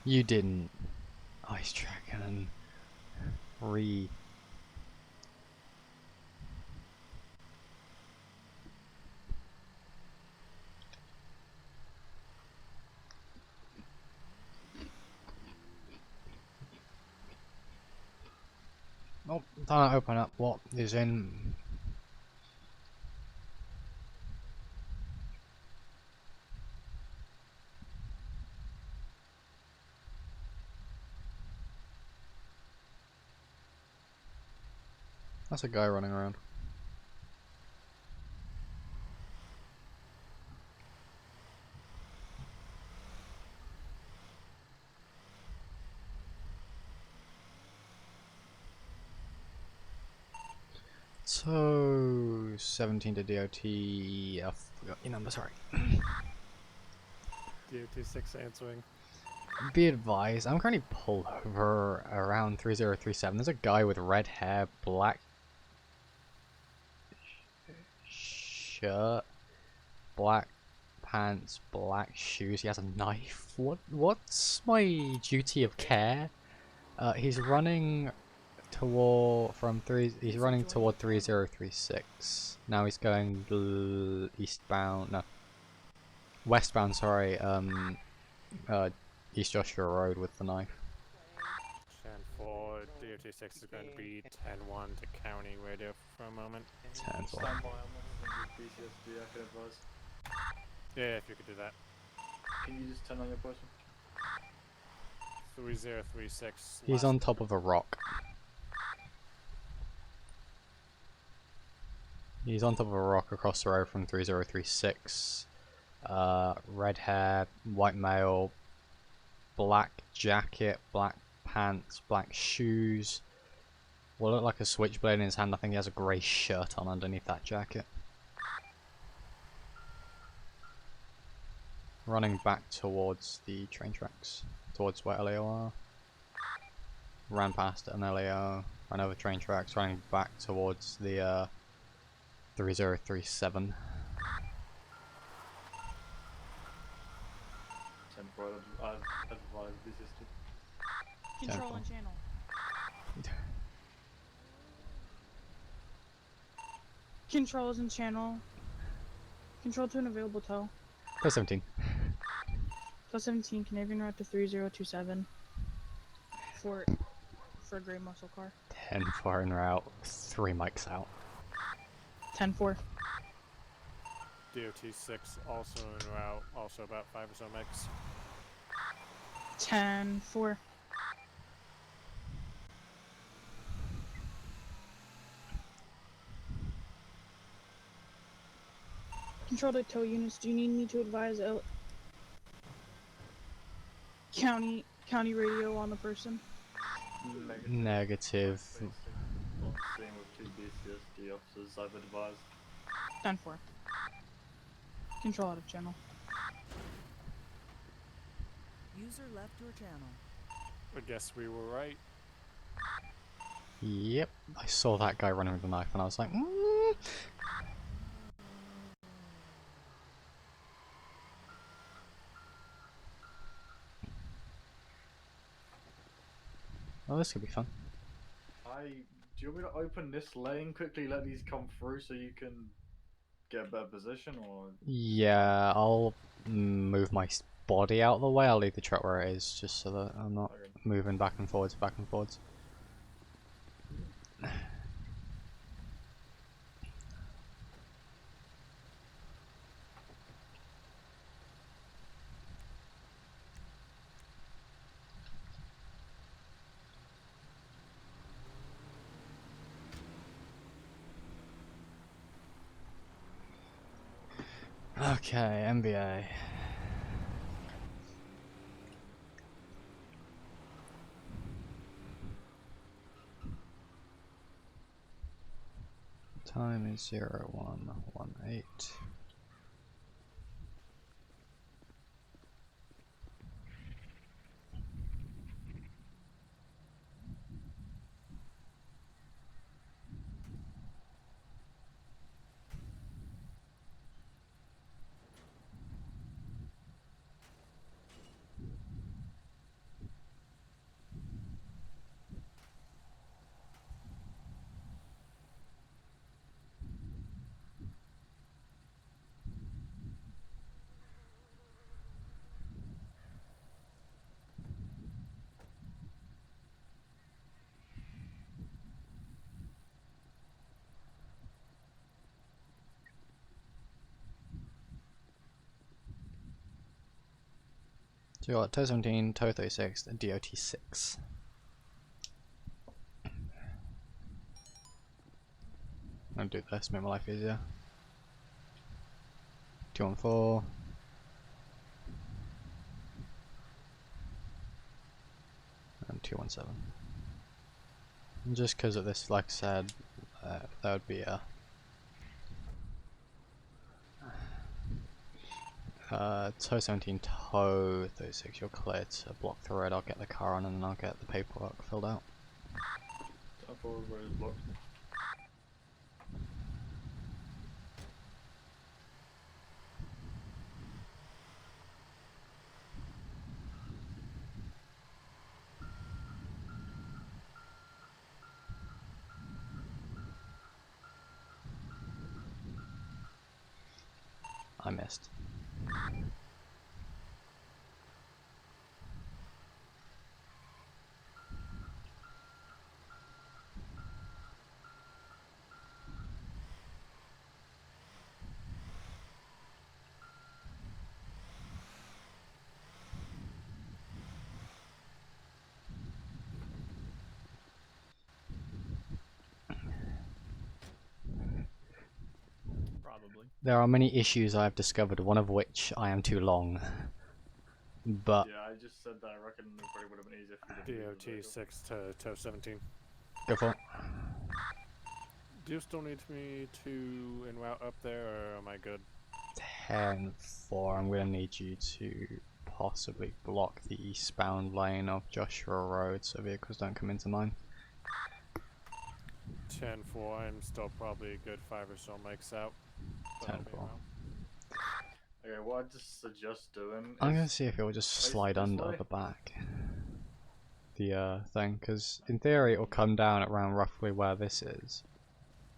You didn't ice dragon re. Oh, don't open up what is in. That's a guy running around. So 17 to DOT. I forgot your number. Sorry. DOT 6 answering. Be advised, I'm currently pulled over around 3037. There's a guy with red hair, black shirt, black pants, black shoes. He has a knife. What's my duty of care? He's running toward he's running toward 3036. Now he's going eastbound. No, westbound. Sorry. East Joshua Road with the knife. 10-4. DOT 6 is going to be 10-1 to county radio for a moment. 10-4. Stand by, I'm on PCSD, I can advise. Yeah, if you could do that. Can you just turn on your person? 3036. He's on top of a rock. He's on top of a rock across the road from 3036. Red hair, white male, black jacket, black pants, black shoes. Will look like a switchblade in his hand. I think he has a grey shirt on underneath that jacket. Running back towards the train tracks, towards where LAO are. Ran past an LAO, ran over train tracks, running back towards the 3037. 10-4, I've advised PCSD. Control and channel. Controls and channel. Control to an available tow. Plus 17. Plus 17, Canadian route to 3027. For a gray muscle car. 10-4 en route, 3 mics out. 10-4. DOT 6 also en route, also about 5 or so mechs. 10-4. Control to tow units. Do you need me to advise county radio on the person? Negative. On scene with 2 BCSD officers, I've advised. 10-4. Control out of channel. User left your channel. I guess we were right. Yep, I saw that guy running with a knife and I was like, Well, this could be fun. Do you want me to open this lane quickly, let these come through so you can get a better position, or? Yeah, I'll move my body out of the way. I'll leave the truck where it is, just so that I'm not moving back and forwards, back and forwards. Okay, MBA. Time is 0118. So you got TOW 17, TOW 36, and DOT 6. I'll do this, make my life easier. 214. And 217. And just because of this, like I said, that would be a TOW 17, TOW 36, you're clear to block the road. I'll get the car on and then I'll get the paperwork filled out. Forward road is blocked. I missed. Probably. There are many issues I have discovered, one of which I am too long. But Yeah, I just said that I reckon it probably would have been easier if you didn't. DOT 6 to TOW 17. go for it. Do you still need me to en route up there, or am I good? 10-4, I'm going to need you to possibly block the eastbound lane of Joshua Road so vehicles don't come into mine. 10-4, I'm still probably a good 5 or so mics out. 10-4. Okay, what I just suggest doing I'm is going to see if it will just face slide this under way. the back. The thing, because in theory it will come down at around roughly where this is.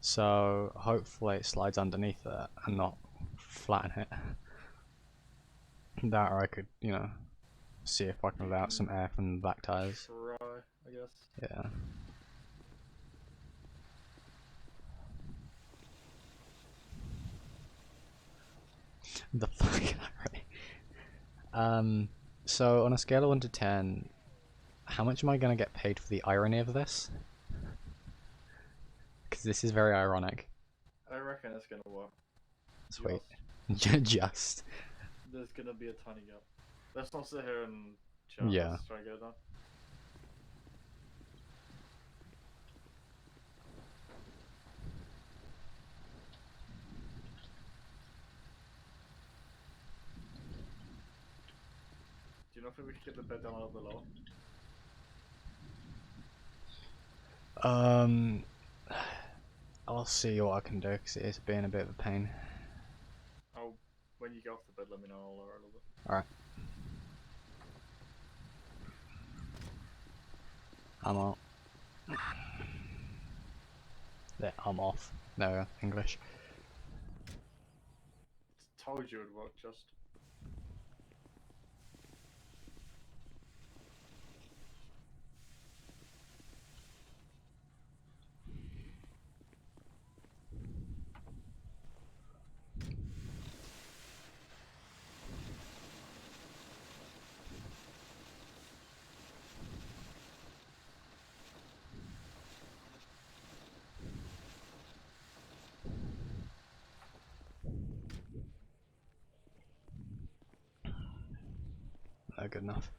So hopefully it slides underneath it and not flatten it. That, or I could, you know, see if I can let out some air from the back tires. Try, I guess. Yeah. The fuck, right? So on a scale of 1 to 10, how much am I gonna get paid for the irony of this? Because this is very ironic. I reckon it's gonna work. Sweet. Just. There's gonna be a tiny gap. Let's not sit here and chat. Yeah. Let's try and get it done. Do you not think we should get the bed down a little bit lower? I'll see what I can do because it is being a bit of a pain. Oh, when you get off the bed, let me know. I'll lower it a little bit. Alright. I'm out. Yeah, I'm off. No, English. Told you it would work, just. No, good enough.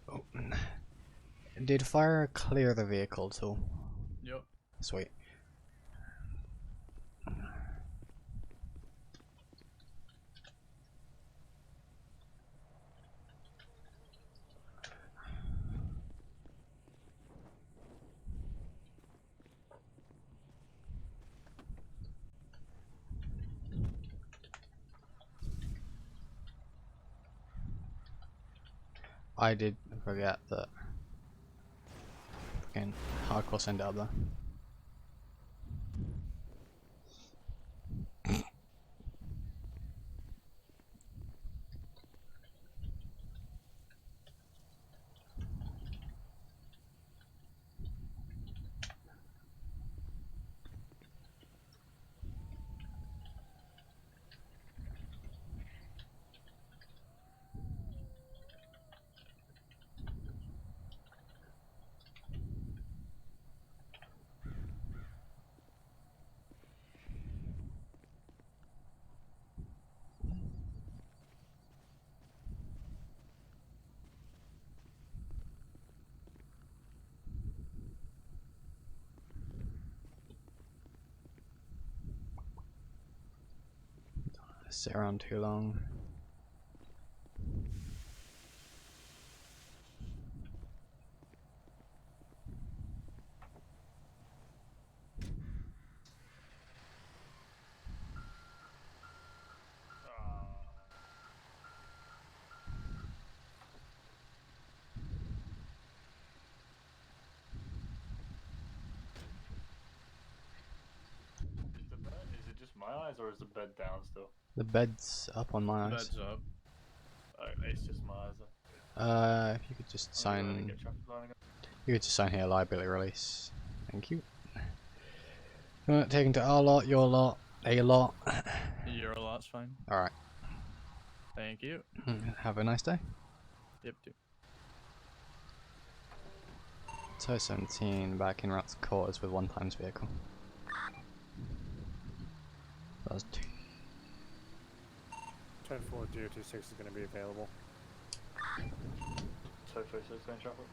Oh. Did fire clear the vehicle too? Yep. Sweet. I did forget that. Fucking hardcore send it up there. Sit around too long. Is it just my eyes, or is the bed down still? The bed's up on my eyes. Bed's up. It's just my eyes though. If you could just I'm gonna sign. get traffic lining up. You could just sign here, liability release. Thank you. Taken to our lot, your lot, a lot. Your lot's fine. Alright. Thank you. Have a nice day. Yep, too. So 17 back in route to quarters with 1 times vehicle. That was 2. 10-4 DO26 is going to be available. So 36 going traffic.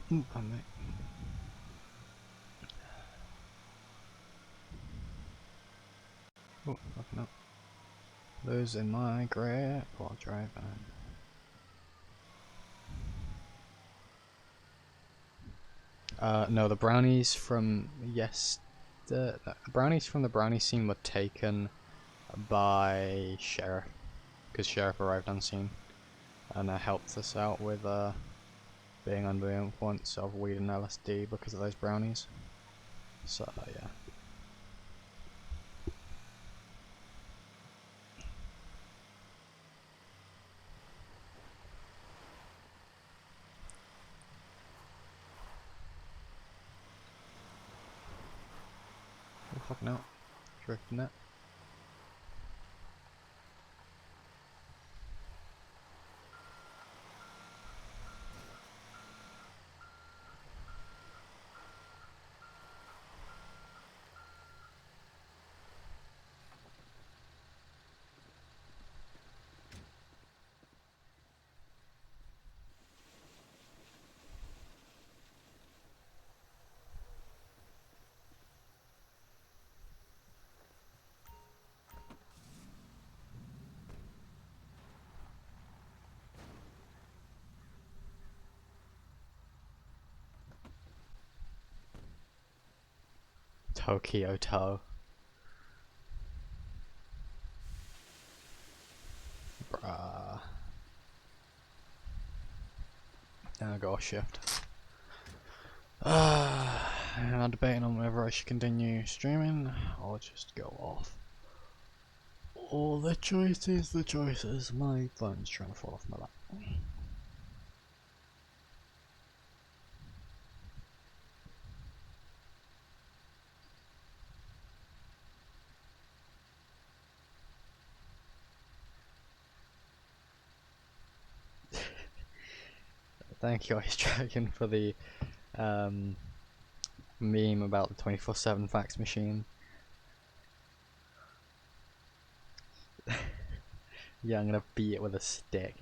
Pardon me. Oh, fucking up. Losing my grip while driving. No, the brownies from the brownies from the brownie scene were taken by Sheriff, because Sheriff arrived on scene and helped us out with being under the influence of weed and LSD because of those brownies. So yeah. Oh fucking hell. Drifting it. Tokyo Toe. Bruh. Then I got a shift. I'm debating on whether I should continue streaming or just go off. All the choices. My phone's trying to fall off my lap. Thank you, Ice Dragon, for the meme about the 24/7 fax machine. Yeah, I'm gonna beat it with a stick.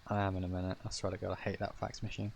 I am in a minute. I swear to God, I hate that fax machine.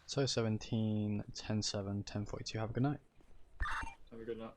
So 17, 10-7, 10-42. Have a good night. Have a good night.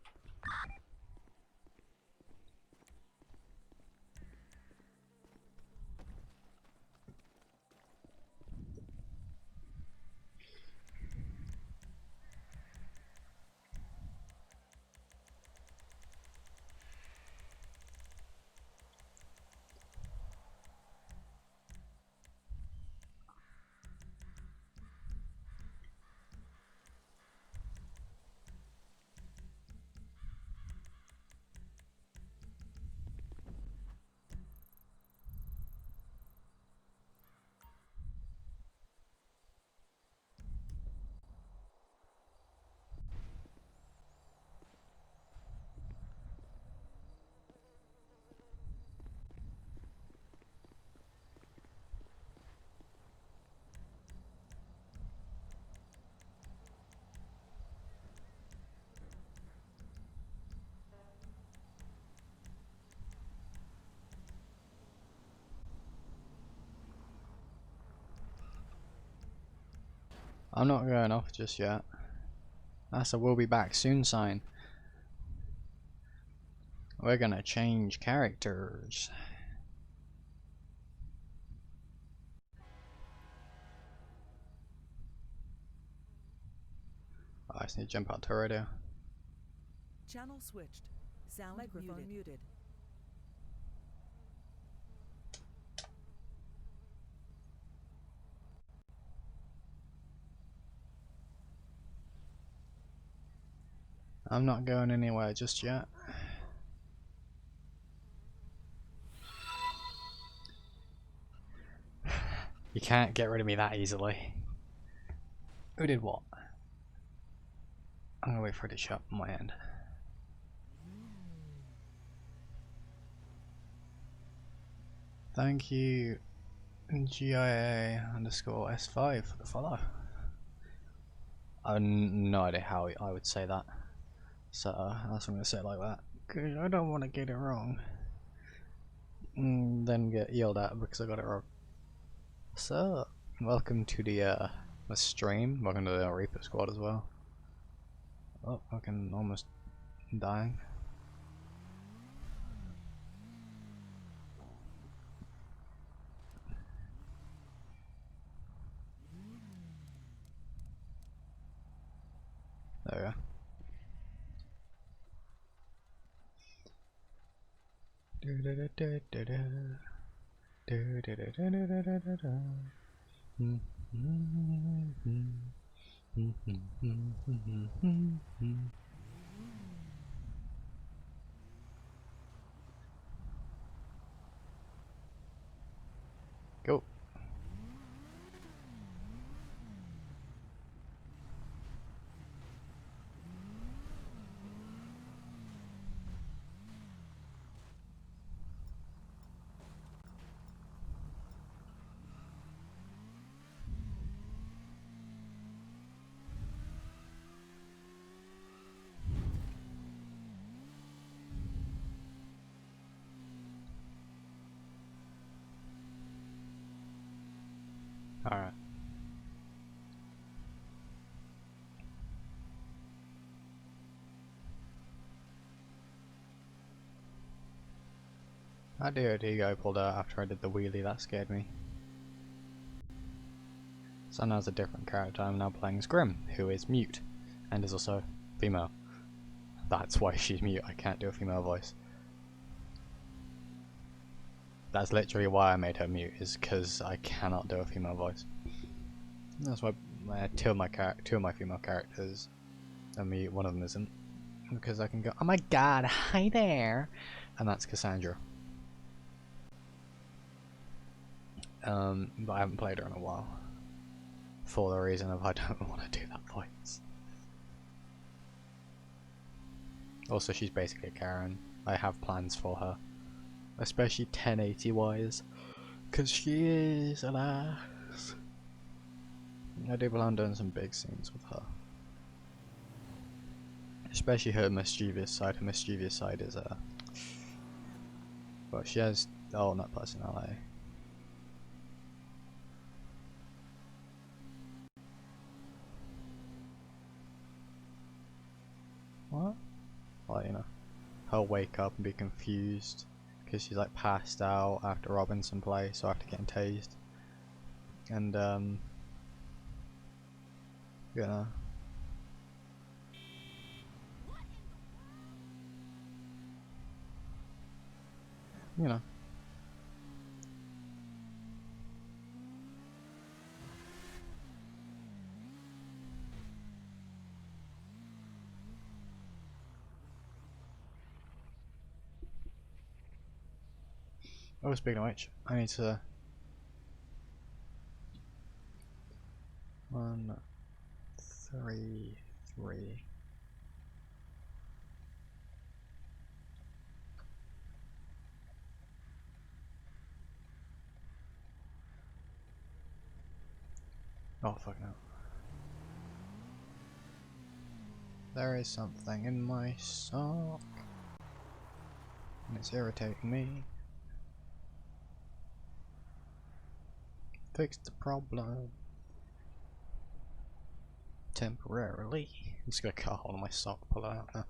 I'm not going off just yet. That's a "we'll be back soon" sign. We're gonna change characters. Oh, I just need to jump out to radio. Channel switched. Sound microphone muted. I'm not going anywhere just yet. You can't get rid of me that easily. Who did what? I'm gonna wait for it to shut on my end. Thank you, GIA_S5 for the follow. I have no idea how I would say that, so that's why I'm gonna say it like that. Cause I don't want to get it wrong, then get yelled at because I got it wrong. So, welcome to the stream. Welcome to the Reaper Squad as well. Oh, fucking almost dying. There we go. Go. Alright. That DOD guy pulled out after I did the wheelie, that scared me. So now it's a different character. I'm now playing as Grim, who is mute, and is also female. That's why she's mute, I can't do a female voice. That's literally why I made her mute, is because I cannot do a female voice. That's why two of my female characters are mute, one of them isn't. Because I can go, oh my god, hi there! And that's Cassandra. But I haven't played her in a while. For the reason of I don't want to do that voice. Also, she's basically a Karen. I have plans for her. Especially 1080 wise. Because she is an ass. I do plan on doing some big scenes with her. Especially her mischievous side. Her mischievous side is but she has not personality. What? Well, you know, her wake up and be confused because she's like passed out after Robinson play, so after getting tased, and you know. You know. Oh, speaking of which, I need to 1, 3, 3. Oh fuck no. There is something in my sock and it's irritating me. Fix the problem temporarily. I'm just gonna cut a hole in my sock, pull it out now.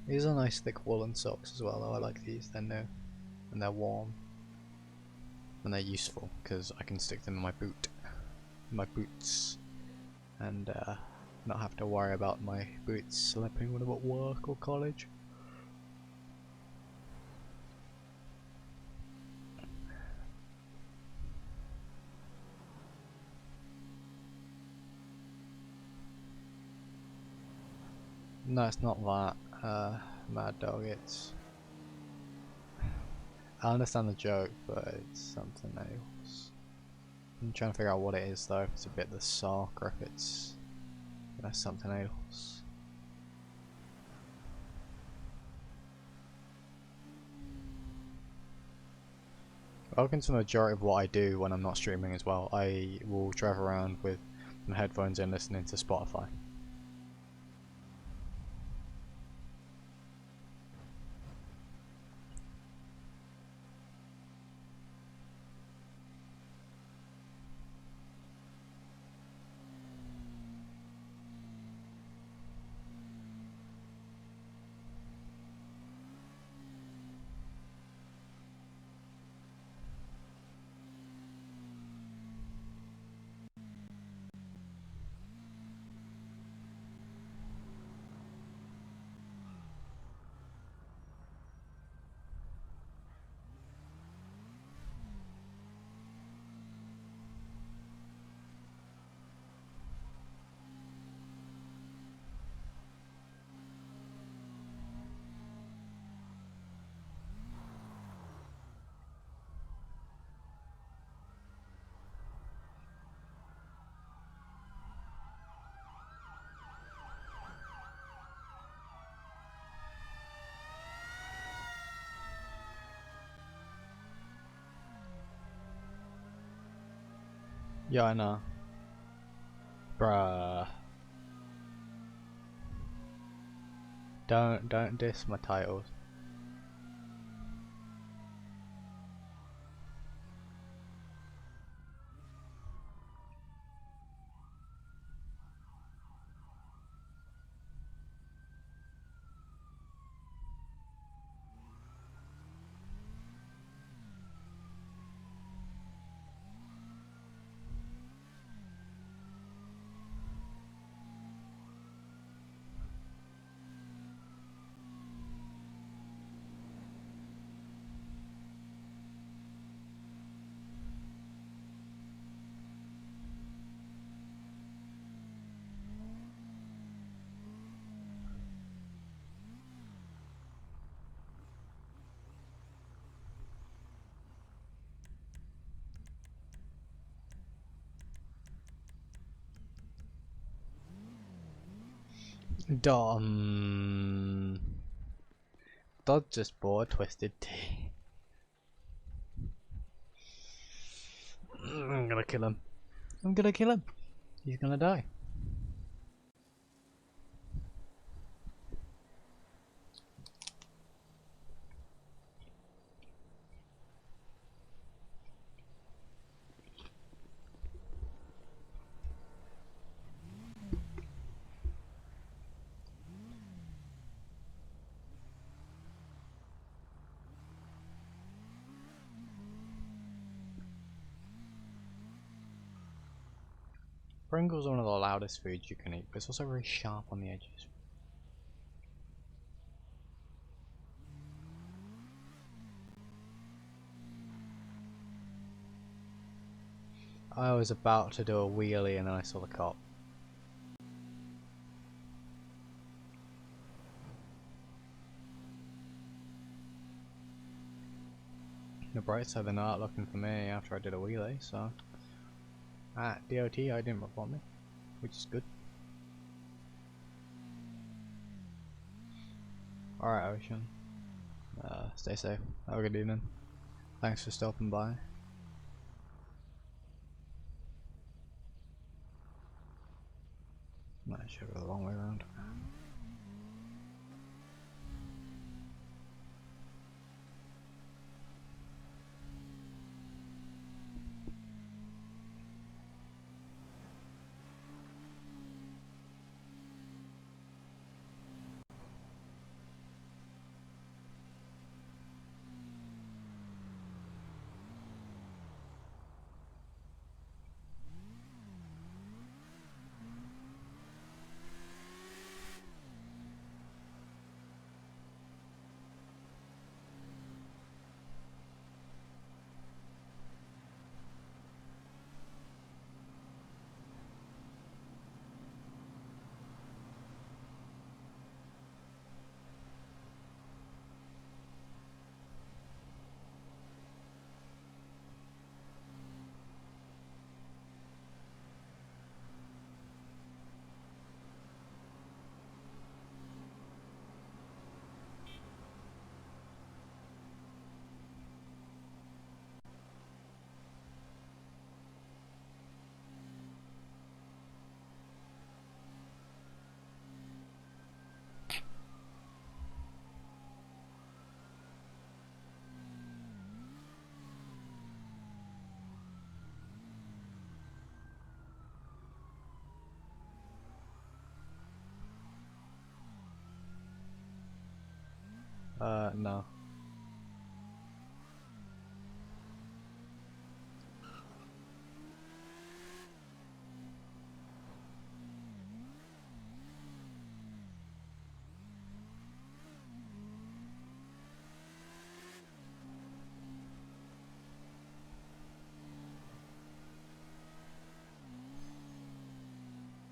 These are nice thick woolen socks as well, though. I like these, they're new and they're warm and they're useful because I can stick them in my boots and not have to worry about my boots slipping when I'm at work or college. No, it's not that, Mad Dog, it's... I understand the joke, but it's something else. I'm trying to figure out what it is though, if it's a bit of the sock or if it's something else. Welcome to the majority of what I do when I'm not streaming as well. I will drive around with my headphones in listening to Spotify. Yeah, I know. Bruh. Don't diss my titles. Dodd just bought a Twisted Tea. I'm gonna kill him. I'm gonna kill him. He's gonna die. Pringles are one of the loudest foods you can eat, but it's also very sharp on the edges. I was about to do a wheelie and then I saw the cop. The bright side, they're not looking for me after I did a wheelie, so... At DOT, I didn't report me, which is good. Alright, Ocean. Stay safe. Have a good evening. Thanks for stopping by. I should go the wrong way around. No.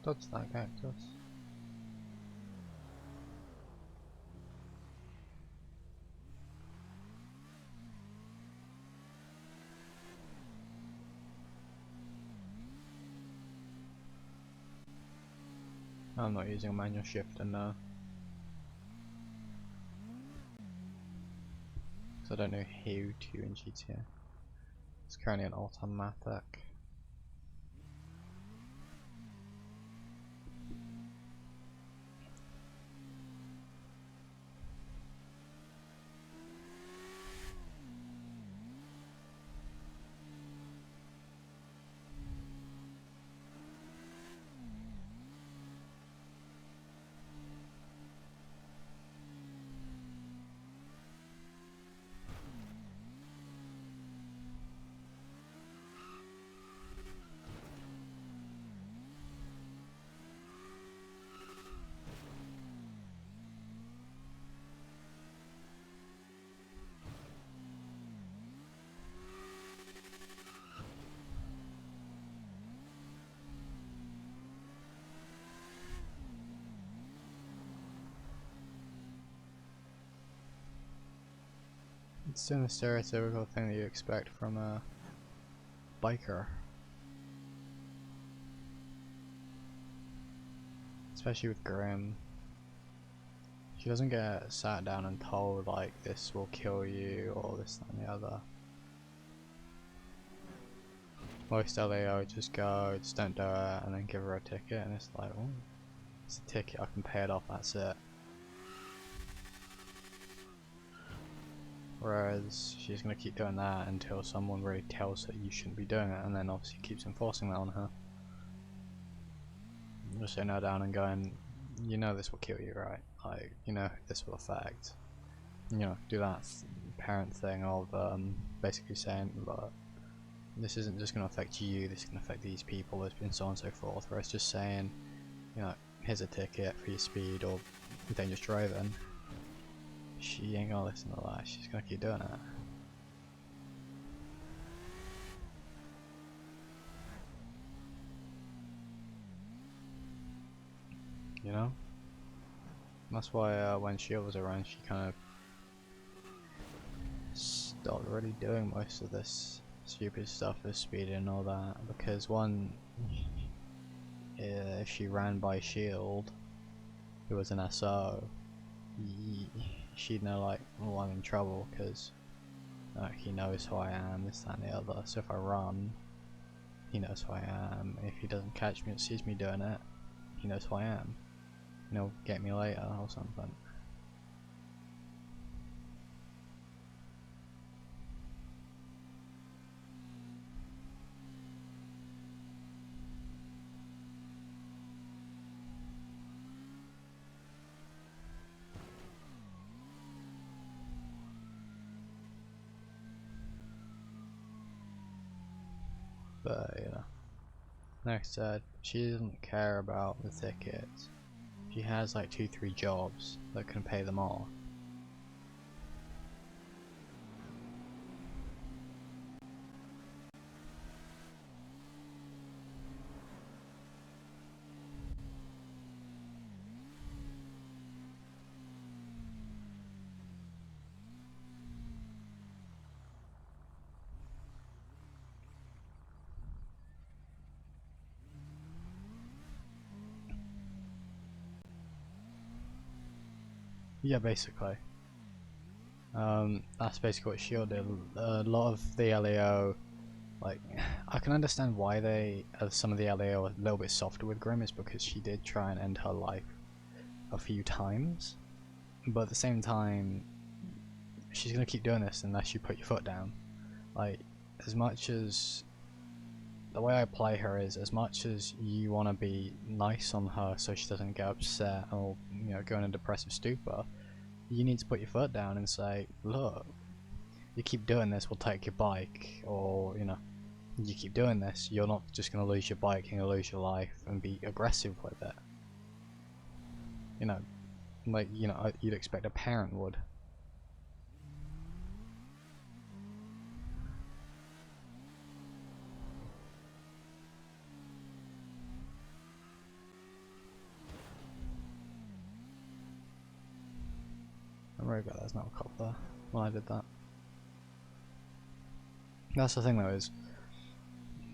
Dodge that cactus. I'm not using a manual shifter now. So I don't know how to in GTA. It's currently an automatic. It's doing the stereotypical thing that you expect from a biker. Especially with Grim. She doesn't get sat down and told like this will kill you or this that, and the other. Most LAO just go, just don't do it, and then give her a ticket, and it's like, oh, it's a ticket, I can pay it off, that's it. Whereas she's gonna keep doing that until someone really tells her you shouldn't be doing it, and then obviously keeps enforcing that on her. Just sitting her down and going, you know this will kill you, right? Like, you know this will affect. You know, do that parent thing of basically saying, look, this isn't just going to affect you, this is going to affect these people, and so on and so forth. Whereas just saying, you know, here's a ticket for your speed or dangerous driving, she ain't going to listen to that, she's going to keep doing it. You know? That's why when Shield was around, she kind of stopped really doing most of this stupid stuff with speeding and all that, because one, if she ran by Shield, who was an SO, she'd know like, oh, I'm in trouble because he knows who I am, this, that and the other, so if I run, he knows who I am. If he doesn't catch me and sees me doing it, he knows who I am. He'll get me later or something. But you know, like I said, she doesn't care about the tickets. She has like 2-3 jobs that can pay them all. Yeah, basically. That's basically what Shield did. A lot of the LAO, like, I can understand why they, some of the LAO are a little bit softer with Grim, is because she did try and end her life a few times, but at the same time, she's gonna keep doing this unless you put your foot down. Like, as much as, the way I play her is, as much as you want to be nice on her so she doesn't get upset or, you know, go in a depressive stupor, you need to put your foot down and say, look, you keep doing this, we'll take your bike, or, you know, you keep doing this, you're not just going to lose your bike, you're going to lose your life, and be aggressive with it. You know, like, you know, you'd expect a parent would. I'm very glad there's not a cop there when I did that. That's the thing though, is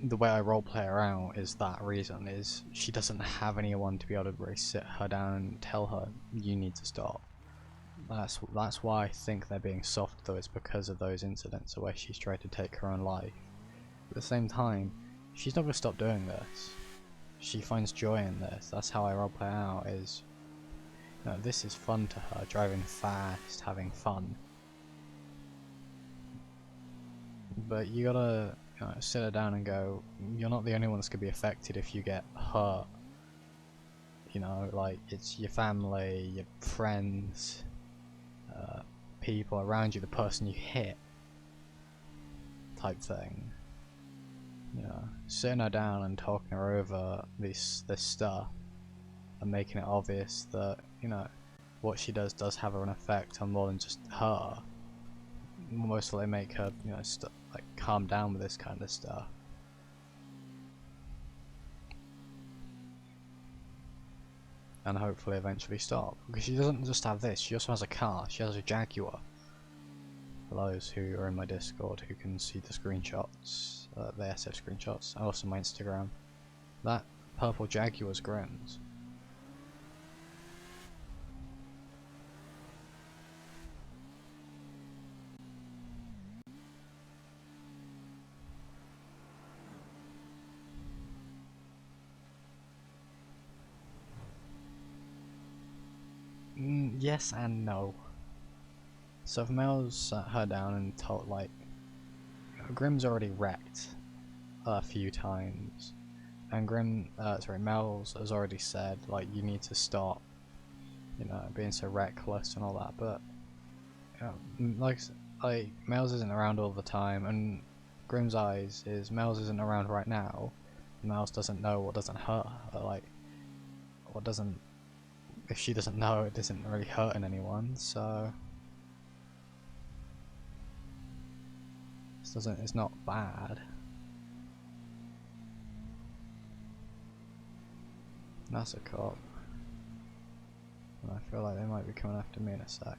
the way I roleplay her out is that reason, is she doesn't have anyone to be able to really sit her down and tell her, you need to stop. That's why I think they're being soft though, it's because of those incidents where she's tried to take her own life. At the same time, she's not going to stop doing this. She finds joy in this. That's how I roleplay out, is, you know, this is fun to her, driving fast, having fun. But you gotta, you know, sit her down and go, you're not the only one that's gonna be affected if you get hurt. You know, like, it's your family, your friends, people around you, the person you hit, type thing. You know, sitting her down and talking her over this stuff, and making it obvious that, you know, what she does have an effect on more than just her. Most likely make her, you know, like, calm down with this kind of stuff. And hopefully eventually stop. Because she doesn't just have this, she also has a car, she has a Jaguar. For those who are in my Discord who can see the screenshots, the SF screenshots, and also my Instagram. That purple Jaguar's Grimm's. Yes and no. So if Mel's sat her down and told, like, Grimm's already wrecked a few times, and Mel's has already said, like, you need to stop, you know, being so reckless and all that. But, you know, like Mel's isn't around all the time, and Grimm's eyes is Mel's isn't around right now. Mel's doesn't know what doesn't hurt her, like, what doesn't. If she doesn't know, it isn't really hurting anyone, so it's not bad. That's a cop. And I feel like they might be coming after me in a sec.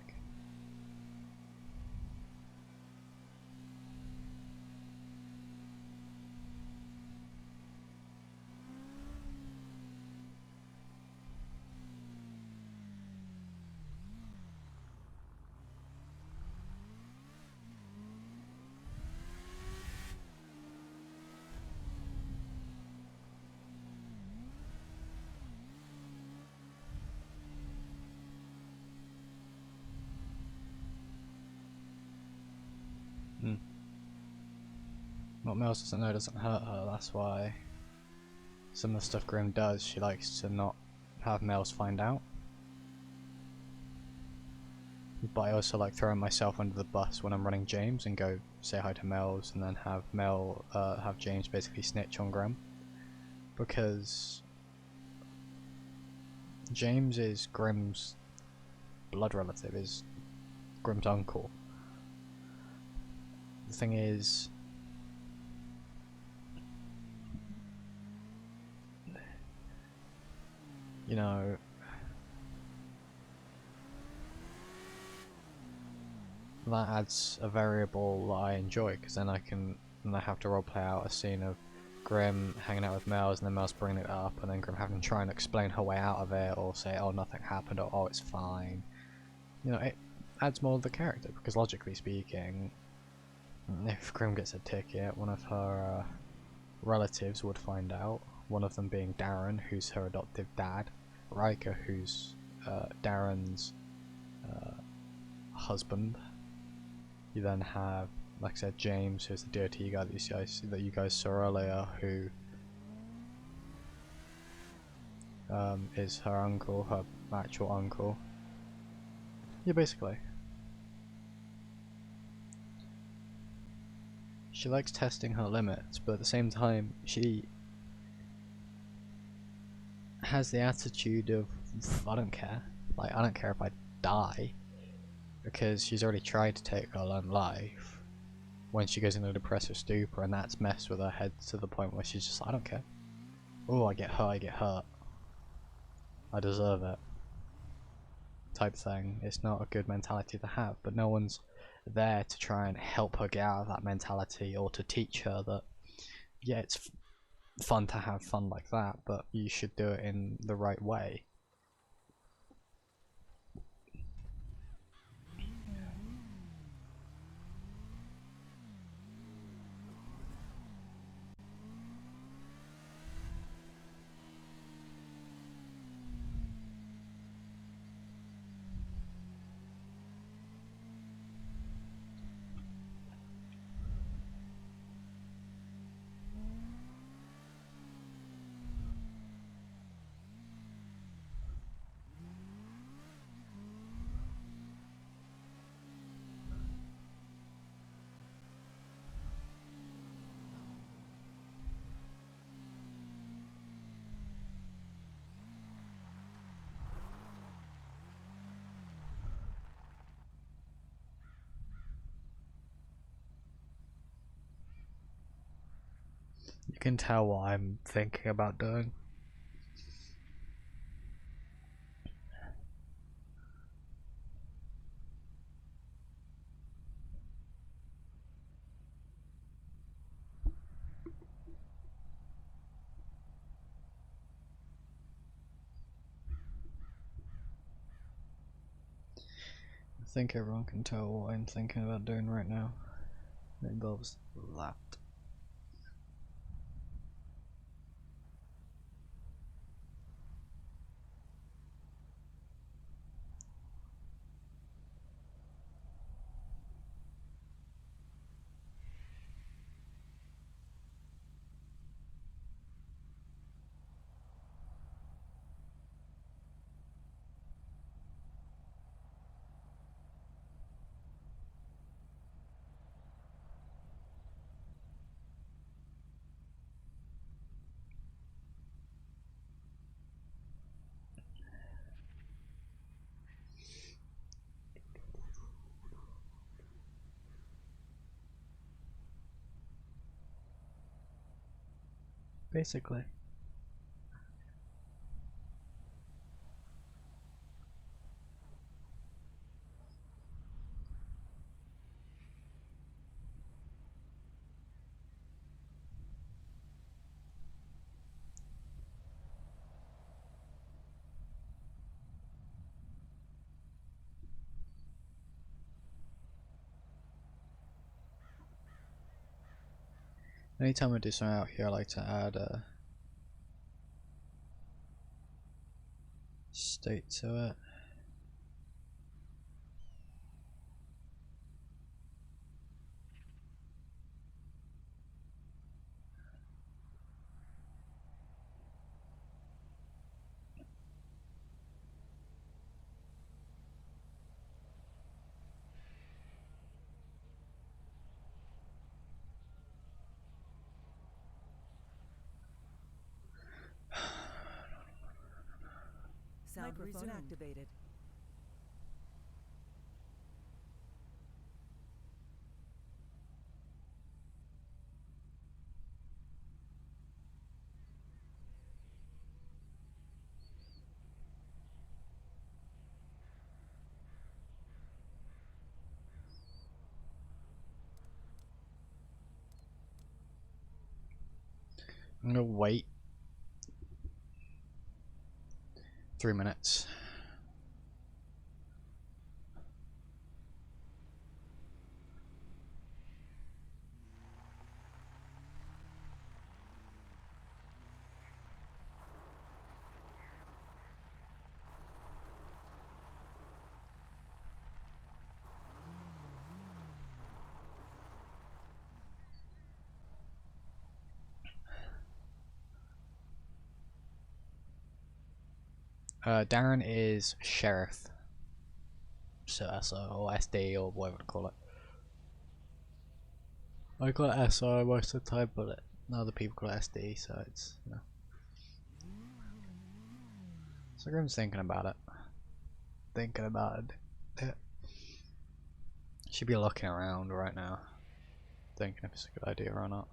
What Mills doesn't know doesn't hurt her, that's why some of the stuff Grimm does, she likes to not have Mills find out. But I also like throwing myself under the bus when I'm running James and go say hi to Mills and then have have James basically snitch on Grimm. Because James is Grimm's blood relative, is Grimm's uncle. The thing is, you know, that adds a variable that I enjoy, because then I have to roleplay out a scene of Grimm hanging out with Mel's, and then Mel's bringing it up, and then Grimm having to try and explain her way out of it, or say, oh, nothing happened, or oh, it's fine. You know, it adds more to the character, because logically speaking, if Grimm gets a ticket, one of her relatives would find out, one of them being Darren, who's her adoptive dad, Riker, who's Darren's husband. You then have, like I said, James, who's the DOT guy that you guys saw earlier, who is her uncle, her actual uncle. Yeah, basically. She likes testing her limits, but at the same time, she has the attitude of, I don't care. Like, I don't care if I die, because she's already tried to take her own life when she goes into a depressive stupor, and that's messed with her head to the point where she's just like, I don't care. Oh, I get hurt. I deserve it. Type thing. It's not a good mentality to have, but no one's there to try and help her get out of that mentality, or to teach her that, yeah, it's fun to have fun like that, but you should do it in the right way. You can tell what I'm thinking about doing. I think everyone can tell what I'm thinking about doing right now. It involves that. Basically. Anytime I do something out here, I like to add a state to it. Microphone activated. I'm gonna wait 3 minutes. Darren is sheriff. so SO or SD or whatever to call it. I call it SO most of the time, but other people call it SD, so it's, you know. So Grim's thinking about it. Yeah. Should be looking around right now, thinking if it's a good idea or not.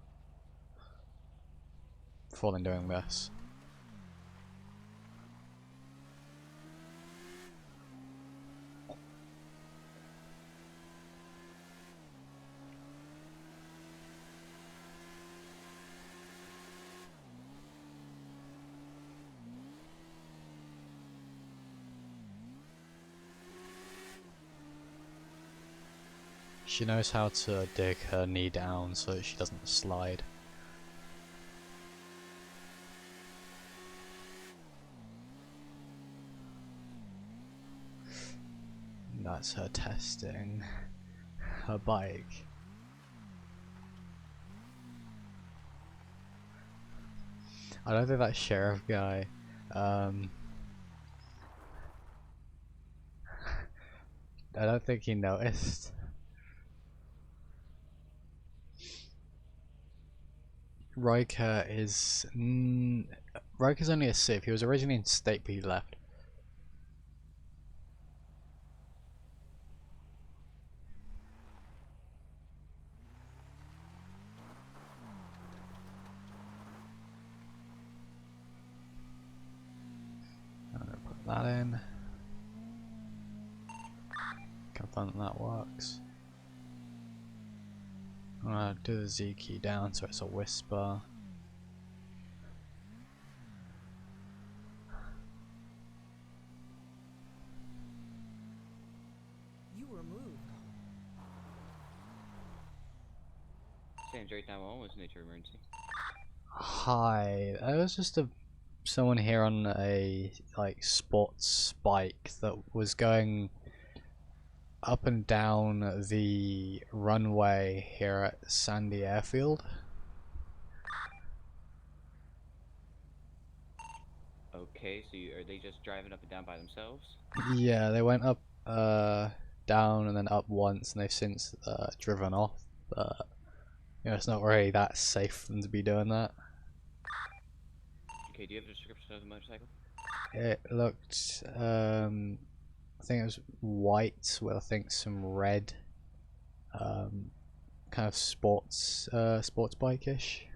Before then doing this. She knows how to dig her knee down so that she doesn't slide. And that's her testing her bike. I don't think that sheriff guy I don't think he noticed. Riker is Riker's only a civ. He was originally in state, but he left. I'm gonna put that in. Confirm that works. I'm gonna do the Z key down so it's a whisper. You were moved. James, right now, what was nature emergency? Hi, there was just someone here on a sports bike that was going up and down the runway here at Sandy Airfield. Okay, so are they just driving up and down by themselves? Yeah, they went up, down and then up once, and they've since driven off. But you know, it's not really that safe for them to be doing that. Okay, do you have a description of the motorcycle? It looked, I think it was white with I think some red, kind of sports bike-ish.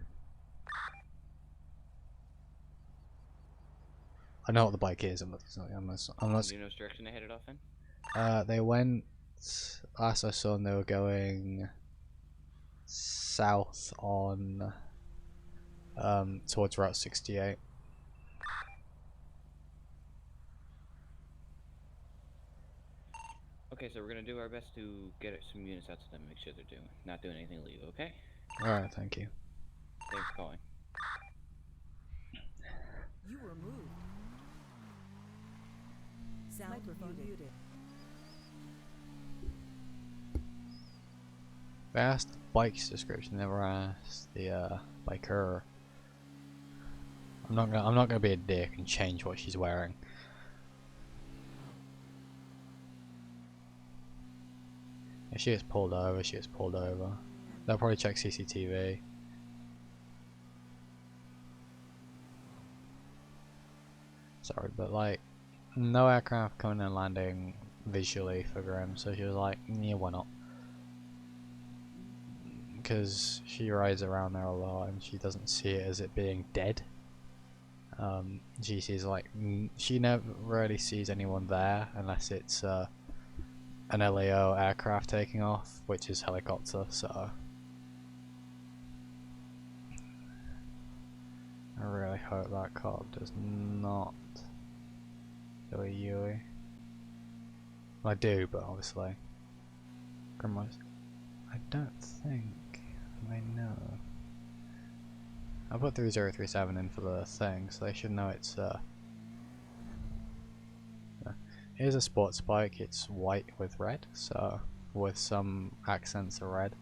I know what the bike is. I'm not. Do you know which direction they headed off in? They went. Last I saw them, they were going south on towards Route 68. Okay, so we're gonna do our best to get some units out to them, make sure they're not doing anything illegal. Okay? Alright, thank you. Thanks for calling. You were moved. Sound microphone muted. They asked the bike's description, never asked the biker. I'm not gonna be a dick and change what she's wearing. If she gets pulled over, she gets pulled over. They'll probably check CCTV. Sorry, but like, no aircraft coming and landing visually for Grim, so she was like, yeah, why not? Because she rides around there a lot and she doesn't see it as it being dead. She sees she never really sees anyone there unless it's an LAO aircraft taking off, which is helicopter, so I really hope that cop does not do a Yui. Well, I do, but obviously Grimwise, I don't think they know. I put 3037 in for the thing, so they should know it's here's a sports bike. It's white with red, so with some accents of red.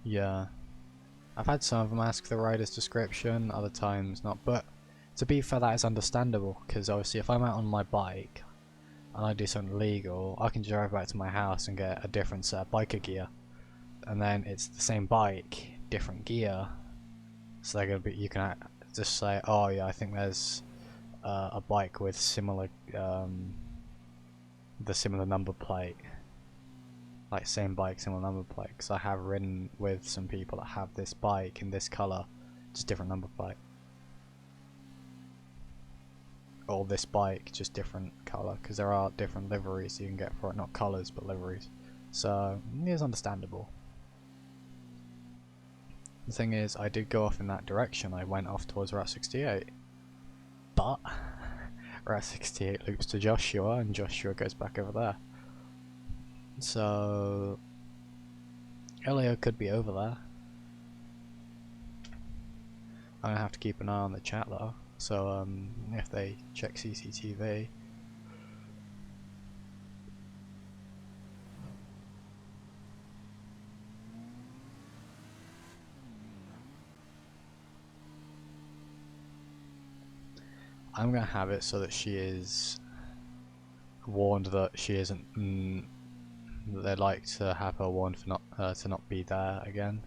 Yeah, I've had some of them ask the rider's description, other times not, but to be fair, that is understandable, because obviously if I'm out on my bike and I do something illegal, I can drive back to my house and get a different set of biker gear, and then it's the same bike, different gear, so they're gonna be, you can just say, oh yeah, I think there's a bike with similar, the similar number plate. Like same bike, similar number plate, because I have ridden with some people that have this bike in this colour, just different number plate. Or this bike, just different colour, because there are different liveries you can get for it, not colours but liveries. So, it is understandable. The thing is, I did go off in that direction, I went off towards Route 68. But, Route 68 loops to Joshua, and Joshua goes back over there. So Elio could be over there. I'm gonna have to keep an eye on the chat though. So if they check CCTV. I'm gonna have it so that she is warned that she isn't. They'd like to have her warned for not to not be there again.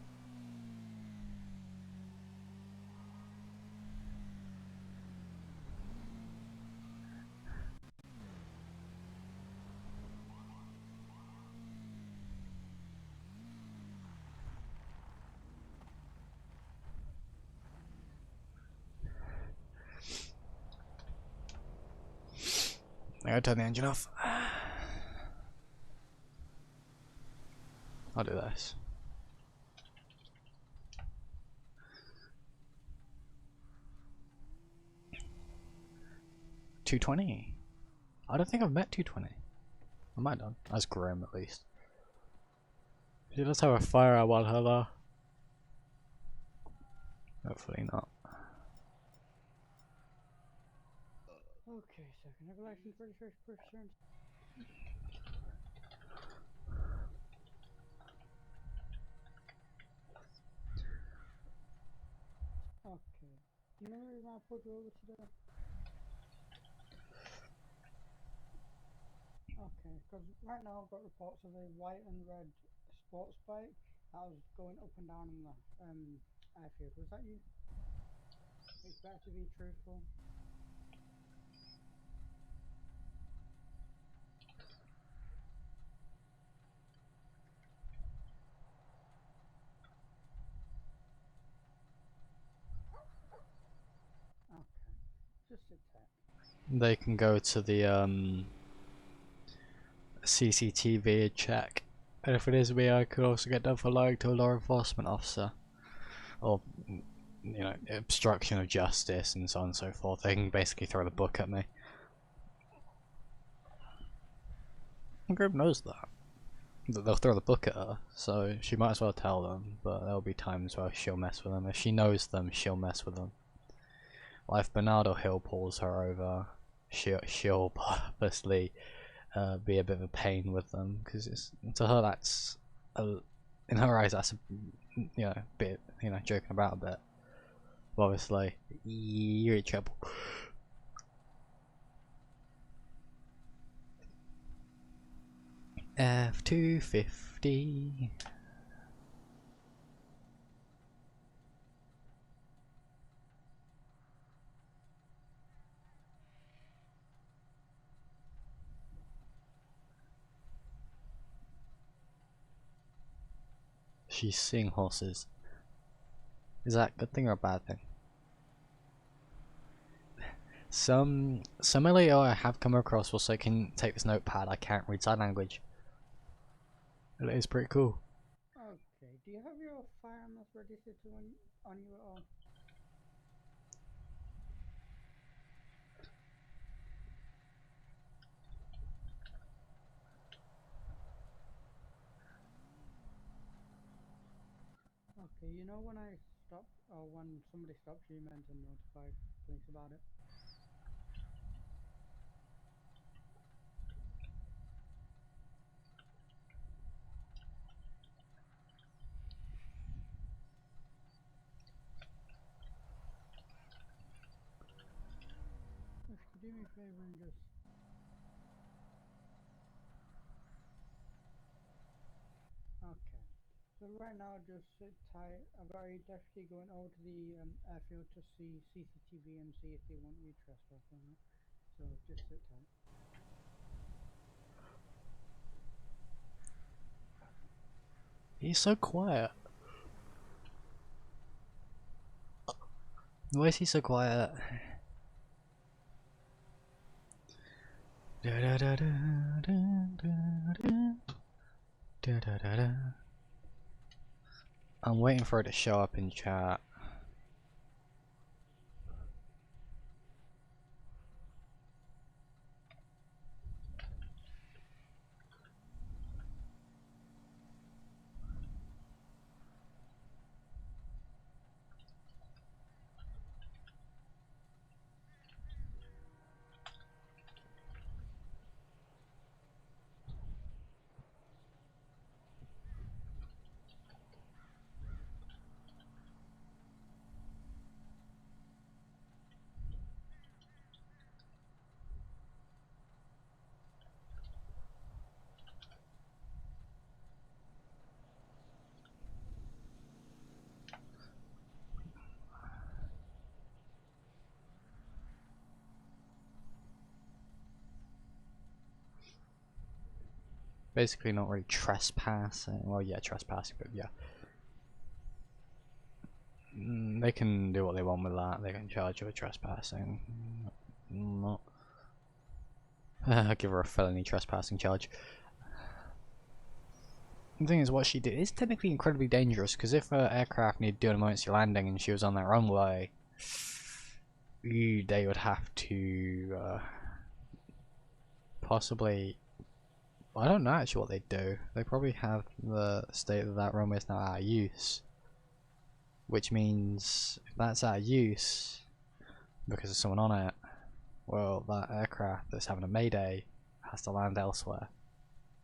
I gotta turn the engine off. I'll do this. $220. I don't think I've met 220. I might have. That's grim at least. She does have a fire at Valhalla. Hopefully not. Okay, second recollection, 31st%. Okay. Do you know where I put you over today? Okay, because right now I've got reports of a white and red sports bike that was going up and down in the airfield. Was that you? It's better to be truthful. Okay, just a tap. They can go to the CCTV check, and if it is me, I could also get done for lying to a law enforcement officer, or you know, obstruction of justice and so on and so forth. They can basically throw the book at me. And Group knows that. They'll throw the book at her, so she might as well tell them, but there'll be times where she'll mess with them. If she knows them, she'll mess with them. Like if Bernardo Hill pulls her over, she'll purposely be a bit of a pain with them, because to her that's in her eyes that's a bit joking about a bit. But obviously you're in trouble. F-250. She's seeing horses. Is that a good thing or a bad thing? Some LAO I have come across will say, can you take this notepad, I can't read sign language. It is pretty cool. Okay, do you have your firearm that's registered to on you at all? Okay, you know when I stop, or when somebody stops you meant to notify police about it? do me a favor and just... Okay. So right now, just sit tight. I've got a deputy going over to the airfield to see CCTV and see if they want you trespassing. So just sit tight. He's so quiet. Why is he so quiet? I'm waiting for it to show up in chat. Basically not really trespassing. Well, yeah, trespassing, but yeah. They can do what they want with that. They can charge you with trespassing. Not. Give her a felony trespassing charge. The thing is, what she did is technically incredibly dangerous, because if an aircraft needed to do an emergency landing and she was on that runway, they would have to possibly... I don't know actually what they do. They probably have the state that that runway is now out of use. Which means, if that's out of use, because there's someone on it, well, that aircraft that's having a mayday has to land elsewhere.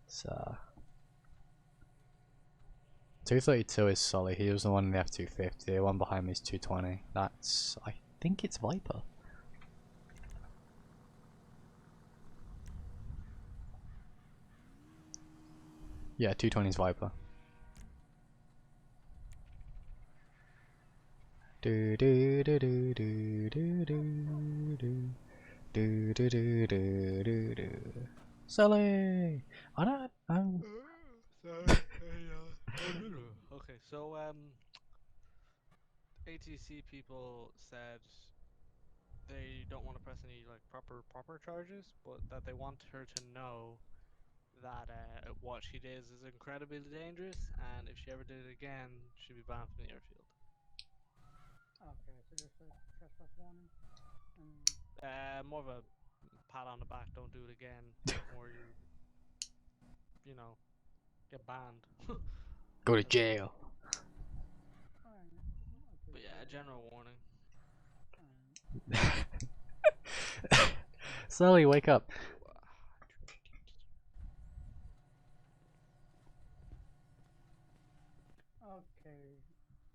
So... 232 is Sully, he was the one in the F-250, the one behind me is 220. That's... I think it's Viper. Yeah, 220 is Viper. Do do do do do do do do do do do do do do. Sully! I don't... Okay, so ATC people said they don't want to press any like proper charges, but that they want her to know that what she did is incredibly dangerous, and if she ever did it again, she'd be banned from the airfield. Okay, so just a trespass warning. More of a pat on the back, don't do it again, or you know, get banned. Go to jail. But yeah, a general warning. Sully, wake up. Okay,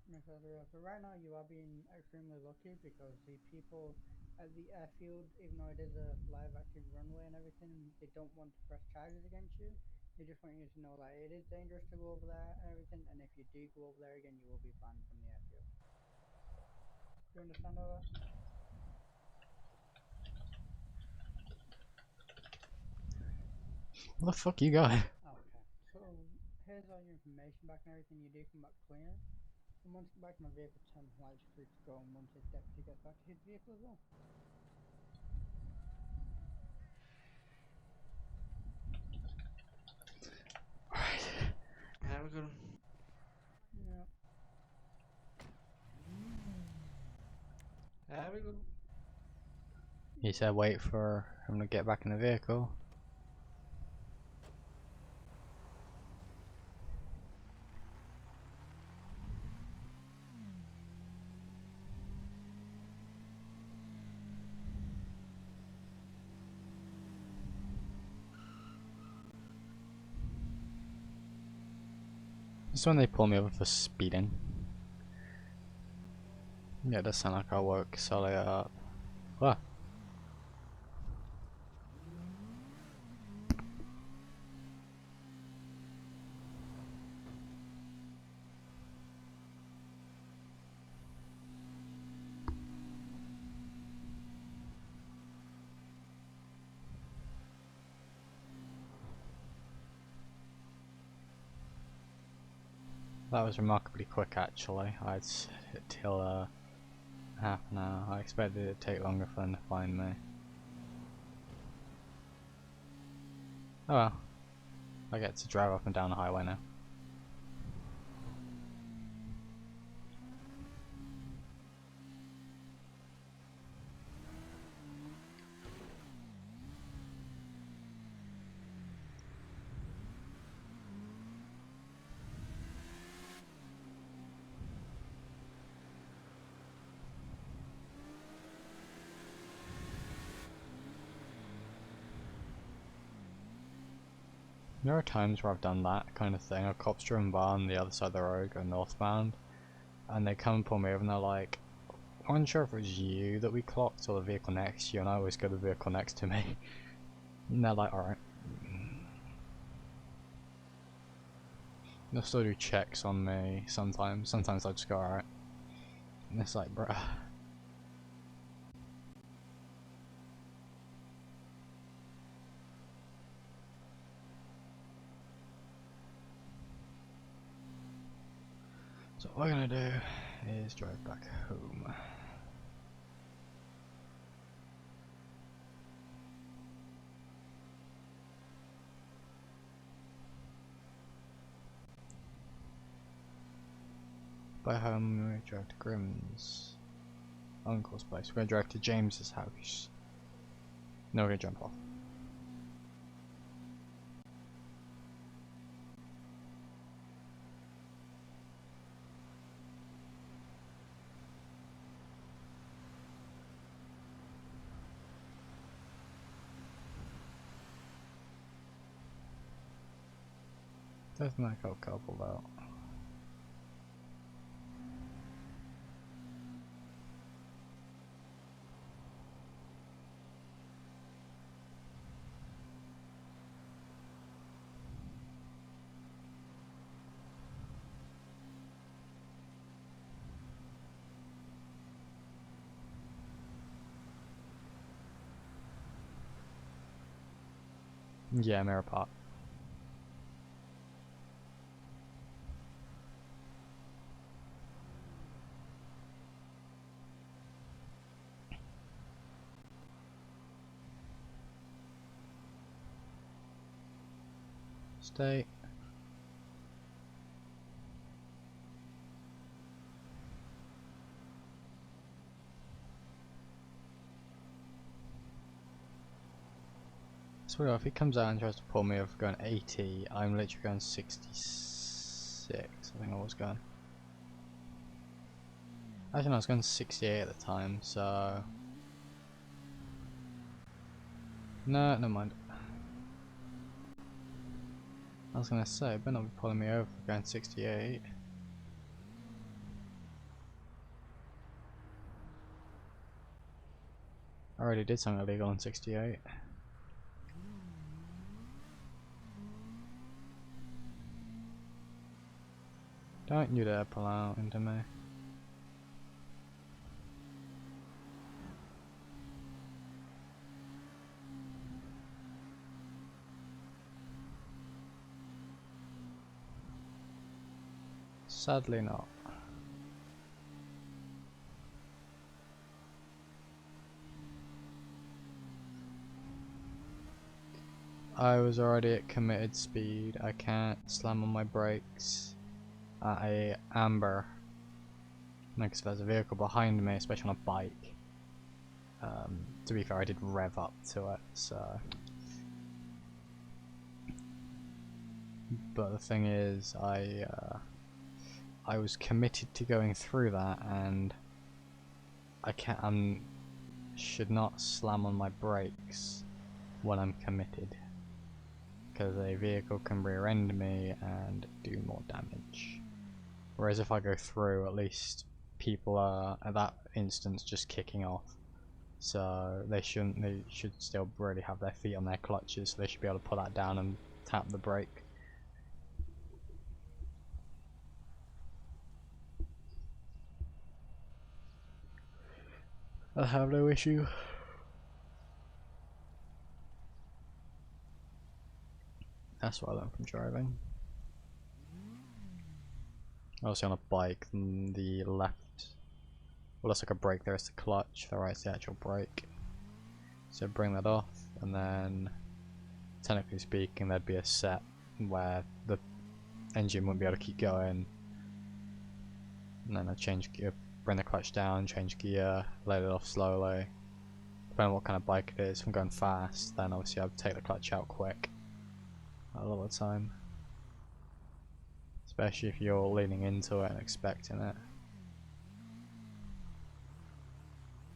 Miss Adria, so right now you are being extremely lucky because the people at the airfield, even though it is a live active runway and everything, they don't want to press charges against you. They just want you to know that it is dangerous to go over there and everything, and if you do go over there again, you will be banned from the airfield. Do you understand all that? What the fuck you got? Okay, so here's all your information back and everything. You do come back clear. And once you get back to my vehicle, 10 lights free to go, and once the deputy gets back to his vehicle as well. Have a good one. Yeah. Have a good one. He said wait for him to get back in the vehicle. This is when they pull me over for speeding. Yeah, it does sound like I woke Sully up. What? That was remarkably quick actually. I'd set it till half an hour. I expected it to take longer for them to find me. Oh well. I get to drive up and down the highway now. There are times where I've done that kind of thing. A cop's driven by on the other side of the road going northbound, and they come and pull me over and they're like, I'm unsure if it was you that we clocked or the vehicle next to you, and I always go to the vehicle next to me. And they're like, alright. They'll still do checks on me sometimes. Sometimes I'll just go, alright. And it's like, bruh. So what we're gonna do is drive back home. By home, we drive to Grimm's uncle's place. We're gonna drive to James's house. No, we're gonna jump off. Doesn't like a couple though. Yeah, mirror pop. Stay. So if he comes out and tries to pull me over going 80, I'm literally going 66. I think I was going. Actually no, I was going 68 at the time, so... No, never mind. I was gonna say, better not be pulling me over for going 68. I already did something illegal on 68. Don't you dare pull out into me. Sadly not. I was already at committed speed. I can't slam on my brakes at a amber. Because there's a vehicle behind me, especially on a bike. To be fair, I did rev up to it, so... But the thing is, I was committed to going through that, and I should not slam on my brakes when I'm committed, because a vehicle can rear end me and do more damage. Whereas if I go through, at least people are at that instance just kicking off, so they should still really have their feet on their clutches, so they should be able to put that down and tap the brake. I have no issue. That's what I learned from driving. Obviously on a bike, the left, well that's like a brake there, it's the clutch, the right's the actual brake. So bring that off, and then technically speaking there'd be a set where the engine wouldn't be able to keep going. And then I change gear, bring the clutch down, change gear, let it off slowly. Depending on what kind of bike it is, if I'm going fast then obviously I'll take the clutch out quick a lot of the time. Especially if you're leaning into it and expecting it.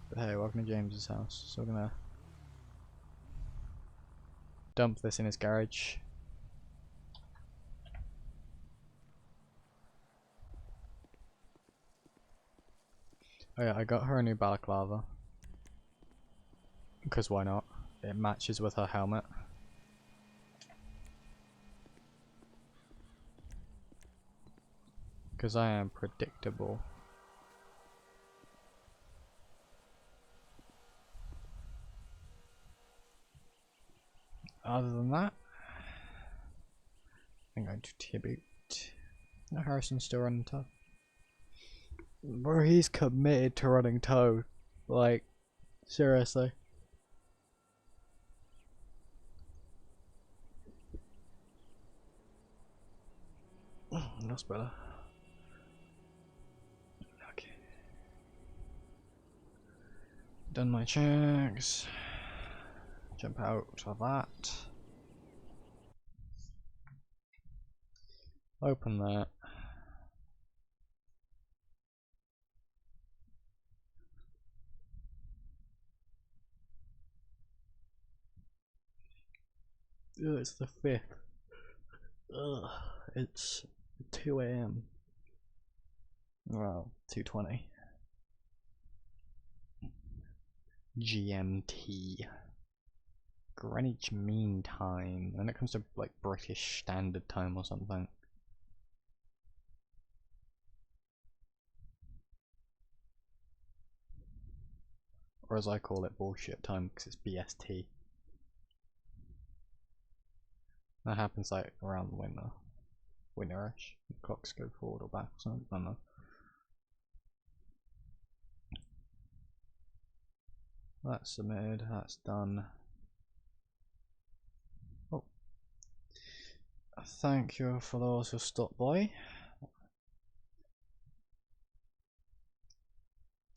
But hey, welcome to James's house. So we're gonna dump this in his garage. Oh yeah, I got her a new balaclava. Because why not? It matches with her helmet. Because I am predictable. Other than that, I'm going to T-boot. No, Harrison's still running tow. Bro, he's committed to running tow. Like, seriously. That's better. Okay. Done my checks. Jump out of that. Open that. Ugh, it's the 5th. Ugh, it's 2 AM. Well, 2:20. GMT. Greenwich Mean Time. When it comes to like British Standard Time or something. Or as I call it, bullshit time, because it's BST. That happens like around the winter. Winterish. The clocks go forward or back or something. I don't know. That's submitted, that's done. Oh. Thank you for those who stopped by.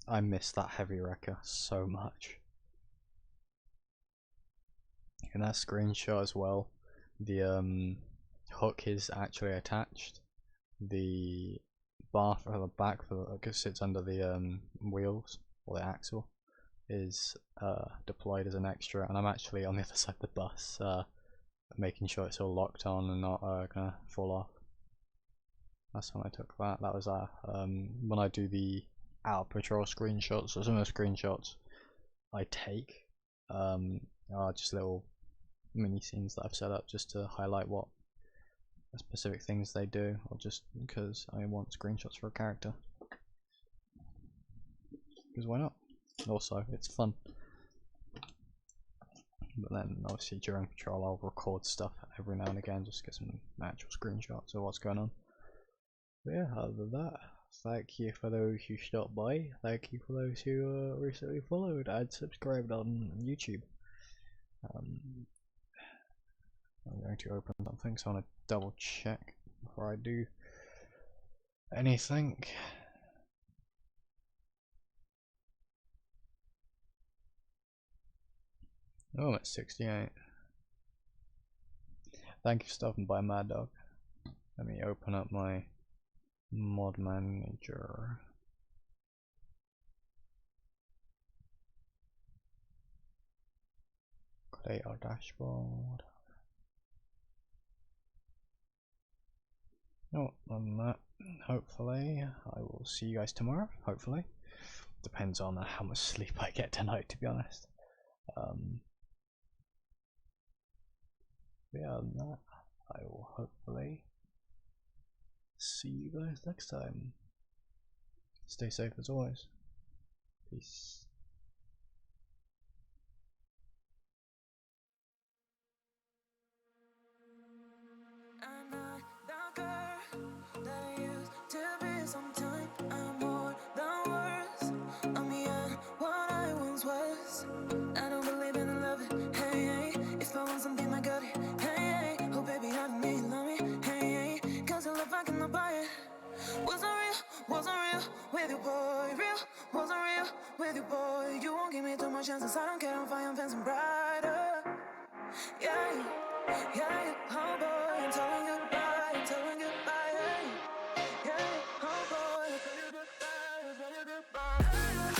I miss that heavy wrecker so much. In that screenshot as well, the hook is actually attached. The bar for the back for the, sits under the wheels or the axle is deployed as an extra, and I'm actually on the other side of the bus making sure it's all locked on and not gonna fall off. Last time I took that, that was when I do the out of patrol screenshots, or some of the screenshots I take are just little mini scenes that I've set up just to highlight what specific things they do, or just because I want screenshots for a character. Because why not? Also, it's fun. But then, obviously, during patrol, I'll record stuff every now and again, just get some actual screenshots of what's going on. But yeah, other than that, thank you for those who stopped by. Thank you for those who recently followed and subscribed on YouTube. I'm going to open something, so I want to double check before I do anything. Oh, I'm at 68. Thank you for stopping by, Mad Dog. Let me open up my mod manager. Create our dashboard. Oh, other than that, hopefully I will see you guys tomorrow. Hopefully, depends on how much sleep I get tonight, to be honest. Yeah, other than that, I will hopefully see you guys next time. Stay safe as always. Peace. I'm not the girl that I used to be. with you, boy. Real, wasn't real with you, boy. You won't give me too much chances. I don't care, I'm fine, I'm fancy brighter. Yeah, yeah, oh boy, I'm telling goodbye, I'm telling goodbye. Yeah, oh boy, I'm telling goodbye, I'm telling goodbye.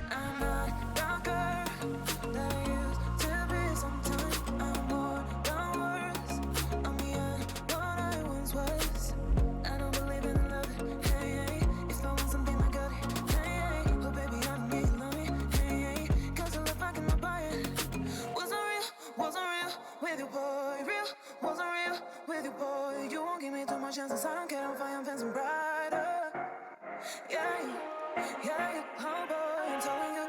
I'm not the girl that I used to be. Sometimes I'm more than words. I'm beyond what I once was. I don't believe in love. Hey, hey. If I want something, I got it. Hey, hey. Oh, baby, I don't need to love me. Hey, hey. 'Cause the love I cannot buy it. Wasn't real with you, boy. Real, wasn't real with you, boy. You won't give me too much chances. I don't care, I'm fine, I'm fancy brighter. Yeah, yeah, oh boy, I'm telling you.